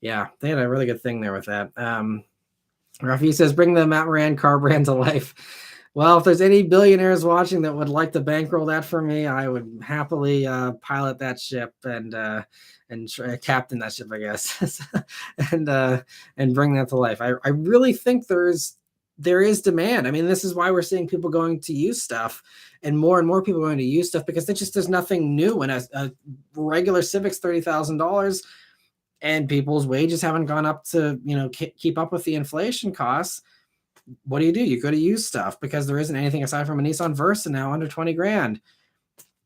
yeah, they had a really good thing there with that. Rafi says, bring the Matt Moran car brand to life. Well, if there's any billionaires watching that would like to bankroll that for me, I would happily pilot that ship and captain that ship, I guess, and bring that to life. I really think there is demand. I mean, this is why we're seeing people going to use stuff, and more people going to use stuff, because there's nothing new. When a regular Civic's $30,000, and people's wages haven't gone up to keep up with the inflation costs. What do? You go to use stuff, because there isn't anything aside from a Nissan Versa now under 20 grand.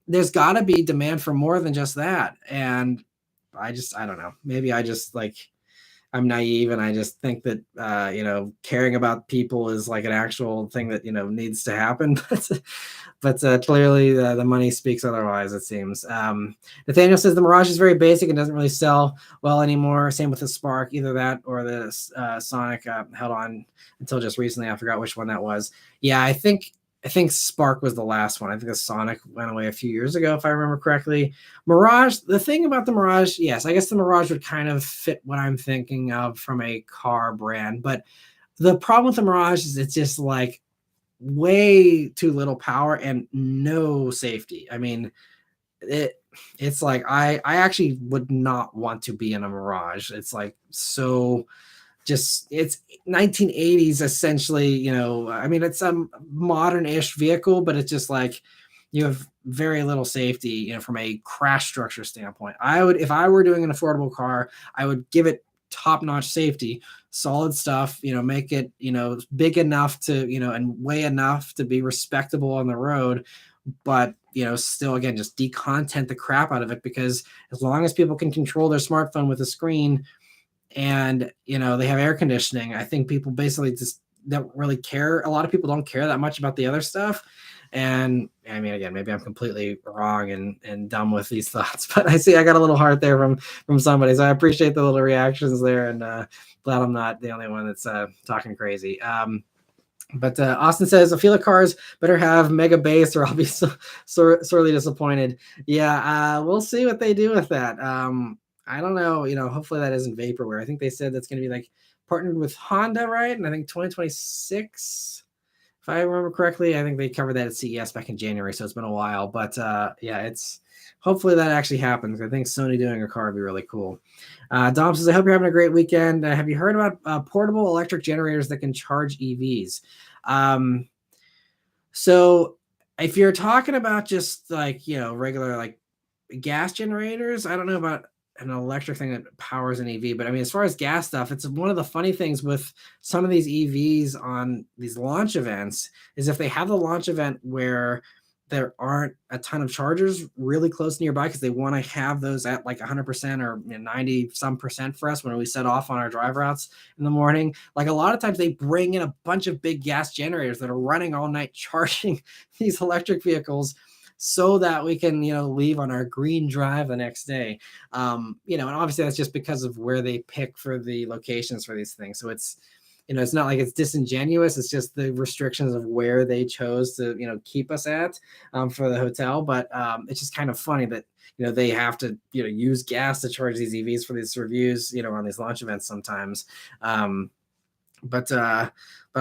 There's got to be demand for more than just that. And I don't know. Maybe I'm naive, and I just think that caring about people is like an actual thing that needs to happen. But clearly the money speaks otherwise, it seems. Nathaniel says the Mirage is very basic and doesn't really sell well anymore. Same with the Spark. Either that or the Sonic held on until just recently. I forgot which one that was. Yeah, I think Spark was the last one. I think the Sonic went away a few years ago, if I remember correctly. Mirage, the thing about the Mirage, yes, I guess the Mirage would kind of fit what I'm thinking of from a car brand. But the problem with the Mirage is it's just like way too little power and no safety. I mean, it's like I actually would not want to be in a Mirage. It's like so just it's 1980s essentially. I mean, it's a modern-ish vehicle, but it's just like you have very little safety, from a crash structure standpoint. If I were doing an affordable car, I would give it top-notch safety, solid stuff, make it, big enough to, and weigh enough to be respectable on the road, but, still, again, just decontent the crap out of it, because as long as people can control their smartphone with a screen and, they have air conditioning, I think people basically just don't really care. A lot of people don't care that much about the other stuff. And I mean, again, maybe I'm completely wrong and dumb with these thoughts, but I see I got a little heart there from somebody. So I appreciate the little reactions there, and glad I'm not the only one that's talking crazy. But Austin says, Afeela cars better have mega bass or I'll be sorely disappointed. Yeah, we'll see what they do with that. I don't know. Hopefully that isn't vaporware. I think they said that's going to be like partnered with Honda, right? And I think 2026. If I remember correctly, I think they covered that at CES back in January, so it's been a while. But yeah, it's hopefully that actually happens. I think Sony doing a car would be really cool. Dom says, I hope you're having a great weekend. Have you heard about portable electric generators that can charge EVs? So if you're talking about just regular gas generators, I don't know about an electric thing that powers an EV, but I mean, as far as gas stuff, it's one of the funny things with some of these EVs on these launch events is if they have the launch event where there aren't a ton of chargers really close nearby because they want to have those at like 100% or 90 some percent for us when we set off on our drive routes in the morning. Like a lot of times they bring in a bunch of big gas generators that are running all night charging these electric vehicles so that we can, leave on our green drive the next day. And obviously that's just because of where they pick for the locations for these things. So it's not like it's disingenuous. It's just the restrictions of where they chose to, keep us at for the hotel. But it's just kind of funny that, they have to, use gas to charge these EVs for these reviews, on these launch events sometimes. But I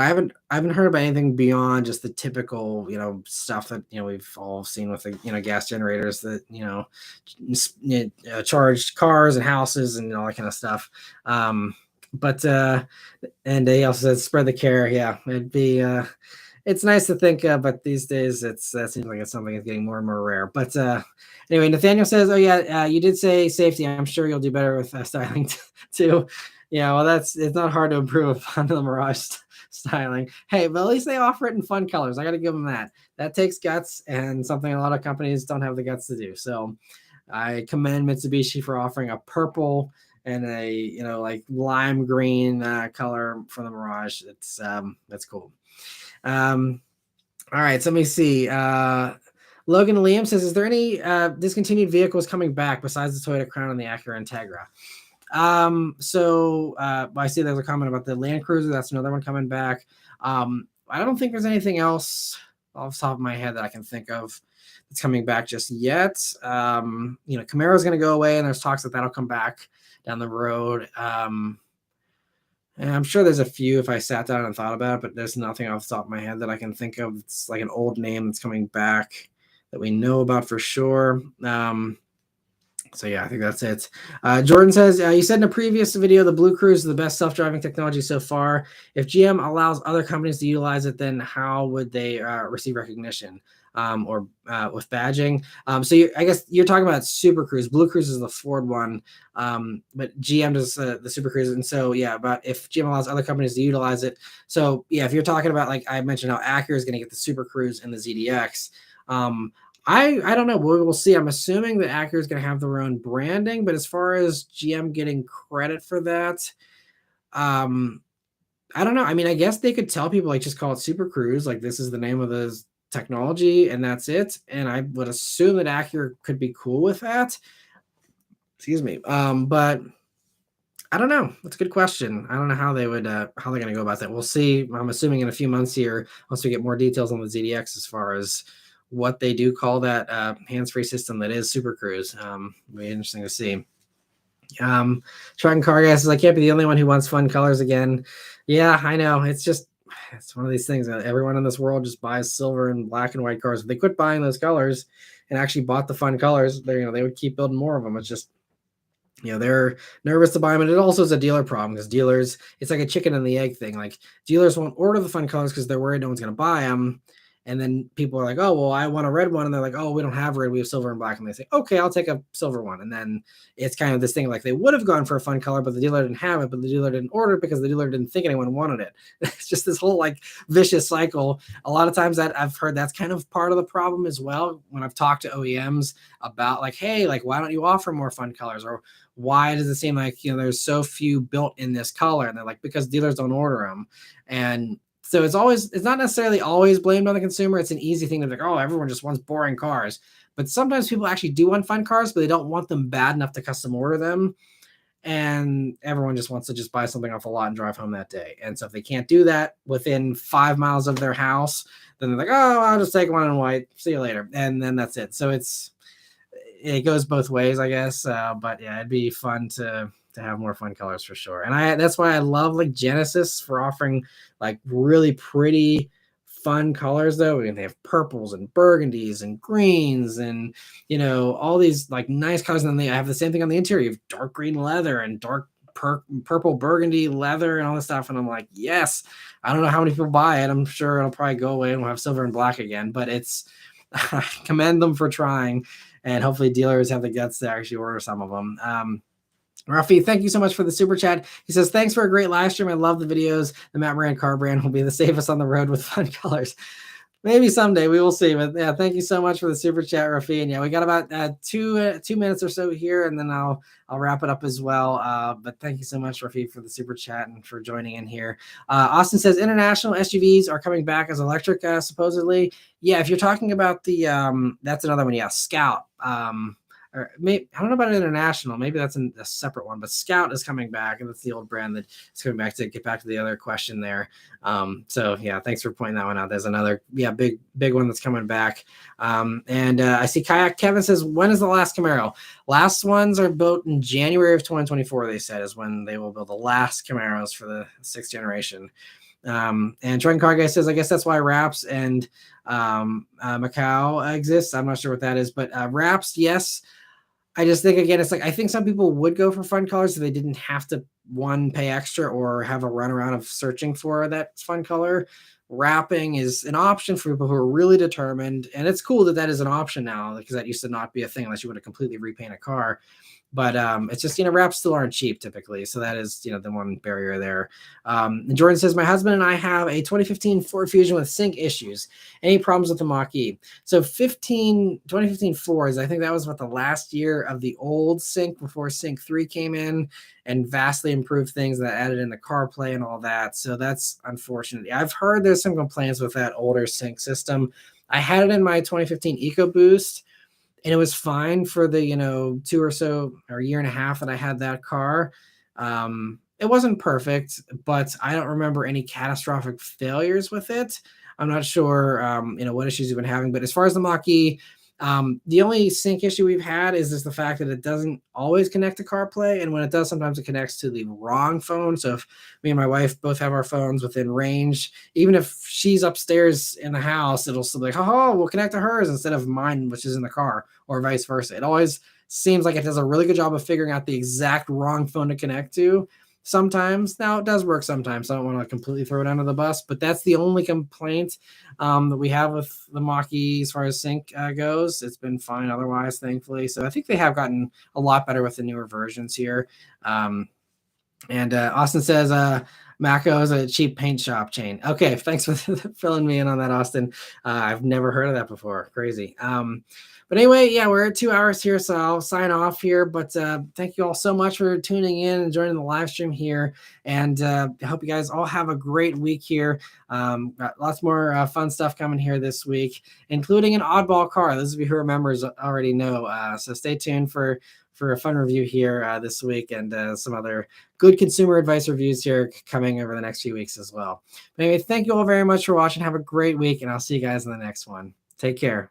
haven't heard about anything beyond just the typical, stuff that, we've all seen with the, gas generators that, charge cars and houses and all that kind of stuff. But and they also said spread the care. Yeah, it'd be it's nice to think, but these days that seems like it's something that's getting more and more rare. But anyway, Nathaniel says, "Oh yeah, you did say safety. I'm sure you'll do better with styling too." Yeah, well, it's not hard to improve on the Mirage styling. Hey, but at least they offer it in fun colors. I got to give them that. That takes guts and something a lot of companies don't have the guts to do. So I commend Mitsubishi for offering a purple and a like lime green color for the Mirage. It's that's cool. All right, so let me see. Logan Liam says, is there any discontinued vehicles coming back besides the Toyota Crown and the Acura Integra? So I see there's a comment about the Land Cruiser. That's another one coming back. I don't think there's anything else off the top of my head that I can think of that's coming back just yet. Camaro is going to go away, and there's talks that that'll come back down the road. And I'm sure there's a few if I sat down and thought about it, but there's nothing off the top of my head that I can think of. It's like an old name that's coming back that we know about for sure. So yeah, I think that's it. Jordan says, you said in a previous video, the Blue Cruise is the best self-driving technology so far. If GM allows other companies to utilize it, then how would they receive recognition or with badging? So I guess you're talking about Super Cruise. Blue Cruise is the Ford one, but GM does the Super Cruise. And so, yeah, but if GM allows other companies to utilize it. So yeah, if you're talking about, like I mentioned, how Acura is going to get the Super Cruise and the ZDX, I don't know. We'll see. I'm assuming that Acura is going to have their own branding, but as far as GM getting credit for that, I don't know. I mean, I guess they could tell people, like, just call it Super Cruise, like this is the name of the technology, and that's it. And I would assume that Acura could be cool with that. Excuse me. But I don't know. That's a good question. I don't know how they would how they're going to go about that. We'll see. I'm assuming in a few months here, once we get more details on the ZDX as far as what they do call that hands-free system that is Super Cruise. It'll be interesting to see. Truck Car Guy says, I can't be the only one who wants fun colors again. Yeah, I know. It's one of these things that everyone in this world just buys silver and black and white cars. If they quit buying those colors and actually bought the fun colors, they would keep building more of them. It's just, they're nervous to buy them. And it also is a dealer problem because dealers, it's like a chicken and the egg thing. Like dealers won't order the fun colors because they're worried no one's going to buy them. And then people are like, oh, well, I want a red one. And they're like, oh, we don't have red. We have silver and black. And they say, okay, I'll take a silver one. And then it's kind of this thing like they would have gone for a fun color, but the dealer didn't have it, but the dealer didn't order it because the dealer didn't think anyone wanted it. It's just this whole like vicious cycle. A lot of times that I've heard that's kind of part of the problem as well. When I've talked to OEMs about like, hey, like, why don't you offer more fun colors? Or why does it seem like, there's so few built in this color? And they're like, because dealers don't order them. And so it's not necessarily always blamed on the consumer. It's an easy thing to be like, oh, everyone just wants boring cars. But sometimes people actually do want fun cars, but they don't want them bad enough to custom order them. And everyone just wants to just buy something off a lot and drive home that day. And so if they can't do that within 5 miles of their house, then they're like, oh, I'll just take one in white. See you later. And then that's it. So it goes both ways, I guess. But yeah, it'd be fun to have more fun colors for sure. And that's why I love like Genesis for offering like really pretty fun colors though. I mean, they have purples and burgundies and greens and all these like nice colors. And then I have the same thing on the interior. You have dark green leather and dark purple burgundy leather and all this stuff. And I'm like, yes, I don't know how many people buy it. I'm sure it'll probably go away and we'll have silver and black again, but I commend them for trying, and hopefully dealers have the guts to actually order some of them. Rafi, thank you so much for the super chat. He says, thanks for a great live stream. I love the videos. The Matt Moran car brand will be the safest on the road with fun colors. Maybe someday we will see. But yeah, thank you so much for the super chat, Rafi. And yeah, we got about 2 minutes or so here, and then I'll wrap it up as well. But thank you so much, Rafi, for the super chat and for joining in here. Austin says international SUVs are coming back as electric, supposedly. Yeah, if you're talking about the that's another one. Yeah, Scout. Or maybe I don't know about international. Maybe that's a separate one. But Scout is coming back, and that's the old brand that is coming back. To get back to the other question there. So yeah, thanks for pointing that one out. There's another big one that's coming back. And I see Kayak Kevin says, when is the last Camaro? Last ones are built in January of 2024. They said is when they will build the last Camaros for the 6th generation. And Trenton Car Guy says, I guess that's why Wraps and Macau exists. I'm not sure what that is, but Wraps, yes. I just think, again, it's like I think some people would go for fun colors so they didn't have to pay extra or have a runaround of searching for that fun color. Wrapping is an option for people who are really determined, and it's cool that is an option now because that used to not be a thing unless you would have completely repaint a car. But it's just, wraps still aren't cheap typically. So that is, the one barrier there. And Jordan says, my husband and I have a 2015 Ford Fusion with sync issues. Any problems with the Mach-E? So 2015 Fords, I think that was about the last year of the old sync before Sync 3 came in and vastly improved things that added in the CarPlay and all that. So that's unfortunate. I've heard there's some complaints with that older sync system. I had it in my 2015 EcoBoost, and it was fine for the, 2 or so or a year and a half that I had that car. It wasn't perfect, but I don't remember any catastrophic failures with it. I'm not sure, what issues you've been having, but as far as the Mach-E, the only sync issue we've had is just the fact that it doesn't always connect to CarPlay, and when it does, sometimes it connects to the wrong phone. So if me and my wife both have our phones within range, even if she's upstairs in the house, it'll still be like, oh, we'll connect to hers instead of mine, which is in the car, or vice versa. It always seems like it does a really good job of figuring out the exact wrong phone to connect to. Sometimes now it does work sometimes, so I don't want to completely throw it under the bus, but that's the only complaint that we have with the Mach-E as far as sync goes. It's been fine otherwise, thankfully. So I think they have gotten a lot better with the newer versions here. And Austin says Mako is a cheap paint shop chain. Okay, thanks for filling me in on that, Austin. I've never heard of that before. Crazy. But anyway, yeah, we're at 2 hours here, so I'll sign off here. But thank you all so much for tuning in and joining the live stream here. And I hope you guys all have a great week here. Got lots more fun stuff coming here this week, including an oddball car. Those of you who remembers already know. So stay tuned for a fun review here this week, and some other good consumer advice reviews here coming over the next few weeks as well. But anyway, thank you all very much for watching. Have a great week, and I'll see you guys in the next one. Take care.